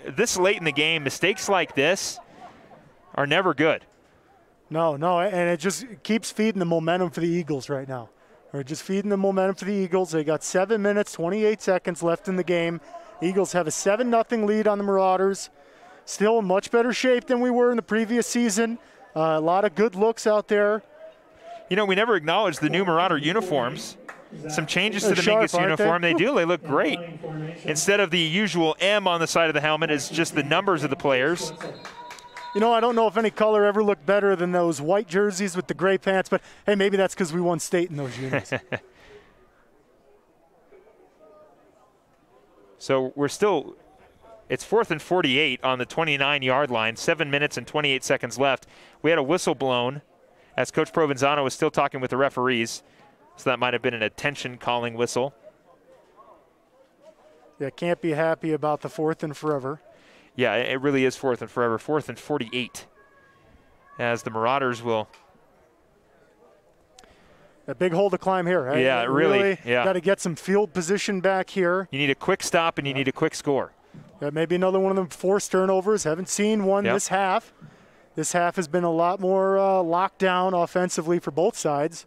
this late in the game, mistakes like this are never good. No, and it just keeps feeding the momentum for the Eagles right now. We're just feeding the momentum for the Eagles. They got 7 minutes, 28 seconds left in the game. Eagles have a 7-0 lead on the Marauders. Still in much better shape than we were in the previous season. A lot of good looks out there. We never acknowledged the new Marauder uniforms. Some changes to the Mingus uniform. They do. They look great. Instead of the usual M on the side of the helmet, it's just the numbers of the players. I don't know if any color ever looked better than those white jerseys with the gray pants, but hey, maybe that's because we won state in those units. So it's 4th and 48 on the 29-yard line, 7 minutes and 28 seconds left. We had a whistle blown as Coach Provenzano was still talking with the referees. So that might have been an attention-calling whistle. Yeah, can't be happy about the 4th and forever. Yeah, it really is 4th and forever. 4th and 48 as the Marauders will. A big hole to climb here. Right? Yeah, really. Yeah. Got to get some field position back here. You need a quick stop and you need a quick score. Maybe another one of them forced turnovers. Haven't seen one this half. This half has been a lot more locked down offensively for both sides.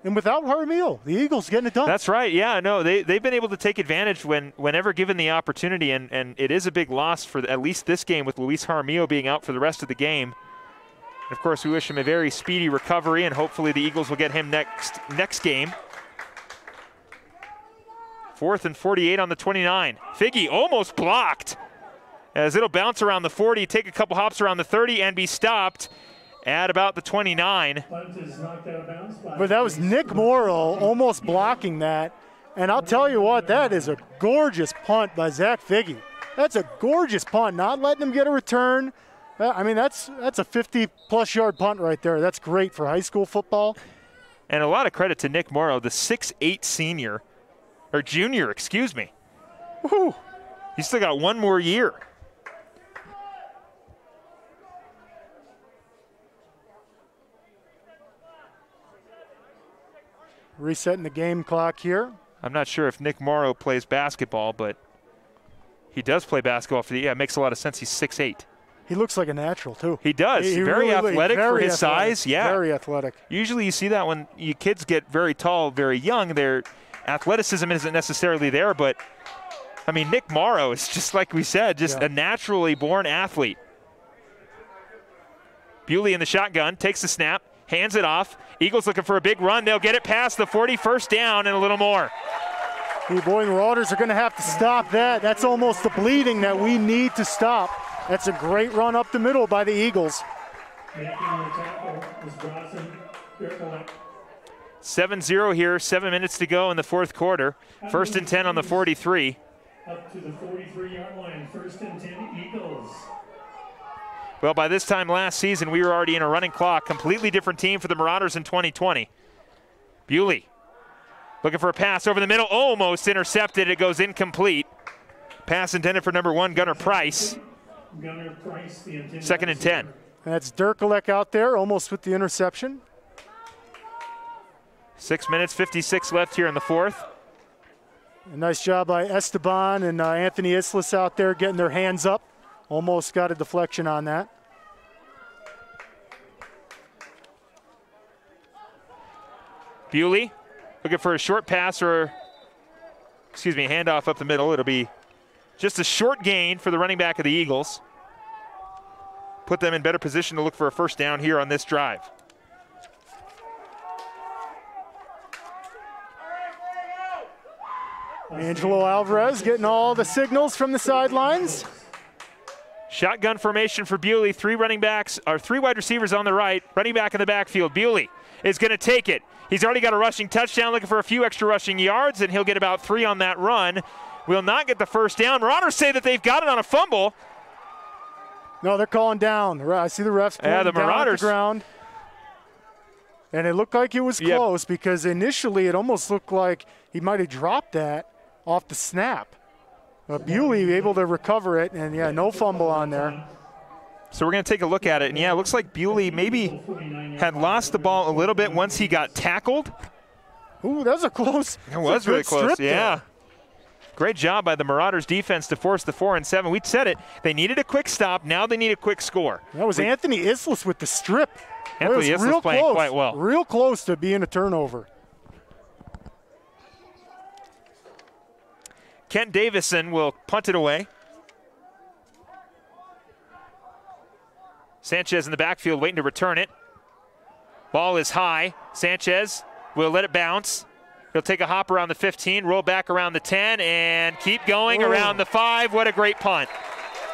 And without Jaramillo, the Eagles getting it done. That's right. Yeah, no, they've been able to take advantage whenever given the opportunity, and it is a big loss for at least this game with Luis Jaramillo being out for the rest of the game. And of course, we wish him a very speedy recovery, and hopefully the Eagles will get him next game. 4th and 48 on the 29. Figgy almost blocked as it'll bounce around the 40, take a couple hops around the 30, and be stopped at about the 29. But that was Nick Morrow almost blocking that. And I'll tell you what, that is a gorgeous punt by Zach Figgy. That's a gorgeous punt, not letting him get a return. I mean, that's a 50-plus yard punt right there. That's great for high school football. And a lot of credit to Nick Morrow, the 6'8" junior, excuse me. Woo. He's still got one more year. Resetting the game clock here. I'm not sure if Nick Morrow plays basketball, but he does play basketball for the. Yeah, it makes a lot of sense. He's 6'8". He looks like a natural too. He does. He very really athletic for his size. Yeah, very athletic. Usually you see that when you kids get very tall, very young, their athleticism isn't necessarily there. But I mean, Nick Morrow is just like we said, just a naturally born athlete. Bewley in the shotgun, takes the snap, hands it off. Eagles looking for a big run. They'll get it past the 40, first down and a little more. Hey boy, the Marauders are going to have to stop that. That's almost the bleeding that we need to stop. That's a great run up the middle by the Eagles. 7-0 here, 7 minutes to go in the fourth quarter. 1st and 10 on the 43. Up to the 43-yard line, 1st and 10 Eagles. Well, by this time last season, we were already in a running clock. Completely different team for the Marauders in 2020. Bewley looking for a pass over the middle, almost intercepted. It goes incomplete. Pass intended for number 1, Gunnar Price. Gunnar Price, the intended 2nd and 10. That's Dirkolek out there, almost with the interception. 6 minutes, 56 left here in the fourth. A nice job by Esteban and Anthony Islas out there getting their hands up. Almost got a deflection on that. Bewley looking for a short pass or, handoff up the middle. It'll be just a short gain for the running back of the Eagles. Put them in better position to look for a first down here on this drive. Angelo Alvarez getting all the signals from the sidelines. Shotgun formation for Bewley. 3 wide receivers on the right, running back in the backfield. Bewley is going to take it. He's already got a rushing touchdown, looking for a few extra rushing yards, and he'll get about 3 on that run. Will not get the first down. Marauders say that they've got it on a fumble. No, they're calling down. I see the refs pointing the Marauders down at the ground. And it looked like it was close because initially it almost looked like he might have dropped that off the snap. Bewley able to recover it, and yeah, no fumble on there. So we're going to take a look at it, and yeah, it looks like Bewley maybe had lost the ball a little bit once he got tackled. Ooh, that was a close. It was really close, yeah. There. Great job by the Marauders defense to force the 4 and 7. We said it. They needed a quick stop. Now they need a quick score. That was Anthony Islis with the strip. Anthony Islis playing quite well. Real close to being a turnover. Kent Davison will punt it away. Sanchez in the backfield waiting to return it. Ball is high. Sanchez will let it bounce. He'll take a hop around the 15, roll back around the 10, and keep going around the 5. What a great punt.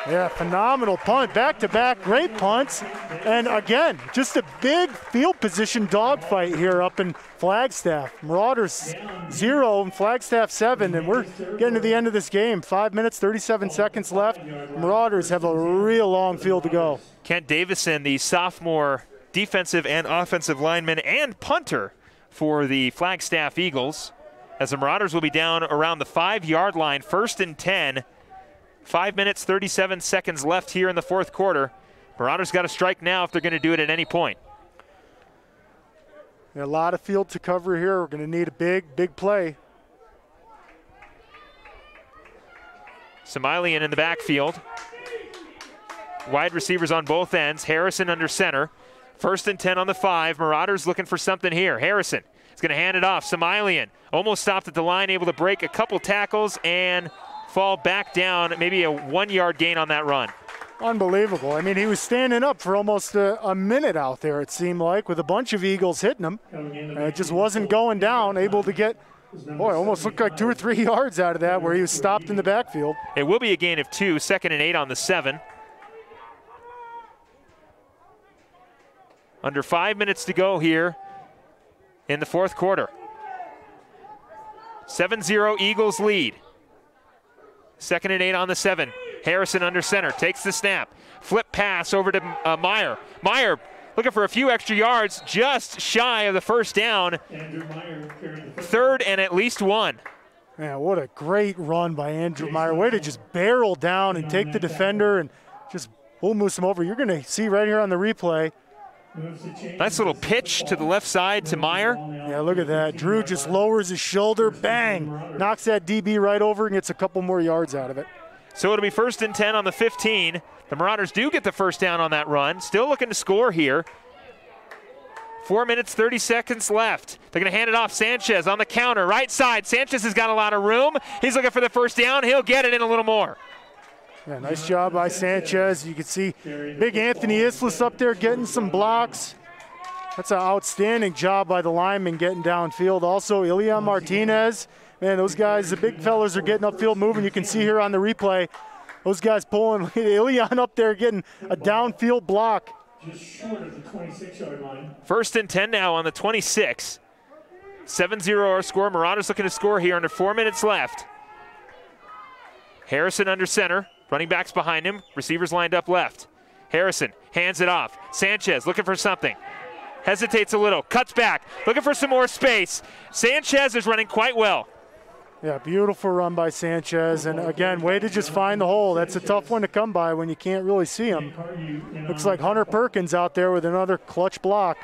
Yeah, phenomenal punt. Back-to-back great punts. And again, just a big field position dogfight here up in Flagstaff. Marauders 0 and Flagstaff 7, and we're getting to the end of this game. 5 minutes, 37 seconds left. Marauders have a real long field to go. Kent Davison, the sophomore defensive and offensive lineman and punter for the Flagstaff Eagles, as the Marauders will be down around the 5-yard line, 1st and 10. 5 minutes, 37 seconds left here in the fourth quarter. Marauders got to strike now if they're going to do it at any point. A lot of field to cover here. We're going to need a big play. Samilian in the backfield. Wide receivers on both ends. Harrison under center. 1st and 10 on the 5. Marauders looking for something here. Harrison is going to hand it off. Samilian almost stopped at the line, able to break a couple tackles and fall back down. Maybe a 1-yard gain on that run. Unbelievable. I mean, he was standing up for almost a minute out there, it seemed like, with a bunch of Eagles hitting him. It just wasn't going down, able to get, boy, almost looked like 2 or 3 yards out of that where he was stopped in the backfield. It will be a gain of 2, 2nd and 8 on the 7. Under 5 minutes to go here in the fourth quarter. 7-0 Eagles lead. 2nd and 8 on the 7. Harrison under center, takes the snap. Flip pass over to Meyer. Meyer looking for a few extra yards, just shy of the first down. 3rd and at least 1. Man, what a great run by Andrew Meyer. Way to just barrel down and take the defender and just bull-moose him over. You're going to see right here on the replay. Nice little pitch to the left side to Meyer. Yeah, look at that. Drew just lowers his shoulder, bang, knocks that DB right over and gets a couple more yards out of it. So it'll be 1st and 10 on the 15. The Marauders do get the first down on that run. Still looking to score here. 4 minutes, 30 seconds left. They're going to hand it off. Sanchez on the counter, right side. Sanchez has got a lot of room. He's looking for the first down. He'll get it in a little more. Yeah, nice job by Sanchez. You can see big Anthony Islis up there getting some blocks. That's an outstanding job by the lineman getting downfield. Also, Ilian Martinez. Man, those guys, the big fellas are getting upfield moving. You can see here on the replay, those guys pulling. Ilian up there getting a downfield block. Just short of the 26-yard line. 1st and 10 now on the 26. 7-0 our score. Marauders looking to score here under 4 minutes left. Harrison under center. Running backs behind him. Receivers lined up left. Harrison hands it off. Sanchez looking for something. Hesitates a little. Cuts back. Looking for some more space. Sanchez is running quite well. Yeah, beautiful run by Sanchez. And again, way to just find the hole. That's a tough one to come by when you can't really see him. Looks like Hunter Perkins out there with another clutch block.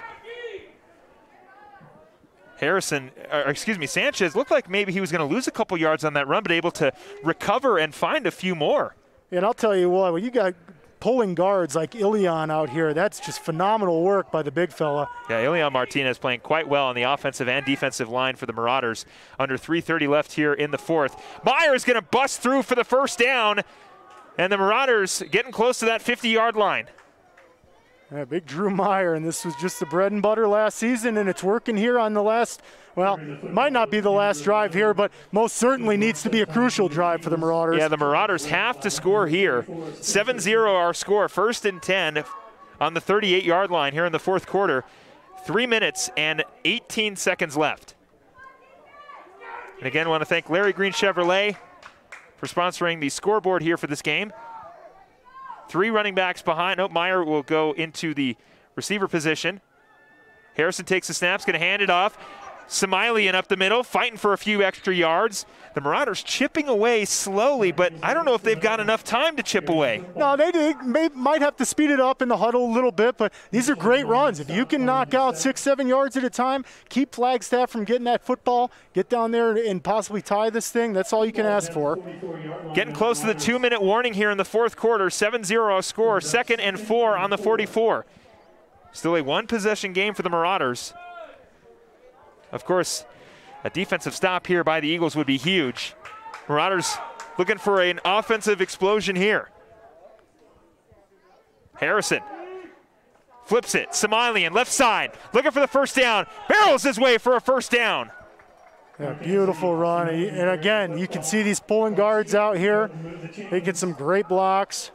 Sanchez looked like maybe he was going to lose a couple yards on that run, but able to recover and find a few more. And I'll tell you what, when you got pulling guards like Ilian out here, that's just phenomenal work by the big fella. Yeah, Ilian Martinez playing quite well on the offensive and defensive line for the Marauders. Under 3:30 left here in the fourth. Meyer is going to bust through for the first down, and the Marauders getting close to that 50-yard line. Yeah, big Drew Meyer, and this was just the bread and butter last season, and it's working here on the last, well, might not be the last drive here, but most certainly needs to be a crucial drive for the Marauders. Yeah, the Marauders have to score here. 7-0 our score, 1st and 10 on the 38-yard line here in the fourth quarter. 3 minutes and 18 seconds left. And again, I want to thank Larry Green Chevrolet for sponsoring the scoreboard here for this game. 3 running backs behind. Oh, Meyer will go into the receiver position. Harrison takes the snaps, going to hand it off. Smiley up the middle, fighting for a few extra yards. The Marauders chipping away slowly, but I don't know if they've got enough time to chip away. No, they might have to speed it up in the huddle a little bit, but these are great runs. If you can knock out 6-7 yards at a time, keep Flagstaff from getting that football, get down there and possibly tie this thing, that's all you can ask for. Getting close to the 2-minute warning here in the fourth quarter. 7-0 score, 2nd and 4 on the 44. Still a one-possession game for the Marauders. Of course, a defensive stop here by the Eagles would be huge. Marauders looking for an offensive explosion here. Harrison flips it. Somalian, left side, looking for the first down. Barrels his way for a first down. Yeah, beautiful run. And again, you can see these pulling guards out here. They get some great blocks.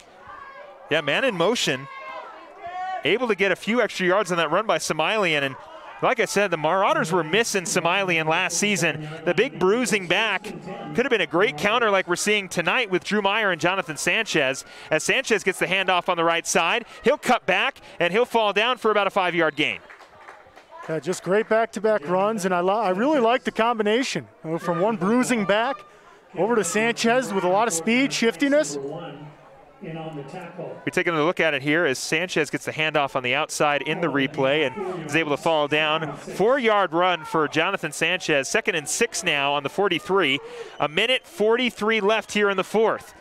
Yeah, man in motion. Able to get a few extra yards on that run by Somalian. And like I said, the Marauders were missing Somalian last season. The big bruising back could have been a great counter like we're seeing tonight with Drew Meyer and Jonathan Sanchez. As Sanchez gets the handoff on the right side, he'll cut back and he'll fall down for about a 5-yard gain. Yeah, just great back-to-back runs, and I really like the combination. From one bruising back over to Sanchez with a lot of speed, shiftiness. We're taking a look at it here as Sanchez gets the handoff on the outside in the replay and is able to fall down. 4-yard run for Jonathan Sanchez. 2nd and 6 now on the 43. 1:43 left here in the fourth.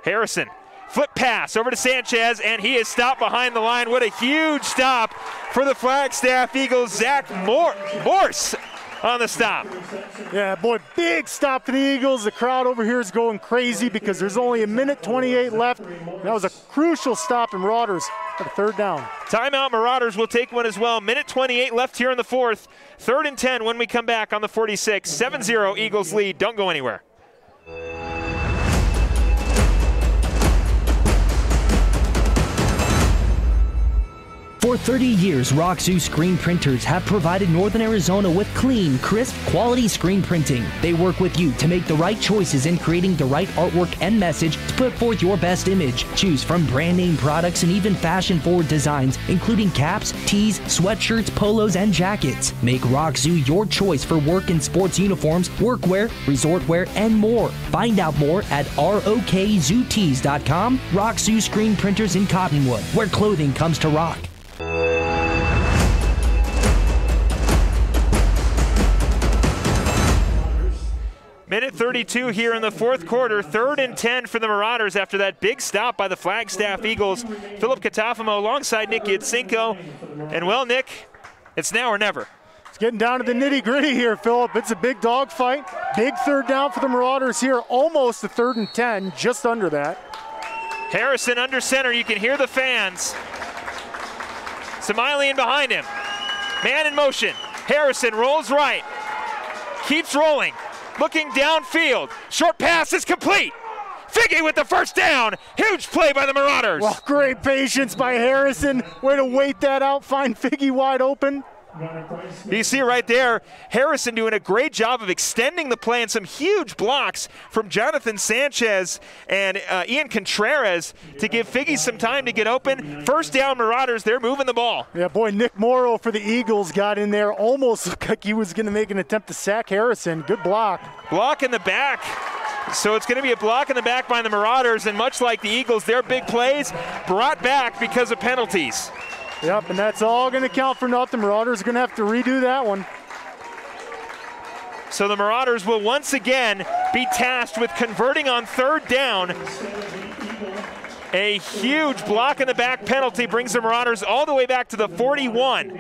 Harrison, flip pass over to Sanchez, and he is stopped behind the line. What a huge stop for the Flagstaff Eagles. Zach Morse on the stop. Yeah, boy, big stop for the Eagles. The crowd over here is going crazy because there's only 1:28 left. That was a crucial stop, and Marauders at a 3rd down. Timeout, Marauders will take one as well. 1:28 left here in the fourth. 3rd and 10 when we come back on the 46. 7-0 Eagles lead. Don't go anywhere. For 30 years, Roxu screen printers have provided Northern Arizona with clean, crisp, quality screen printing. They work with you to make the right choices in creating the right artwork and message to put forth your best image. Choose from brand name products and even fashion-forward designs, including caps, tees, sweatshirts, polos, and jackets. Make Roxu your choice for work and sports uniforms, workwear, resort wear, and more. Find out more at rokzootees.com. Roxu screen printers in Cottonwood, where clothing comes to rock. Minute 32 here in the fourth quarter. 3rd and 10 for the Marauders after that big stop by the Flagstaff Eagles. Philip Catafamo alongside Nick Yatsenko. And well, Nick, it's now or never. It's getting down to the nitty-gritty here, Philip. It's a big dog fight. Big 3rd down for the Marauders here. Almost a 3rd and 10, just under that. Harrison under center. You can hear the fans. Somalian behind him. Man in motion. Harrison rolls right. Keeps rolling. Looking downfield. Short pass is complete. Figgy with the first down. Huge play by the Marauders. Well, great patience by Harrison. Way to wait that out. Find Figgy wide open. You see right there, Harrison doing a great job of extending the play and some huge blocks from Jonathan Sanchez and Ian Contreras to give Figgy some time to get open. First down, Marauders, they're moving the ball. Yeah, boy, Nick Morrow for the Eagles got in there. Almost looked like he was going to make an attempt to sack Harrison. Good block. Block in the back. So it's going to be a block in the back by the Marauders, and much like the Eagles, their big plays brought back because of penalties. Yep, and that's all going to count for nothing. Marauders are going to have to redo that one. So the Marauders will once again be tasked with converting on 3rd down. A huge block in the back penalty brings the Marauders all the way back to the 41.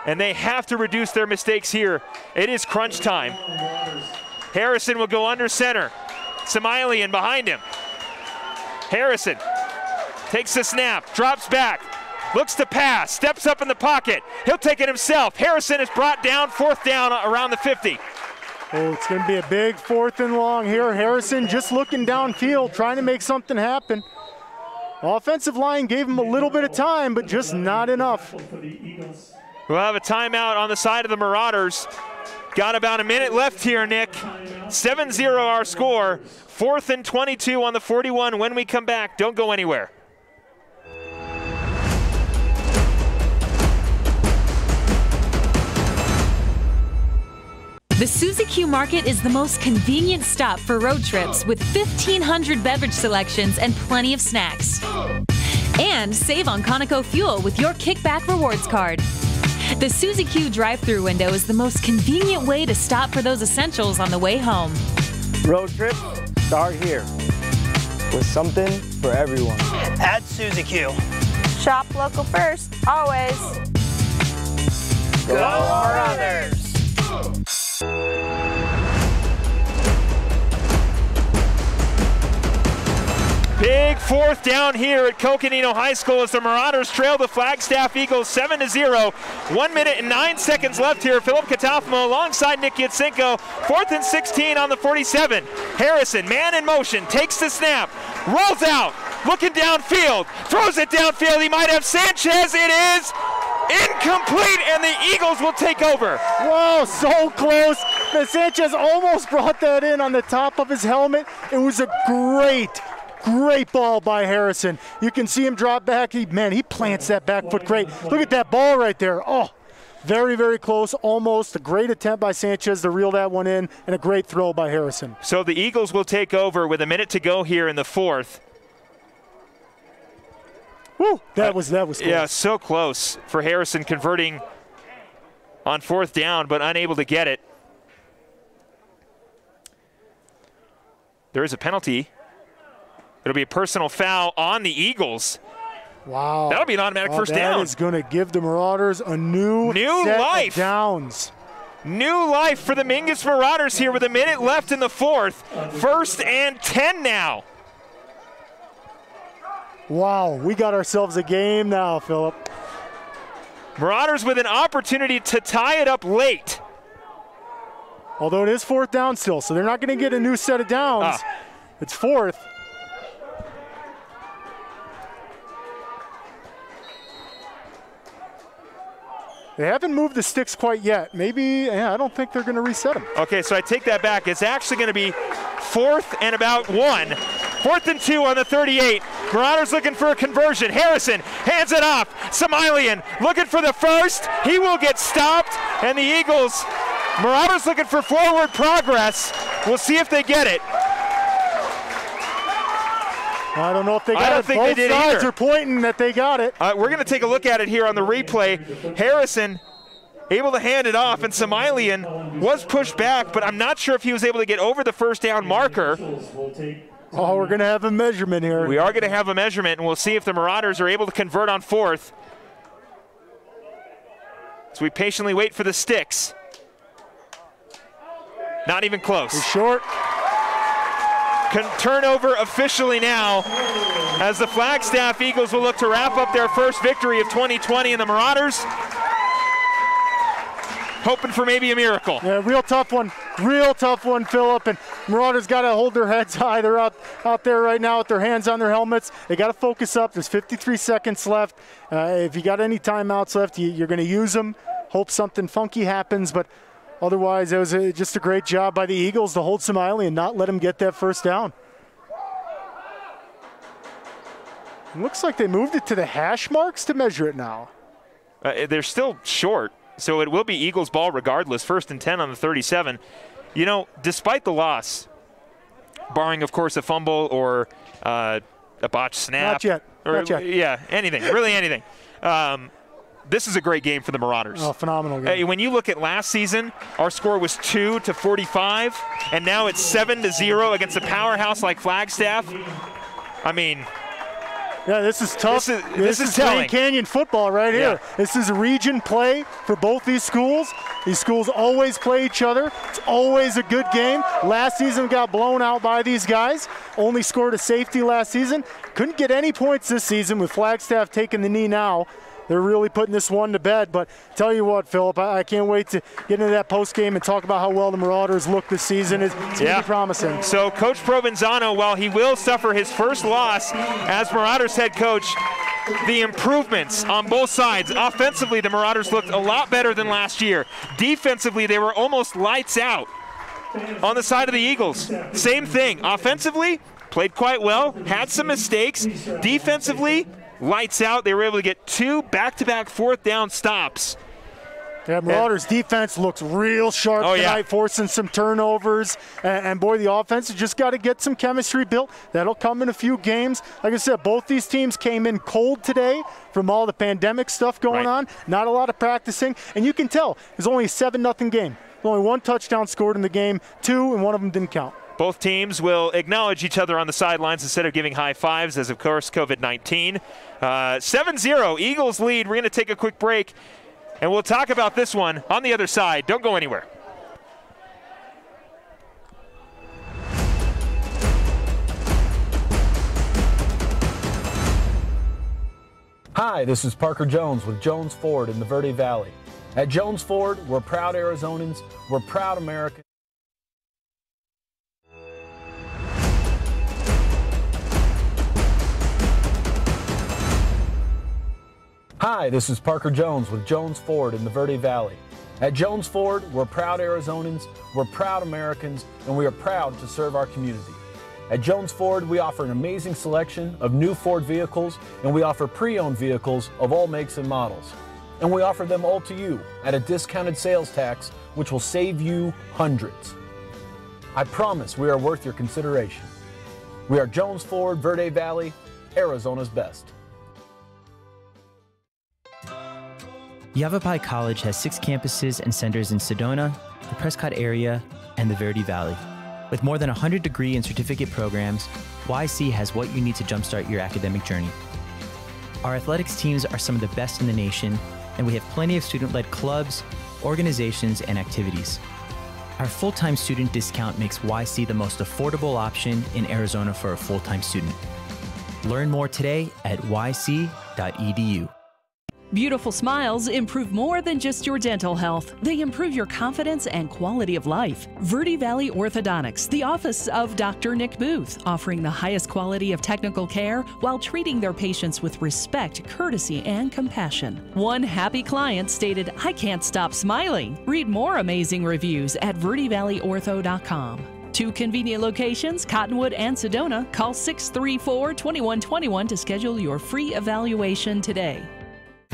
And they have to reduce their mistakes here. It is crunch time. Harrison will go under center. Somalian behind him. Harrison takes the snap, drops back, looks to pass, steps up in the pocket. He'll take it himself. Harrison is brought down, 4th down around the 50. Oh, it's going to be a big 4th and long here. Harrison just looking downfield, trying to make something happen. Offensive line gave him a little bit of time, but just not enough. We'll have a timeout on the side of the Marauders. Got about a minute left here, Nick. 7-0 our score. 4th and 22 on the 41 when we come back. Don't go anywhere. The Suzy Q Market is the most convenient stop for road trips with 1,500 beverage selections and plenty of snacks. And save on Conoco fuel with your Kickback Rewards card. The Suzy Q drive-thru window is the most convenient way to stop for those essentials on the way home. Road trips start here with something for everyone. At Suzy Q. Shop local first, always. Go Marauders! Big fourth down here at Coconino High School as the Marauders trail the Flagstaff Eagles 7-0. 1 minute and 9 seconds left here. Philip Catalfamo alongside Nick Yatsenko. 4th and 16 on the 47. Harrison, man in motion, takes the snap, rolls out, looking downfield, throws it downfield. He might have Sanchez. It is incomplete, and the Eagles will take over. Whoa, so close. Sanchez almost brought that in on the top of his helmet. It was a great ball by Harrison. You can see him drop back. He plants that back foot great. Look at that ball right there. Oh, very, very close. Almost a great attempt by Sanchez to reel that one in, and a great throw by Harrison. So the Eagles will take over with a minute to go here in the fourth. Woo, that was close. Yeah, so close for Harrison converting on 4th down, but unable to get it. There is a penalty. It'll be a personal foul on the Eagles. Wow. That'll be an automatic first down. That is going to give the Marauders a new set life. Of downs. New life for the Mingus Marauders here with a minute left in the fourth. 1st and 10 now. Wow, we got ourselves a game now, Philip. Marauders with an opportunity to tie it up late. Although it is 4th down still, so they're not going to get a new set of downs. It's 4th. They haven't moved the sticks quite yet. Maybe, I don't think they're going to reset them. Okay, so I take that back. It's actually going to be 4th and about 1. 4th and 2 on the 38. Marauders looking for a conversion. Harrison hands it off. Samilian looking for the first. He will get stopped. And the Eagles, Marauders looking for forward progress. We'll see if they get it. I don't know if they got it. I don't think Both they did sides either. are pointing that they got it. We're going to take a look at it here on the replay. Harrison able to hand it off, and Samilian was pushed back, but I'm not sure if he was able to get over the first down marker. Oh, we're going to have a measurement here. We are going to have a measurement, and we'll see if the Marauders are able to convert on 4th. So we patiently wait for the sticks. Not even close. He's short. Turnover officially now as the Flagstaff Eagles will look to wrap up their first victory of 2020, and the Marauders hoping for maybe a miracle. Yeah, real tough one, Philip. And Marauders got to hold their heads high. They're out there right now with their hands on their helmets. They got to focus up. There's 53 seconds left. If you got any timeouts left, you're going to use them. Hope something funky happens, but otherwise, it was just a great job by the Eagles to hold Samiley and not let him get that first down. It looks like they moved it to the hash marks to measure it now. They're still short, so it will be Eagles ball regardless. 1st and 10 on the 37. You know, despite the loss, barring, of course, a fumble or a botched snap. Not yet. Yeah, anything, really anything. This is a great game for the Marauders. Oh, phenomenal game. When you look at last season, our score was 2-45, and now it's 7-0 against a powerhouse like Flagstaff. I mean, yeah, this is tough. This is telling. Grand Canyon football right here. Yeah. This is region play for both these schools. These schools always play each other. It's always a good game. Last season got blown out by these guys. Only scored a safety last season. Couldn't get any points this season with Flagstaff taking the knee now. They're really putting this one to bed. But tell you what, Philip, I can't wait to get into that post game and talk about how well the Marauders look this season. It's going to be promising. So Coach Provenzano, while he will suffer his first loss as Marauders head coach, the improvements on both sides. Offensively, the Marauders looked a lot better than last year. Defensively, they were almost lights out on the side of the Eagles. Same thing. Offensively, played quite well, had some mistakes. Defensively, lights out. They were able to get 2 back-to-back 4th down stops. Yeah, Marauders' defense looks real sharp tonight, forcing some turnovers. And boy, the offense has just got to get some chemistry built. That'll come in a few games. Like I said, both these teams came in cold today from all the pandemic stuff going on. Not a lot of practicing. And you can tell, it's only a 7-0 game. Only one touchdown scored in the game, 2, and one of them didn't count. Both teams will acknowledge each other on the sidelines instead of giving high fives, as of course COVID-19. 7-0, Eagles lead. We're going to take a quick break, and we'll talk about this one on the other side. Don't go anywhere. Hi, this is Parker Jones with Jones Ford in the Verde Valley. At Jones Ford, we're proud Arizonans, we're proud Americans. Hi, this is Parker Jones with Jones Ford in the Verde Valley. At Jones Ford, we're proud Arizonans, we're proud Americans, and we are proud to serve our community. At Jones Ford, we offer an amazing selection of new Ford vehicles, and we offer pre-owned vehicles of all makes and models. And we offer them all to you at a discounted sales tax, which will save you hundreds. I promise we are worth your consideration. We are Jones Ford, Verde Valley, Arizona's best. Yavapai College has 6 campuses and centers in Sedona, the Prescott area, and the Verde Valley. With more than 100 degree and certificate programs, YC has what you need to jumpstart your academic journey. Our athletics teams are some of the best in the nation, and we have plenty of student-led clubs, organizations, and activities. Our full-time student discount makes YC the most affordable option in Arizona for a full-time student. Learn more today at yc.edu. Beautiful smiles improve more than just your dental health. They improve your confidence and quality of life. Verde Valley Orthodontics, the office of Dr. Nick Booth, offering the highest quality of technical care while treating their patients with respect, courtesy, and compassion. One happy client stated, "I can't stop smiling." Read more amazing reviews at verdevalleyortho.com. 2 convenient locations, Cottonwood and Sedona. Call 634-2121 to schedule your free evaluation today.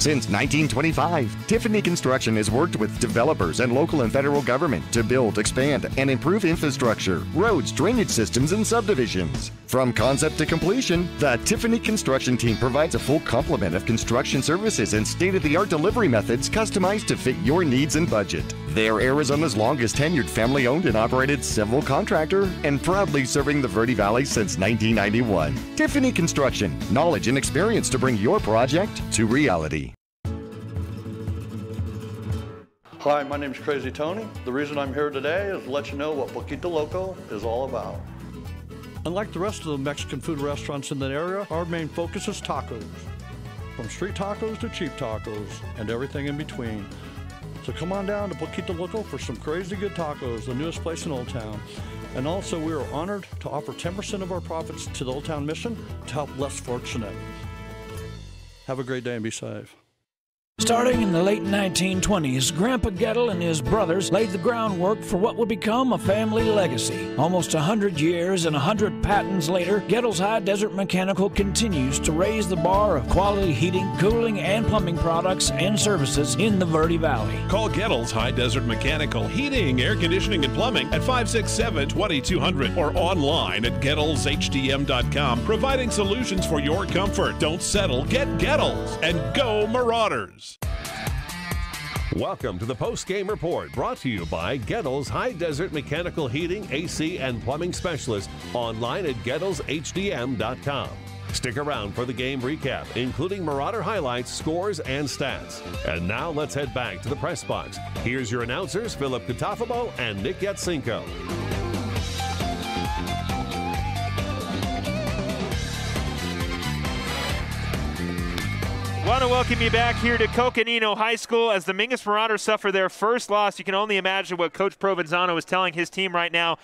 Since 1925, Tiffany Construction has worked with developers and local and federal government to build, expand, and improve infrastructure, roads, drainage systems, and subdivisions. From concept to completion, the Tiffany Construction team provides a full complement of construction services and state-of-the-art delivery methods customized to fit your needs and budget. They're Arizona's longest tenured family-owned and operated civil contractor and proudly serving the Verde Valley since 1991. Tiffany Construction, knowledge and experience to bring your project to reality. Hi, my name's Crazy Tony. The reason I'm here today is to let you know what Poquito Loco is all about. Unlike the rest of the Mexican food restaurants in that area, our main focus is tacos. From street tacos to cheap tacos and everything in between. So come on down to Poquito Loco for some crazy good tacos, the newest place in Old Town. And also we are honored to offer 10% of our profits to the Old Town Mission to help less fortunate. Have a great day and be safe. Starting in the late 1920s, Grandpa Gettle and his brothers laid the groundwork for what would become a family legacy. Almost 100 years and 100 patents later, Gettle's High Desert Mechanical continues to raise the bar of quality heating, cooling, and plumbing products and services in the Verde Valley. Call Gettle's High Desert Mechanical Heating, Air Conditioning, and Plumbing at 567-2200 or online at GettlesHDM.com, providing solutions for your comfort. Don't settle, get Gettles, and go Marauders. Welcome to the post-game report, brought to you by Gettle's High Desert Mechanical Heating, AC, and Plumbing Specialist, online at GettlesHDM.com. Stick around for the game recap, including Marauder highlights, scores, and stats. And now let's head back to the press box. Here's your announcers, Philip Katafabo and Nick Yatsenko. I want to welcome you back here to Coconino High School as the Mingus Marauders suffer their first loss. You can only imagine what Coach Provenzano is telling his team right now.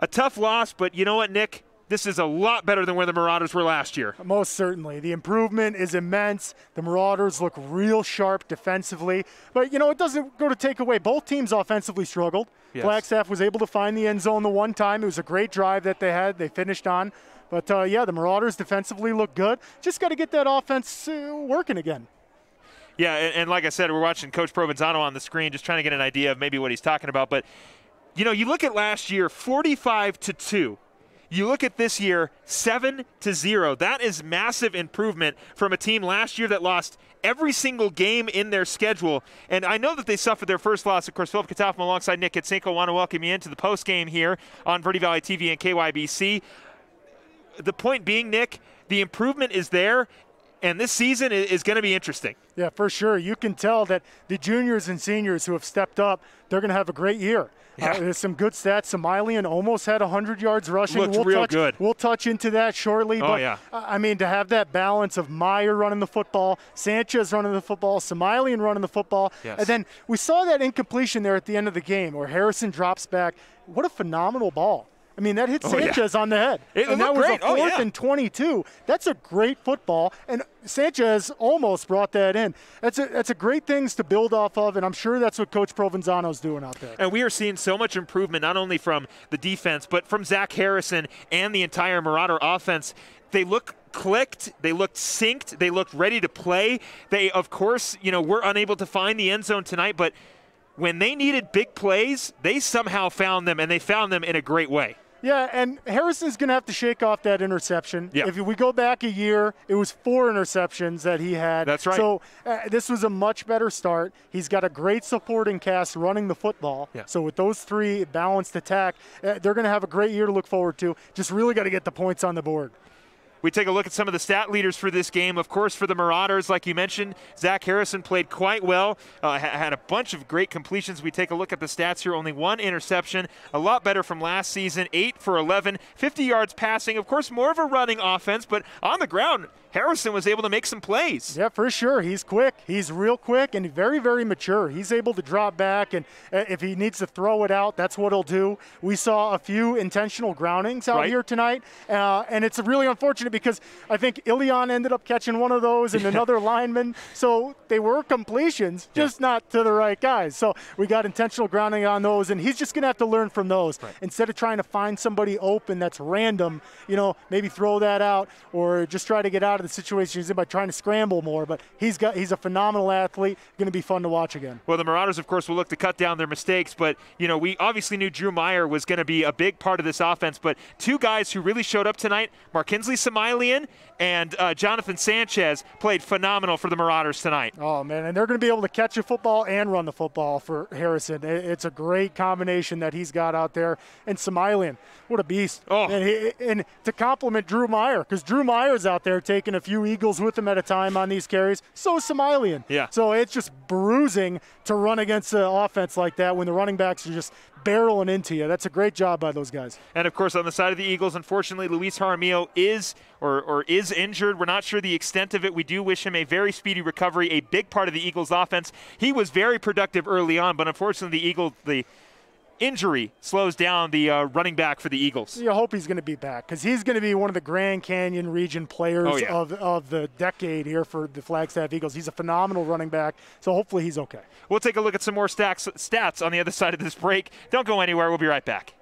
A tough loss, but you know what, Nick? This is a lot better than where the Marauders were last year. Most certainly. The improvement is immense. The Marauders look real sharp defensively. But, you know, it doesn't go to take away. Both teams offensively struggled. Yes. Flagstaff was able to find the end zone the one time. It was a great drive that they had. They finished on. But, yeah, the Marauders defensively look good. Just got to get that offense working again. Yeah, and like I said, we're watching Coach Provenzano on the screen, just trying to get an idea of maybe what he's talking about. But, you know, you look at last year, 45-2. You look at this year, 7-0. That is massive improvement from a team last year that lost every single game in their schedule. And I know that they suffered their first loss. Of course, Philip Katafam alongside Nick Kitsenko want to welcome you into the postgame here on Verde Valley TV and KYBC. The point being, Nick, the improvement is there, and this season is going to be interesting. Yeah, for sure. You can tell that the juniors and seniors who have stepped up, they're going to have a great year. Yeah. There's some good stats. Somalian almost had 100 yards rushing. Looked real good. We'll touch into that shortly. Oh, but, yeah. I mean, to have that balance of Meyer running the football, Sanchez running the football, Somalian running the football. Yes. And then we saw that incompletion there at the end of the game where Harrison drops back. What a phenomenal ball. I mean, that hit Sanchez on the head. And that was great. a 4th and 22. That's a great football, and Sanchez almost brought that in. That's a great things to build off of, and I'm sure that's what Coach Provenzano's doing out there. And we are seeing so much improvement, not only from the defense, but from Zach Harrison and the entire Marauder offense. They look clicked, they looked synced, they looked ready to play. They, of course, were unable to find the end zone tonight, but when they needed big plays, they somehow found them, and they found them in a great way. Yeah, and Harrison's going to have to shake off that interception. Yeah. If we go back a year, it was 4 interceptions that he had. That's right. So this was a much better start. He's got a great supporting cast running the football. Yeah. So with those 3 balanced attack, they're going to have a great year to look forward to. Just really got to get the points on the board. We take a look at some of the stat leaders for this game. Of course, for the Marauders, like you mentioned, Zach Harrison played quite well, had a bunch of great completions. We take a look at the stats here. Only 1 interception, a lot better from last season, 8 for 11, 50 yards passing. Of course, more of a running offense, but on the ground, Harrison was able to make some plays. Yeah, for sure. He's quick. He's real quick and very, very mature. He's able to drop back, and if he needs to throw it out, that's what he'll do. We saw a few intentional groundings out here tonight, and it's really unfortunate because I think Ilion ended up catching one of those and another lineman. So they were completions, just not to the right guys. So we got intentional grounding on those, and he's just going to have to learn from those. Instead of trying to find somebody open that's random, maybe throw that out or just try to get out of the situation he's in by trying to scramble more. But he's a phenomenal athlete, going to be fun to watch again. Well, the Marauders, of course, will look to cut down their mistakes, but we obviously knew Drew Meyer was going to be a big part of this offense. But 2 guys who really showed up tonight, Markinsley Somalian and Jonathan Sanchez, played phenomenal for the Marauders tonight. Oh man, and they're going to be able to catch a football and run the football for Harrison. It's a great combination that he's got out there. And Somalian, what a beast. Oh. And to compliment Drew Meyer, because Drew Meyer's out there taking a few Eagles with him at a time on these carries. So is Somalian. Yeah. So it's just bruising to run against an offense like that when the running backs are just barreling into you. That's a great job by those guys. And, of course, on the side of the Eagles, unfortunately, Luis Jaramillo is injured. We're not sure the extent of it. We do wish him a very speedy recovery, a big part of the Eagles' offense. He was very productive early on, but unfortunately the injury slows down the running back for the Eagles. You hope he's going to be back because he's going to be one of the Grand Canyon region players of the decade here for the Flagstaff Eagles. He's a phenomenal running back, so hopefully he's okay. We'll take a look at some more stats on the other side of this break. Don't go anywhere. We'll be right back.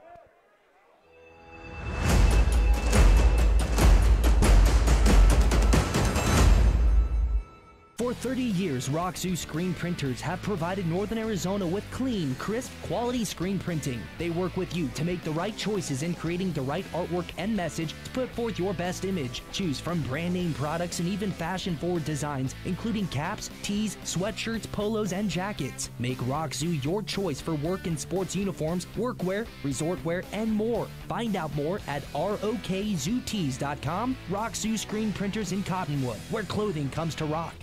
For 30 years, Roxu screen printers have provided Northern Arizona with clean, crisp, quality screen printing. They work with you to make the right choices in creating the right artwork and message to put forth your best image. Choose from brand name products and even fashion-forward designs, including caps, tees, sweatshirts, polos, and jackets. Make Roxu your choice for work and sports uniforms, workwear, resort wear, and more. Find out more at rokzootees.com. Roxu screen printers in Cottonwood, where clothing comes to rock.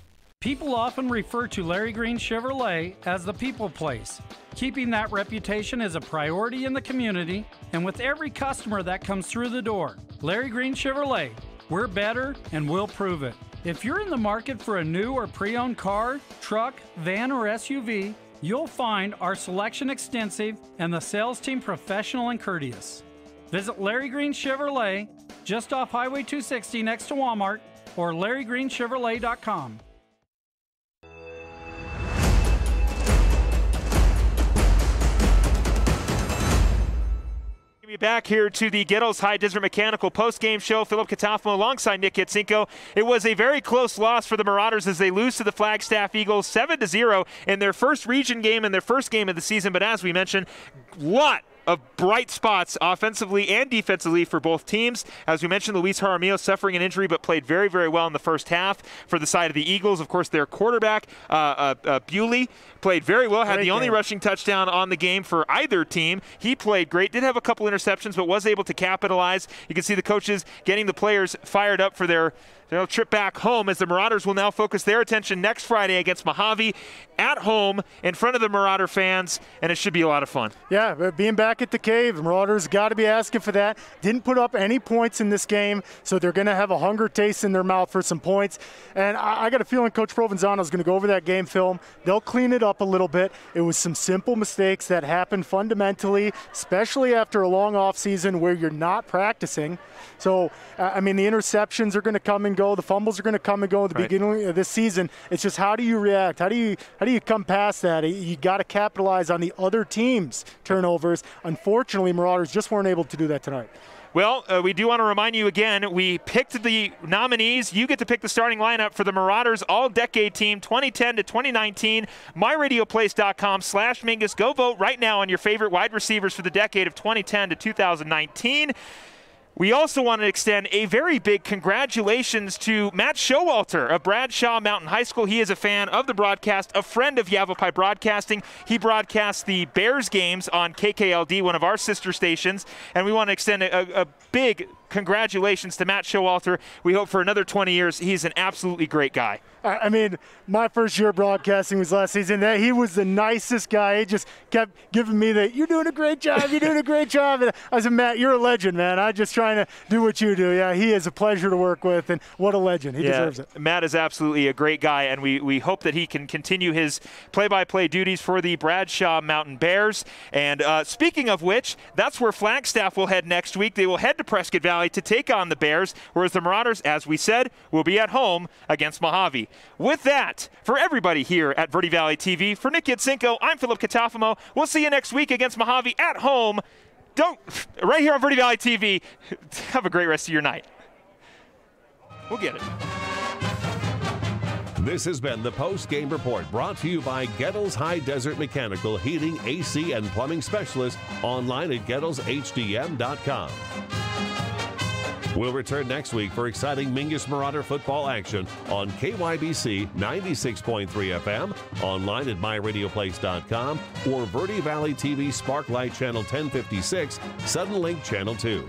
People often refer to Larry Green Chevrolet as the people place. Keeping that reputation is a priority in the community and with every customer that comes through the door. Larry Green Chevrolet, we're better and we'll prove it. If you're in the market for a new or pre-owned car, truck, van, or SUV, you'll find our selection extensive and the sales team professional and courteous. Visit Larry Green Chevrolet just off Highway 260 next to Walmart or LarryGreenChevrolet.com. Back here to the Gittles High Desert Mechanical post-game show. Philip Catafmo alongside Nick Kitsinko. It was a very close loss for the Marauders as they lose to the Flagstaff Eagles 7-0 in their first region game and their first game of the season. But as we mentioned, lot of bright spots offensively and defensively for both teams. As we mentioned, Luis Jaramillo suffering an injury but played very, very well in the first half for the side of the Eagles. Of course, their quarterback, Bewley, played very well, had the only rushing touchdown on the game for either team. He played great, did have a couple interceptions, but was able to capitalize. You can see the coaches getting the players fired up for their trip back home, as the Marauders will now focus their attention next Friday against Mojave at home in front of the Marauder fans, and it should be a lot of fun. Yeah, but being back at the cave, the Marauders got to be asking for that. Didn't put up any points in this game, so they're going to have a hunger taste in their mouth for some points. And I got a feeling Coach Provenzano is going to go over that game film. They'll clean it up a little bit. It was some simple mistakes that happened fundamentally, especially after a long off season where you're not practicing. So, I mean, the interceptions are going to come and go. The fumbles are going to come and go at the beginning of this season. It's just, how do you react? How do you come past that? You got to capitalize on the other team's turnovers. Unfortunately, Marauders just weren't able to do that tonight. Well, we do want to remind you again, we picked the nominees. You get to pick the starting lineup for the Marauders All-Decade Team 2010 to 2019. MyRadioPlace.com/Mingus. Go vote right now on your favorite wide receivers for the decade of 2010 to 2019. We also want to extend a very big congratulations to Matt Showalter of Bradshaw Mountain High School. He is a fan of the broadcast, a friend of Yavapai Broadcasting. He broadcasts the Bears games on KKLD, one of our sister stations, and we want to extend a big congratulations to Matt Showalter. We hope for another 20 years. He's an absolutely great guy. I mean, my first year broadcasting was last season. He was the nicest guy. He just kept giving me the, "You're doing a great job, you're doing a great job." And I said, "Matt, you're a legend, man. I'm just trying to do what you do." Yeah, he is a pleasure to work with, and what a legend. He deserves it. Matt is absolutely a great guy, and we hope that he can continue his play-by-play duties for the Bradshaw Mountain Bears. And speaking of which, that's where Flagstaff will head next week. They will head to Prescott Valley to take on the Bears, whereas the Marauders, as we said, will be at home against Mojave. With that, for everybody here at Verde Valley TV, for Nick Kitsinko, I'm Philip Catafamo. We'll see you next week against Mojave at home. Right here on Verde Valley TV. Have a great rest of your night. We'll get it. This has been the post-game report brought to you by Gittles High Desert Mechanical Heating, AC, and Plumbing Specialist, online at GettlesHDM.com. We'll return next week for exciting Mingus Marauder football action on KYBC 96.3 FM, online at MyRadioPlace.com, or Verde Valley TV Sparklight Channel 1056, Suddenlink Channel 2.